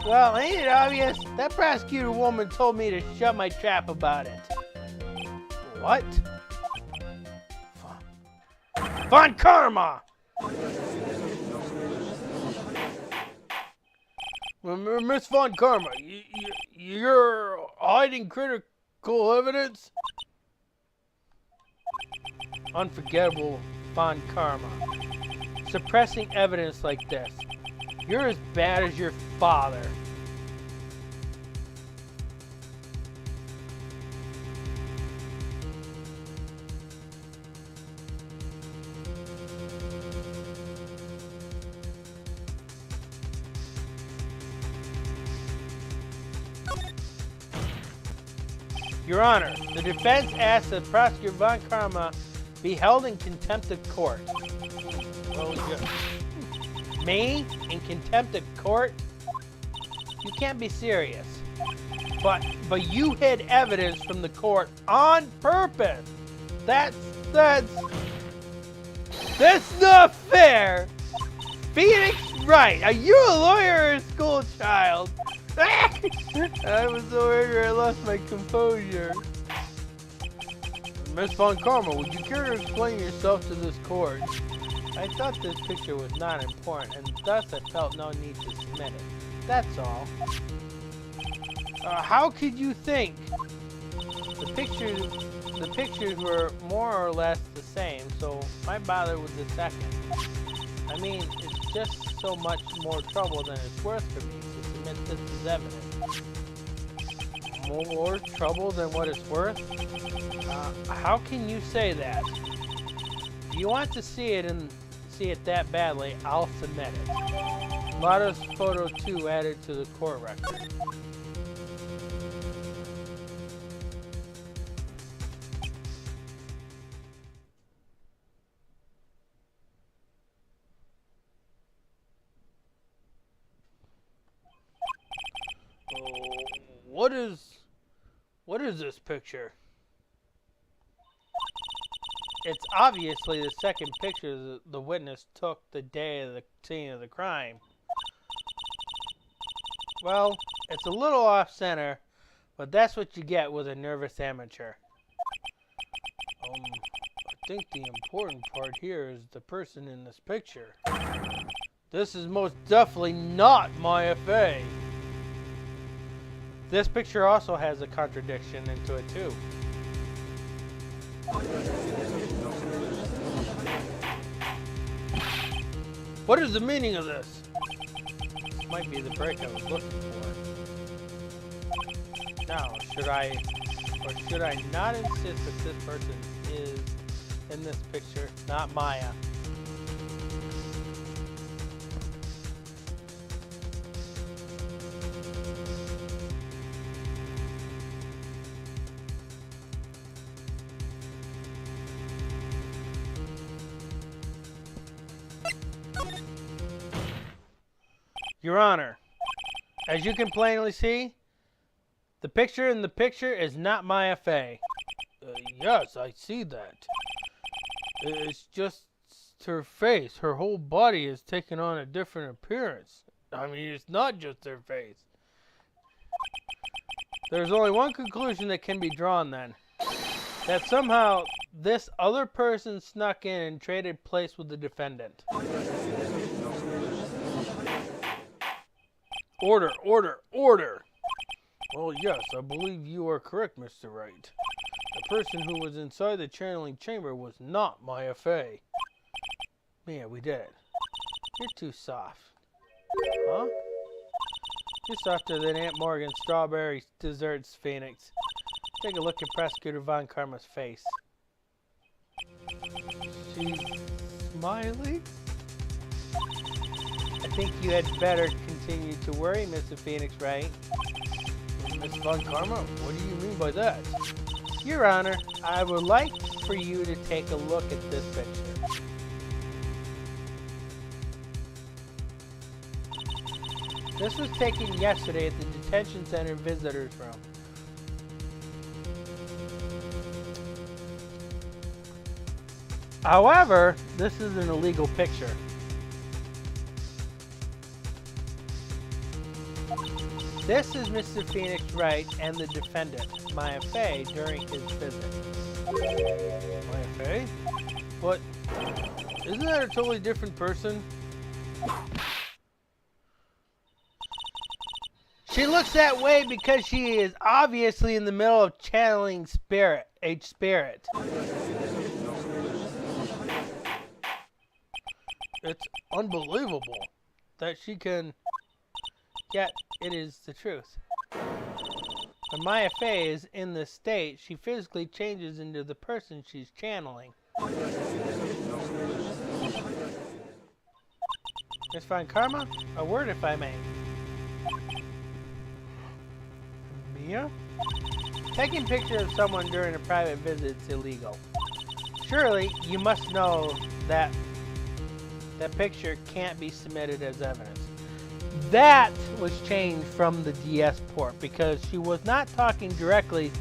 Well, ain't it obvious? That prosecutor woman told me to shut my trap about it. What? Von Karma! Miss Von Karma, you're hiding critical evidence? Unforgettable Von Karma. Suppressing evidence like this. You're as bad as your father. Your Honor, the defense asks that Prosecutor Von Karma be held in contempt of court. Oh, yeah. Me? In contempt of court? You can't be serious. But you hid evidence from the court on purpose. That's not fair. Phoenix Wright, are you a lawyer or a school child? I was so angry I lost my composure. Miss Von Karma, would you care to explain yourself to this court? I thought this picture was not important, and thus I felt no need to submit it. That's all. How could you think? The pictures were more or less the same, so why bother with the second? I mean, it's just so much more trouble than it's worth for me to submit this as evidence. More trouble than what it's worth? How can you say that? If you want to see it that badly, I'll submit it. Lotto's photo 2 added to the court record. what is this picture? It's obviously the second picture the witness took the day of the scene of the crime. Well, it's a little off-center, but that's what you get with a nervous amateur. I think the important part here is the person in this picture. This is most definitely not my FA. This picture also has a contradiction into it too. What is the meaning of this? This might be the break I was looking for. Now, should I not insist that this person is in this picture, not Maya? Your Honor, as you can plainly see, the picture in the picture is not my FA. Yes, I see that. It's just her face. Her whole body has taken on a different appearance. I mean, it's not just her face. There's only one conclusion that can be drawn then. That somehow this other person snuck in and traded place with the defendant. Order, order, order! Well, yes, I believe you are correct, Mr. Wright. The person who was inside the channeling chamber was not my FA. Yeah, we did. You're too soft. Huh? You're softer than Aunt Morgan's strawberry desserts, Phoenix. Take a look at Prosecutor Von Karma's face. She's smiling? I think you had better continue to worry, Mr. Phoenix, right? Miss Von Karma, what do you mean by that? Your Honor, I would like for you to take a look at this picture. This was taken yesterday at the detention center visitors room. However, this is an illegal picture. This is Mr. Phoenix Wright and the defendant, Maya Fey, during his visit. Maya Fey? What? Isn't that a totally different person? She looks that way because she is obviously in the middle of channeling a spirit. It's unbelievable that she can, yet it is the truth. When Maya Fey is in this state, she physically changes into the person she's channeling. Miss Von Karma, a word if I may. Mia? Taking pictures of someone during a private visit is illegal. Surely, you must know that that picture can't be submitted as evidence. That was changed from the DS port because she was not talking directly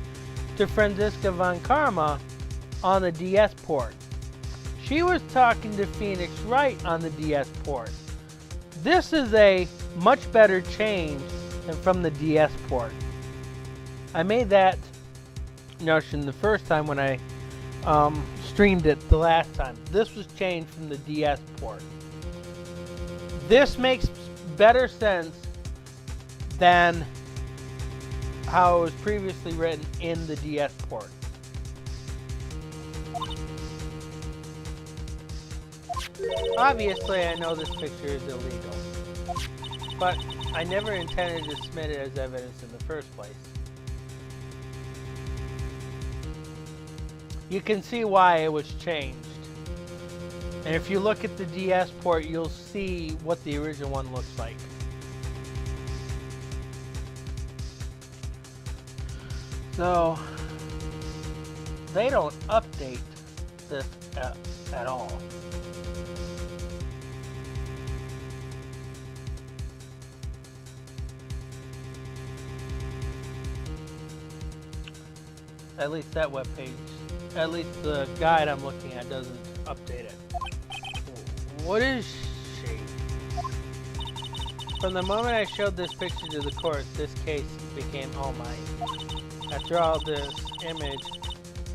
to Franziska Von Karma on the DS port. She was talking to Phoenix Wright on the DS port. This is a much better change than from the DS port. I made that notion the first time when I streamed it the last time. This was changed from the DS port. This makes better sense than how it was previously written in the DS port. Obviously, I know this picture is illegal, but I never intended to submit it as evidence in the first place. You can see why it was changed. And if you look at the DS port, you'll see what the original one looks like. So, they don't update this at all. At least that webpage, at least the guide I'm looking at doesn't update it. What is she? From the moment I showed this picture to the court, this case became all mine. After all, this image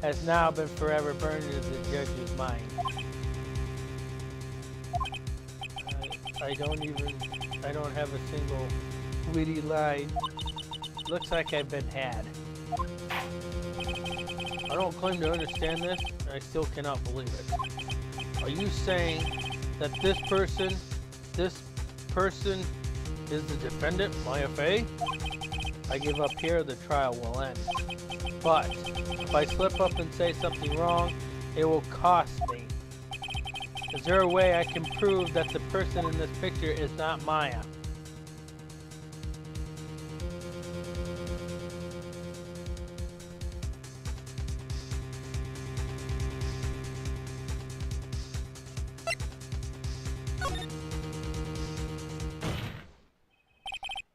has now been forever burned into the judge's mind. I don't have a single witty line. Looks like I've been had. I don't claim to understand this, and I still cannot believe it. Are you saying that this person is the defendant, Maya Fey? I give up here, the trial will end. But if I slip up and say something wrong, it will cost me. Is there a way I can prove that the person in this picture is not Maya?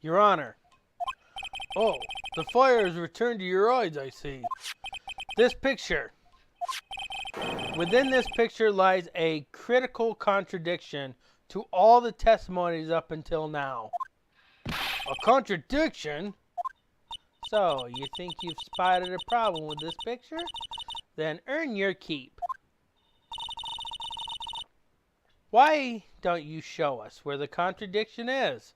Your Honor. Oh, the fire has returned to your eyes, I see. This picture. Within this picture lies a critical contradiction to all the testimonies up until now. A contradiction? So, you think you've spotted a problem with this picture? Then earn your keep. Why don't you show us where the contradiction is?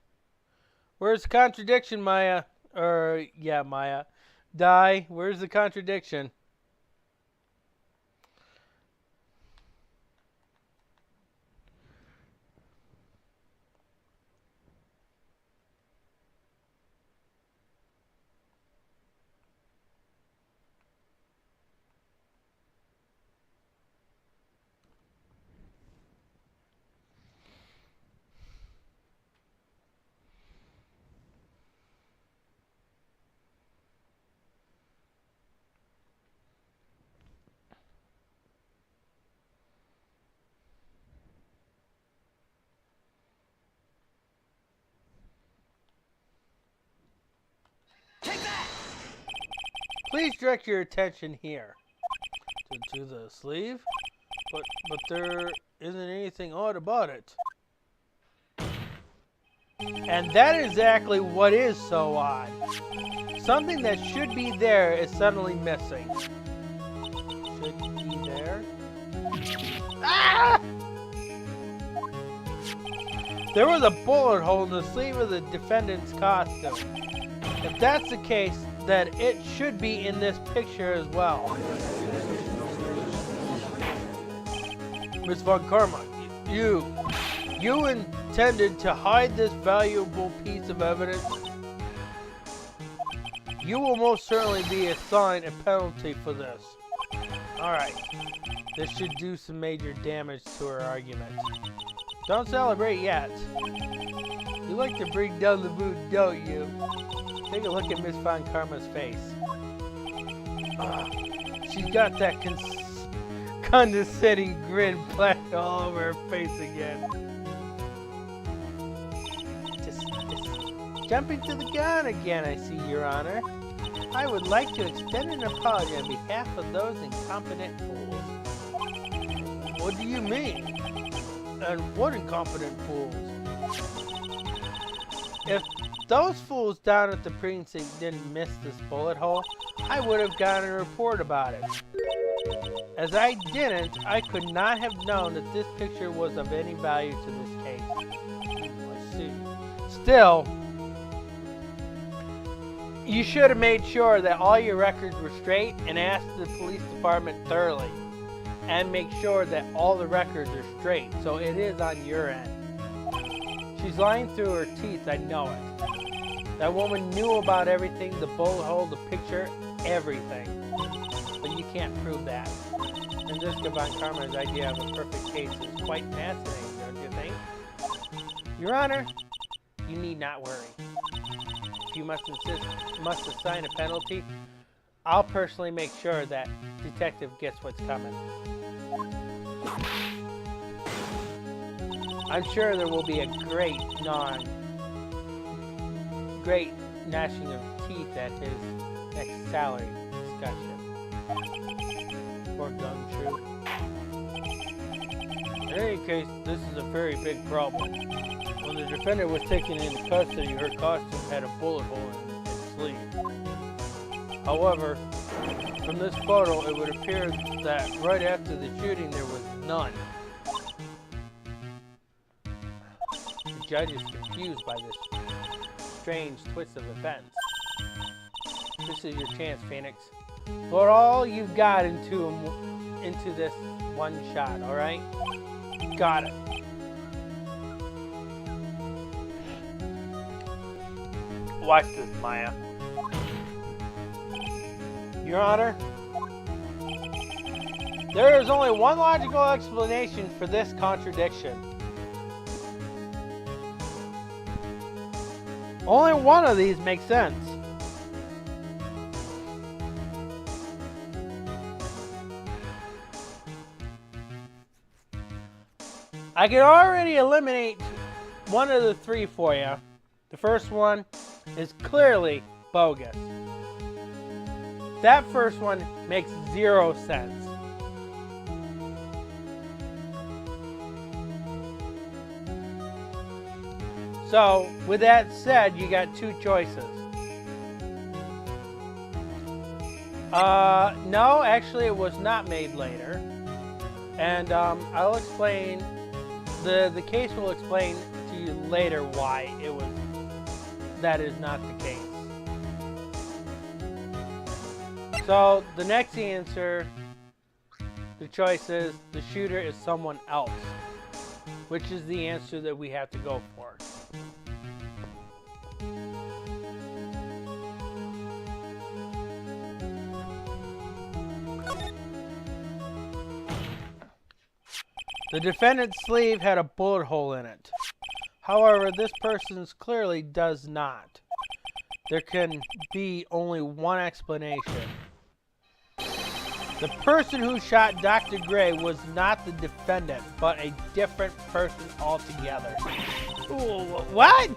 Where's the contradiction, Maya? Yeah, Maya. Die. Where's the contradiction? Please direct your attention here to the sleeve, but there isn't anything odd about it. And that is exactly what is so odd. Something that should be there is suddenly missing. Should be there. Ah! There was a bullet hole in the sleeve of the defendant's costume. If that's the case, that it should be in this picture as well. Miss Von Karma, you intended to hide this valuable piece of evidence? You will most certainly be assigned a penalty for this. Alright, this should do some major damage to her argument. Don't celebrate yet. You like to bring down the mood, don't you? Take a look at Miss Von Karma's face. She's got that condescending grin plastered all over her face again. Just jumping to the gun again, I see, Your Honor. I would like to extend an apology on behalf of those incompetent fools. What do you mean? And what incompetent fools? If those fools down at the precinct didn't miss this bullet hole, I would have gotten a report about it. As I didn't, I could not have known that this picture was of any value to this case. I see. Still, you should have made sure that all your records were straight and asked the police department thoroughly. And make sure that all the records are straight, so it is on your end. She's lying through her teeth, I know it. That woman knew about everything, the bullet hole, the picture, everything. But you can't prove that. And Jessica Von Karma's idea of a perfect case is quite fascinating, don't you think? Your Honor, you need not worry. If you must assign a penalty, I'll personally make sure that detective gets what's coming. I'm sure there will be a great gnashing of teeth at his next salary discussion. Or gumshoe. In any case, this is a very big problem. When the defendant was taken into custody, her costume had a bullet hole in its sleeve. However, from this photo, it would appear that right after the shooting, there was none. The judge is confused by this strange twist of events. This is your chance, Phoenix. Put all you've got into this one shot, alright? Got it. Watch this, Maya. Your Honor, there is only one logical explanation for this contradiction. Only one of these makes sense. I can already eliminate one of the three for you. The first one is clearly bogus. That first one makes 0 sense. So, with that said, you got two choices. No, actually it was not made later. And I'll explain, the case will explain to you later why that is not the case. So, the next answer, the choice is the shooter is someone else, which is the answer that we have to go for. The defendant's sleeve had a bullet hole in it. However, this person's clearly does not. There can be only one explanation. The person who shot Dr. Gray was not the defendant, but a different person altogether. Ooh, what?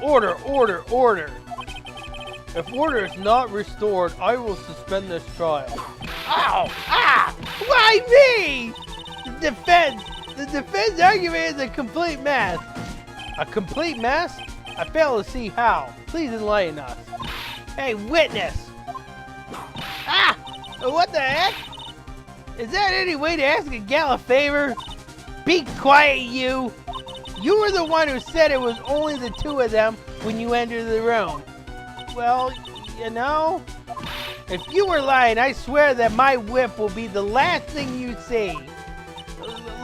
Order, order, order. If order is not restored, I will suspend this trial. Ow! Ah! Why me? The defense argument is a complete mess. A complete mess? I fail to see how. Please enlighten us. Hey, witness! Ah! What the heck? Is that any way to ask a gal a favor? Be quiet, you! You were the one who said it was only the two of them when you entered the room. Well, you know, if you were lying, I swear that my whip will be the last thing you see.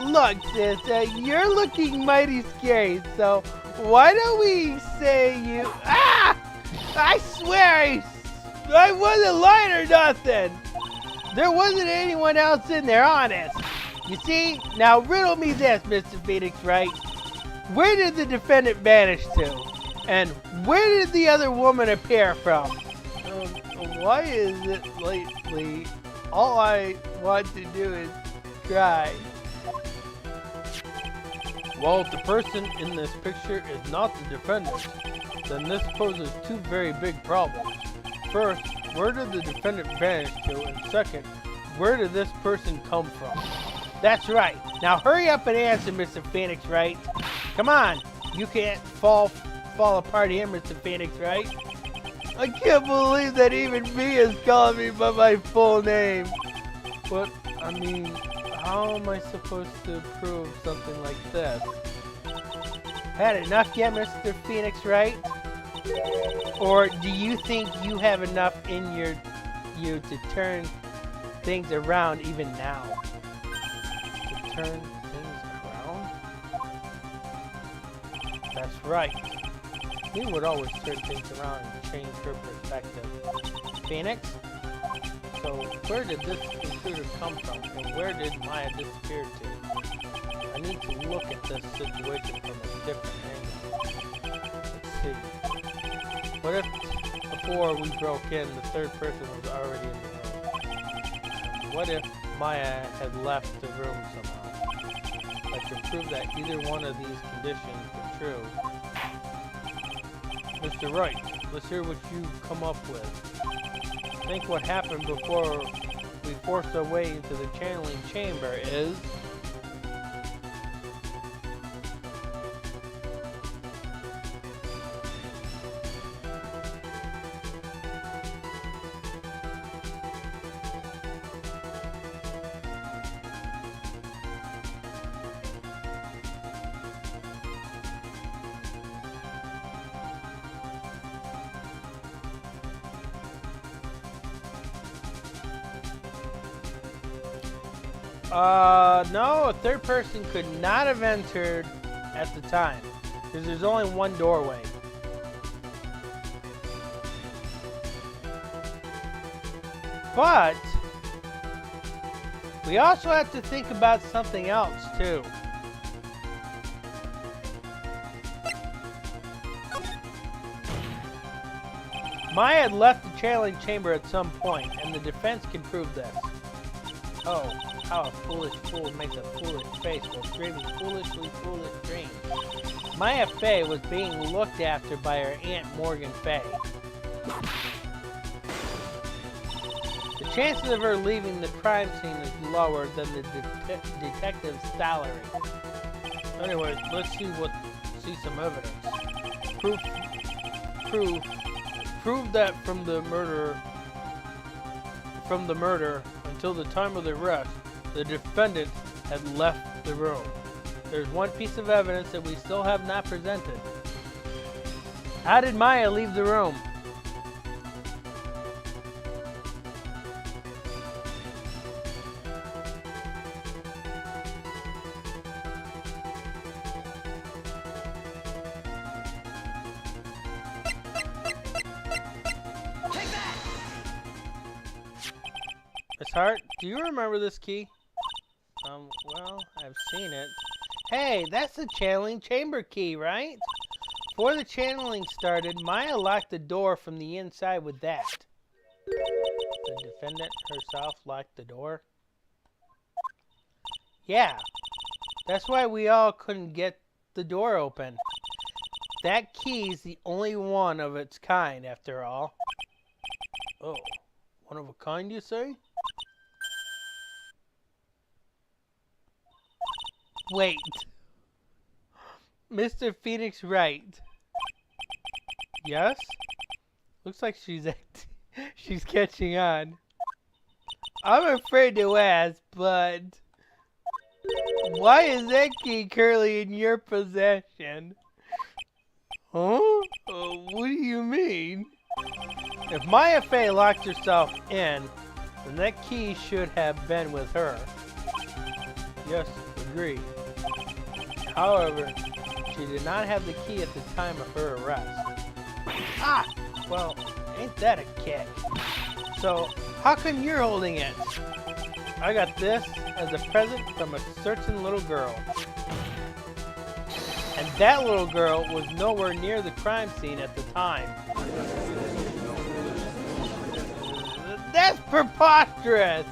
Look, sis, you're looking mighty scary, so why don't we say you... Ah! I swear I wasn't lying or nothing. There wasn't anyone else in there, honest. You see? Now riddle me this, Mr. Phoenix, Wright. Where did the defendant vanish to? And where did the other woman appear from? Why is it lately all I want to do is cry? Well, if the person in this picture is not the defendant, then this poses two very big problems. First, where did the defendant vanish to? And second, where did this person come from? That's right. Now hurry up and answer, Mr. Phoenix, Wright? Come on. You can't fall apart here, Mr. Phoenix, Wright? I can't believe that even me is calling me by my full name. But, I mean, how am I supposed to prove something like this? Had enough yet, Mr. Phoenix, Wright? Or do you think you have enough in you to turn things around even now? To turn things around? That's right. He would always turn things around and change her perspective. Phoenix? So where did this intruder come from, and where did Maya disappear to? I need to look at this situation from a different angle. Let's see. What if before we broke in, the third person was already in the room? What if Maya had left the room somehow? I can prove that either one of these conditions were true. Mr. Wright, let's hear what you come up with. Think what happened before we forced our way into the channeling chamber is... No, a third person could not have entered at the time, because there's only one doorway. But we also have to think about something else too. Maya had left the channeling chamber at some point, and the defense can prove this. Oh, how a foolish fool makes a foolish face while dreaming foolishly foolish dreams. Maya Fey was being looked after by her Aunt Morgan Fey. The chances of her leaving the crime scene is lower than the detective's salary. Anyways, let's see some evidence. Prove that from the murder until the time of the arrest, the defendant had left the room. There's one piece of evidence that we still have not presented. How did Maya leave the room? Take that! Miss Hart, do you remember this key? Well, I've seen it. Hey, that's the channeling chamber key, right? Before the channeling started, Maya locked the door from the inside with that. The defendant herself locked the door? Yeah, that's why we all couldn't get the door open. That key's the only one of its kind, after all. Oh, one of a kind, you say? Wait. Mr. Phoenix Wright. Yes? Looks like she's catching on. I'm afraid to ask, but why is that key currently in your possession? Huh? What do you mean? If Maya Fey locked herself in, then that key should have been with her. Yes, agreed. However, she did not have the key at the time of her arrest. Ah! Well, ain't that a kick? So, how come you're holding it? I got this as a present from a certain little girl. And that little girl was nowhere near the crime scene at the time. That's preposterous!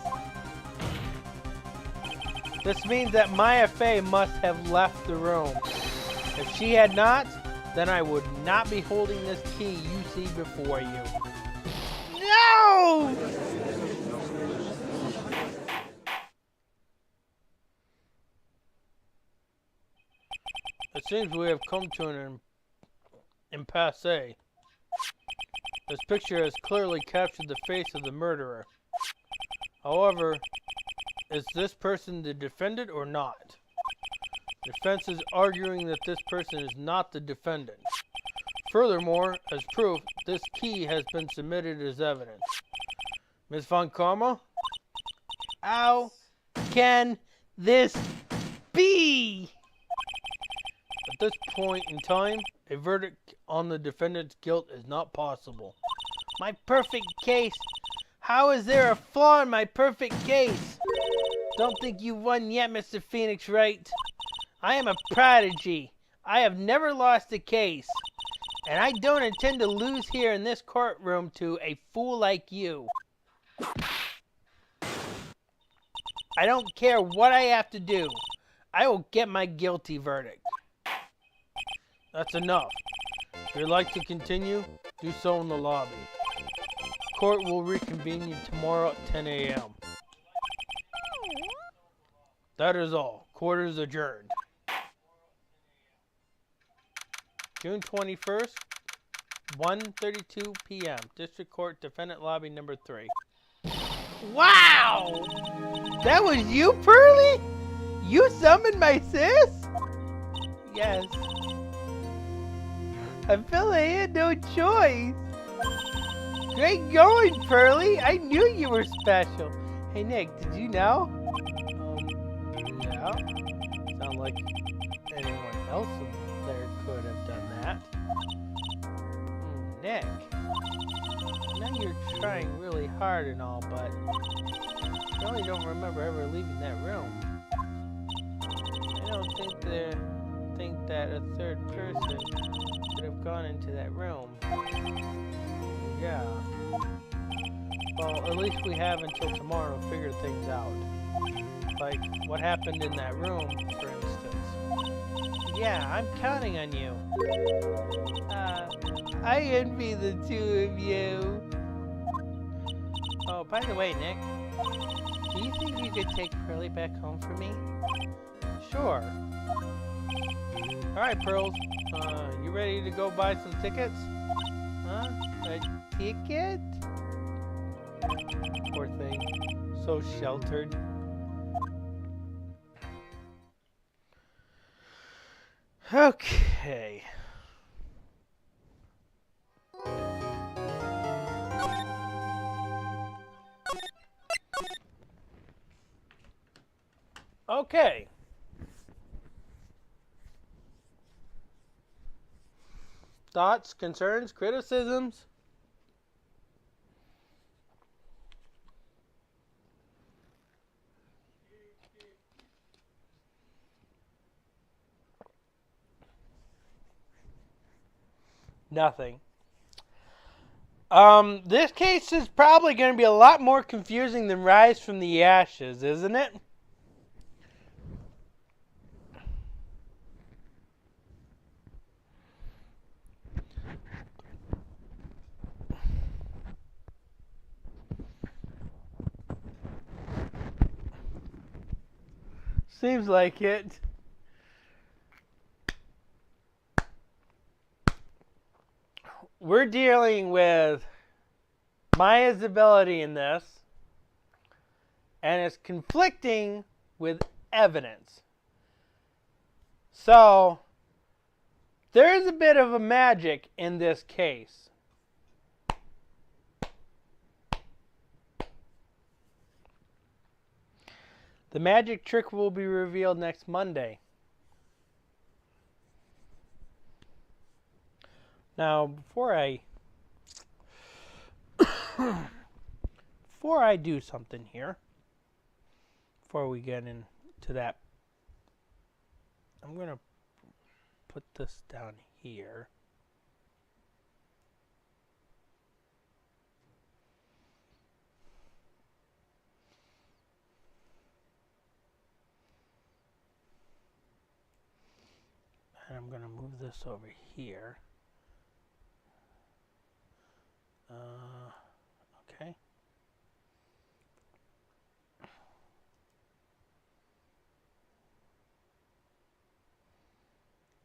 This means that Maya Fey must have left the room. If she had not, then I would not be holding this key you see before you. No! It seems we have come to an impasse. This picture has clearly captured the face of the murderer. However, is this person the defendant or not? The defense is arguing that this person is not the defendant. Furthermore, as proof, this key has been submitted as evidence. Ms. Von Karma? How can this be? At this point in time, a verdict on the defendant's guilt is not possible. My perfect case? How is there a flaw in my perfect case? Don't think you've won yet, Mr. Phoenix Wright. I am a prodigy. I have never lost a case. And I don't intend to lose here in this courtroom to a fool like you. I don't care what I have to do. I will get my guilty verdict. That's enough. If you'd like to continue, do so in the lobby. Court will reconvene you tomorrow at 10 a.m. That is all. Court is adjourned. June 21st, 1:32 p.m. District Court, Defendant Lobby number 3. Wow! That was you, Pearly? You summoned my sis? Yes. I felt I had no choice. Great going, Pearly. I knew you were special. Hey, Nick, did you know? Yeah. Sound like anyone else there could have done that. Nick, I know you're trying really hard and all, but I really don't remember ever leaving that room. I don't think that a third person could have gone into that room. Yeah. Well, at least we have until tomorrow to figure things out. Like, what happened in that room, for instance. Yeah, I'm counting on you. I envy the two of you. Oh, by the way, Nick, do you think you could take Pearly back home for me? Sure. Alright, Pearls. You ready to go buy some tickets? Huh? A ticket? Poor thing. So sheltered. Okay. Okay. Thoughts, concerns, criticisms? Nothing. This case is probably going to be a lot more confusing than Rise from the Ashes, isn't it? Seems like it. We're dealing with Maya's ability in this, and it's conflicting with evidence. So, there is a bit of a magic in this case. The magic trick will be revealed next Monday. Now, before I do something here, before we get into that, I'm going to put this down here. And I'm going to move this over here. Okay.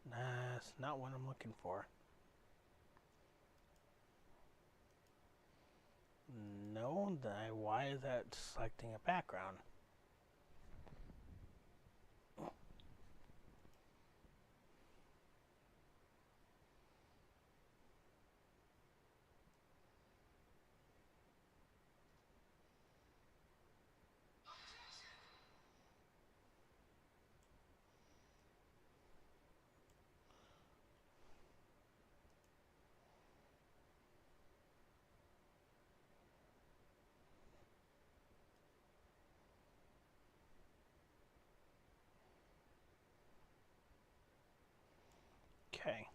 That's not what I'm looking for. No, why is that selecting a background? Okay.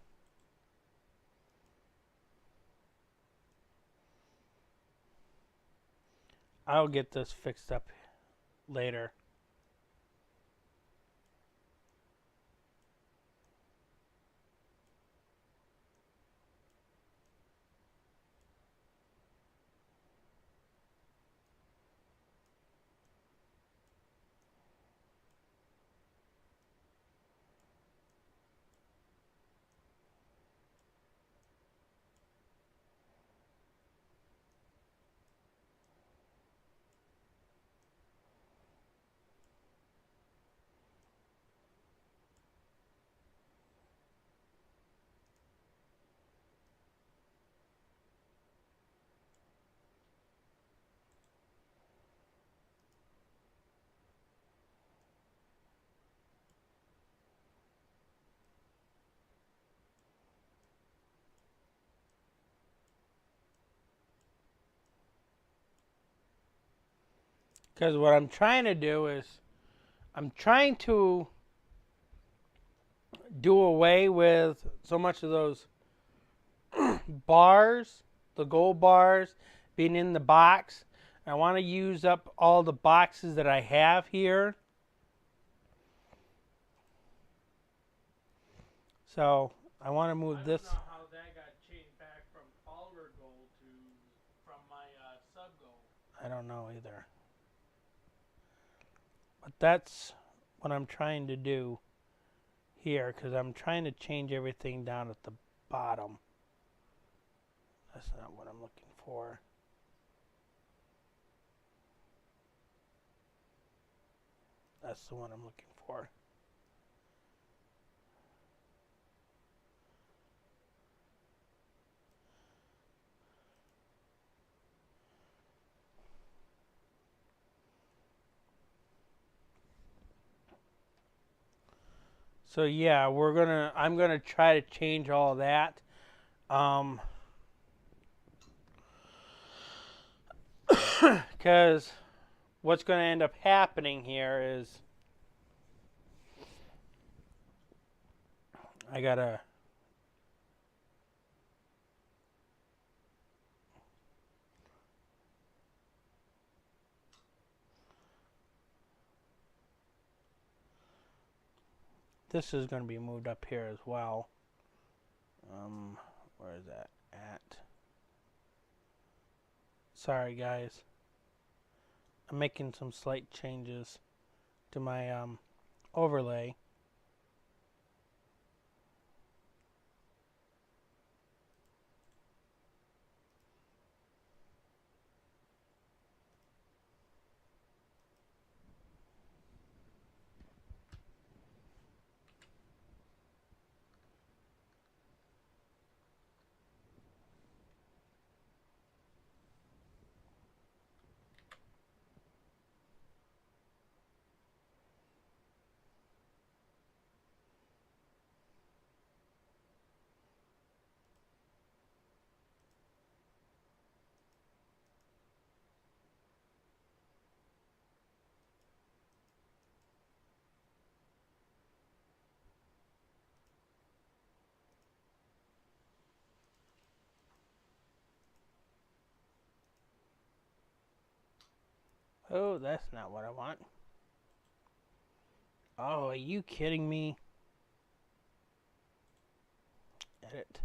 I'll get this fixed up later. Because what I'm trying to do is, I'm trying to do away with so much of those bars, the gold bars, being in the box. I want to use up all the boxes that I have here. So I want to move this. I don't know how that got changed back from Oliver gold to from my sub gold. I don't know either. But that's what I'm trying to do here, because I'm trying to change everything down at the bottom. That's not what I'm looking for. That's the one I'm looking for. So yeah, I'm gonna try to change all that. Because what's going to end up happening here is I gotta this is going to be moved up here as well. Where is that at? Sorry guys, I'm making some slight changes to my overlay. Oh, that's not what I want. Oh, are you kidding me? Edit.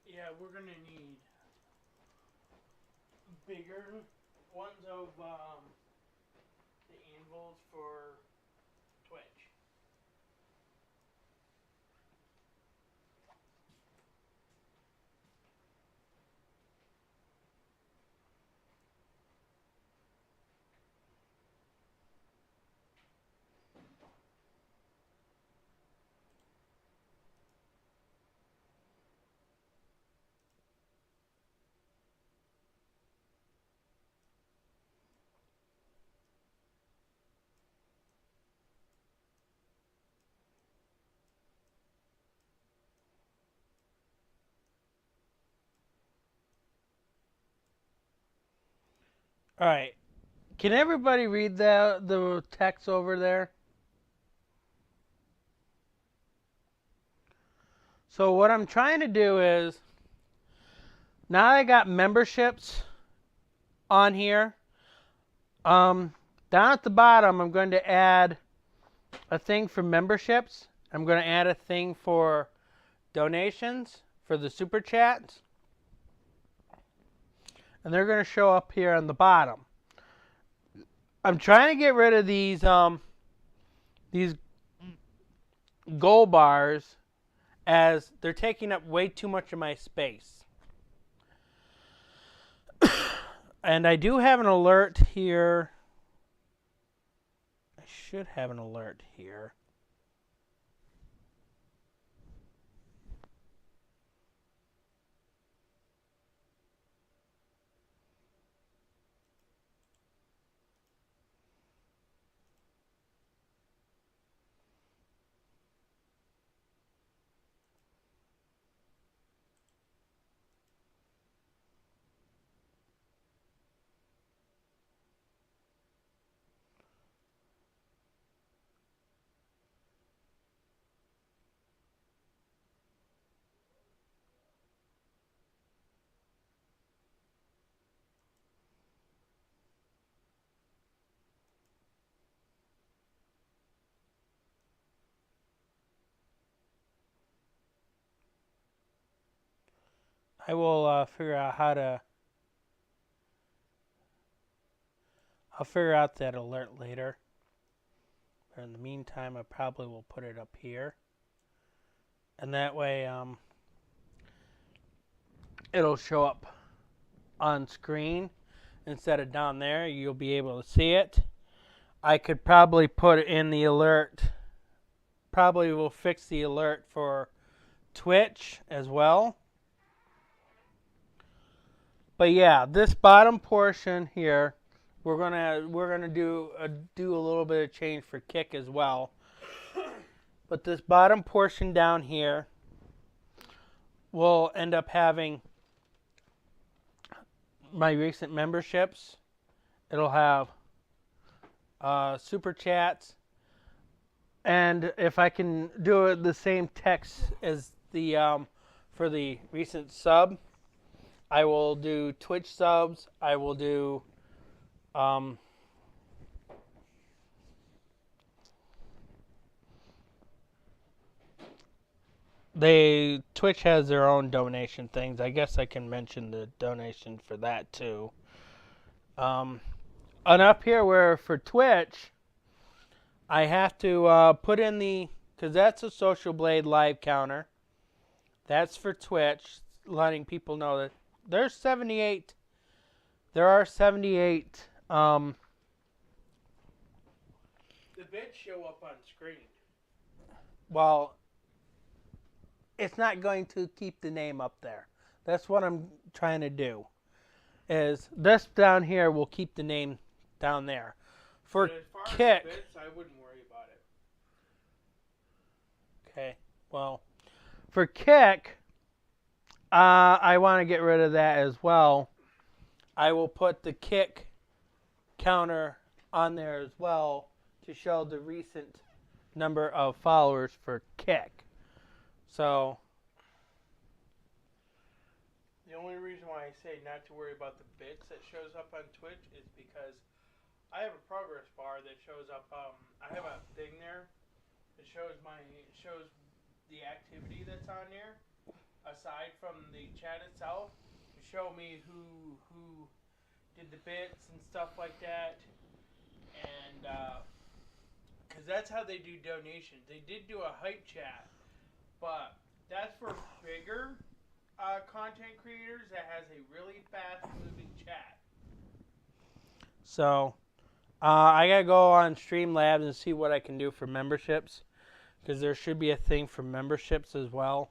Yeah, we're gonna need bigger ones of the anvils for Twitch. All right. Can everybody read the text over there? So what I'm trying to do is, now I got memberships on here. Down at the bottom, I'm going to add a thing for memberships. I'm going to add a thing for donations for the super chats. And they're going to show up here on the bottom. I'm trying to get rid of these gold bars, as they're taking up way too much of my space. And I do have an alert here. I should have an alert here. I will figure out how to. I'll figure out that alert later. But in the meantime, I probably will put it up here. And that way, it'll show up on screen instead of down there. You'll be able to see it. I could probably put it in the alert. Probably will fix the alert for Twitch as well. But yeah, this bottom portion here, we're gonna do a little bit of change for Kick as well. But this bottom portion down here will end up having my recent memberships. It'll have super chats, and if I can do it the same text as the for the recent sub, I will do Twitch subs. I will do Twitch has their own donation things. I guess I can mention the donation for that too. And up here where for Twitch, I have to put in because that's a Social Blade live counter. That's for Twitch, letting people know that there's 78. There are 78. The bits show up on screen. Well, it's not going to keep the name up there. That's what I'm trying to do. Is this down here will keep the name down there. For Kick, as bits, I wouldn't worry about it. Okay, well, for Kick, I want to get rid of that as well. I will put the Kick counter on there as well to show the recent number of followers for Kick. So, The only reason why I say not to worry about the bits that shows up on Twitch is because I have a progress bar that shows up. I have a thing there that shows the activity that's on there, aside from the chat itself, to show me who did the bits and stuff like that, and because that's how they do donations. They did do a hype chat, but that's for bigger content creators that has a really fast moving chat. So, I gotta go on Streamlabs and see what I can do for memberships, because there should be a thing for memberships as well.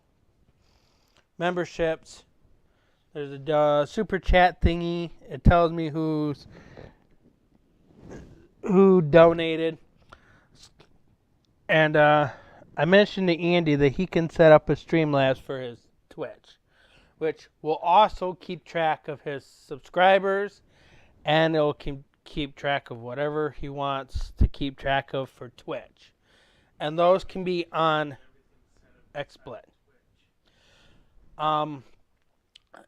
Memberships. There's a super chat thingy. It tells me who donated. And I mentioned to Andy that he can set up a Streamlabs for his Twitch, which will also keep track of his subscribers, and it'll keep track of whatever he wants to keep track of for Twitch. And those can be on XSplit.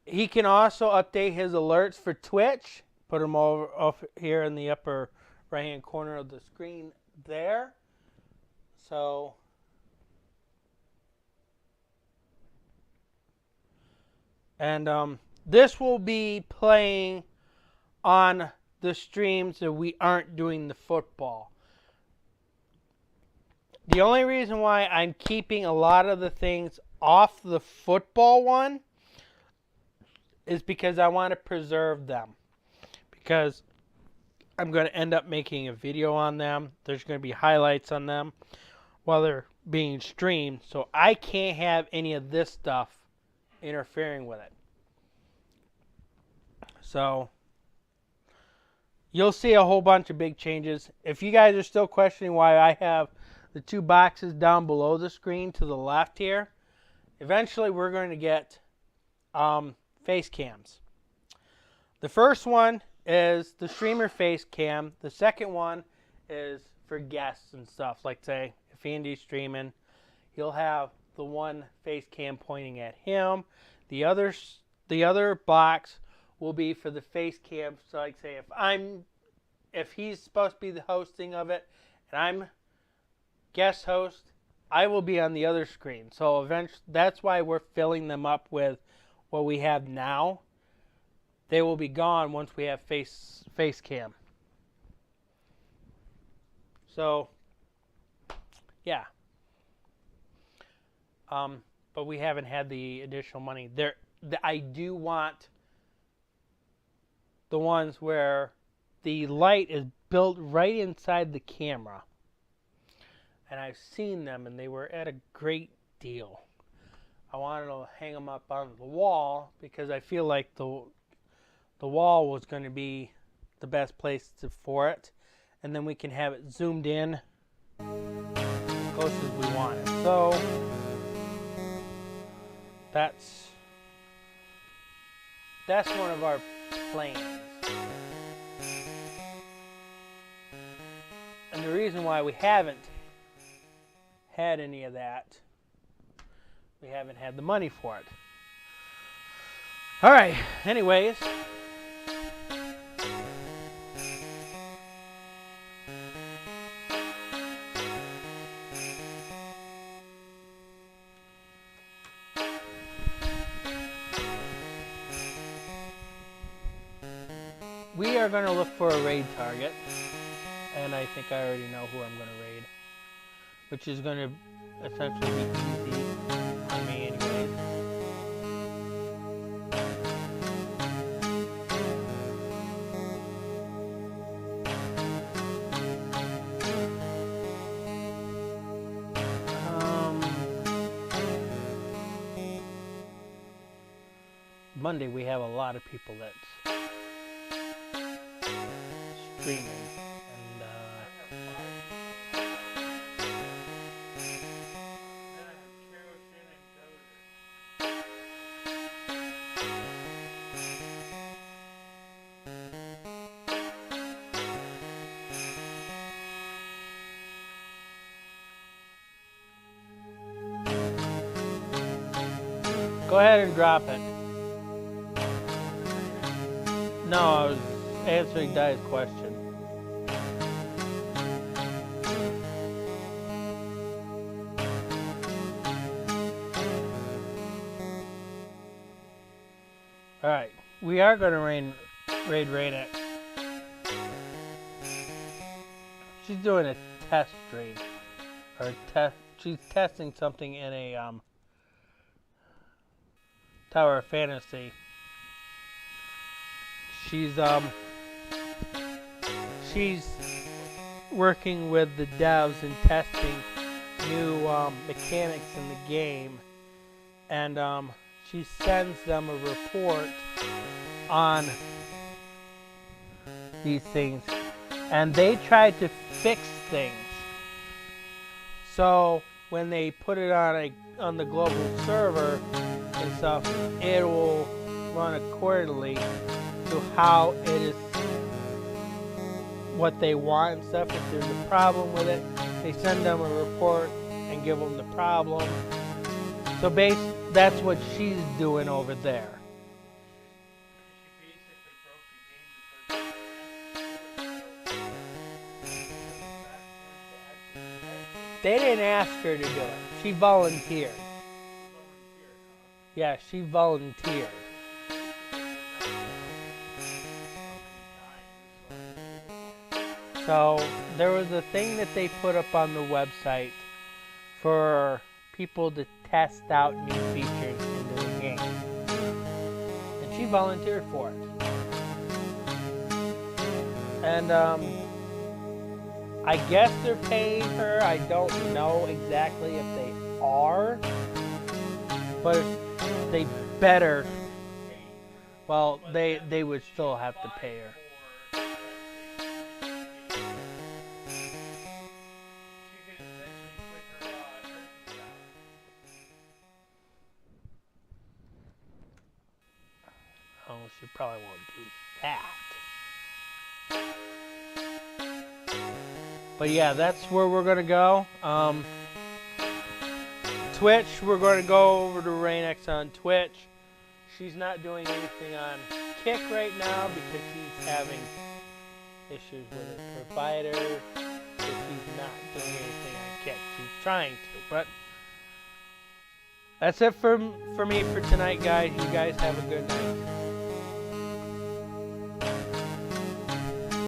He can also update his alerts for Twitch. Put them over up here in the upper right-hand corner of the screen there. So, and this will be playing on the streams that we aren't doing the football. The only reason why I'm keeping a lot of the things off the football one is because I want to preserve them. Because I'm going to end up making a video on them. There's going to be highlights on them while they're being streamed. So I can't have any of this stuff interfering with it. So you'll see a whole bunch of big changes. If you guys are still questioning why I have the two boxes down below the screen to the left here, eventually we're going to get face cams. The first one is the streamer face cam. The second one is for guests and stuff. Like, say, if Andy's streaming, he'll have the one face cam pointing at him. The other box will be for the face cam. So, like, say, if he's supposed to be the hosting of it, and I'm guest host, I will be on the other screen. So eventually, that's why we're filling them up with what we have now, they will be gone once we have face cam. So, yeah. But we haven't had the additional money. I do want the ones where the light is built right inside the camera. And I've seen them, and they were at a great deal. I wanted to hang them up on the wall because I feel like the wall was going to be the best place for it. And then we can have it zoomed in as close as we want it. So that's one of our plans. And the reason why we haven't had any of that, we haven't had the money for it. All right, anyways. We are going to look for a raid target, and I think I already know who I'm going to raid, which is going to essentially be easy on me anyways. Monday we have a lot of people that's streaming, and go ahead and drop it. No, I was answering Di's question. Alright, we are going to raid Wright Ace. She's doing a test stream. She's testing something in a Tower of Fantasy. She's working with the devs and testing new mechanics in the game, and she sends them a report on these things, and they try to fix things. So when they put it on the global server and stuff, it will run accordingly to how it is, what they want and stuff. If there's a problem with it, they send them a report and give them the problem. So that's what she's doing over there. They didn't ask her to do it. She volunteered. Yeah, she volunteered. So there was a thing that they put up on the website for people to test out new features into the game. And she volunteered for it. And I guess they're paying her. I don't know exactly if they are. But they better. Well, they would still have to pay her. Oh, she probably won't do that. But yeah, that's where we're going to go. Twitch, we're going to go over to Wright Ace on Twitch. She's not doing anything on Kick right now because she's having issues with her provider. So she's not doing anything on Kick. She's trying to, but That's it for me for tonight, guys. You guys have a good night.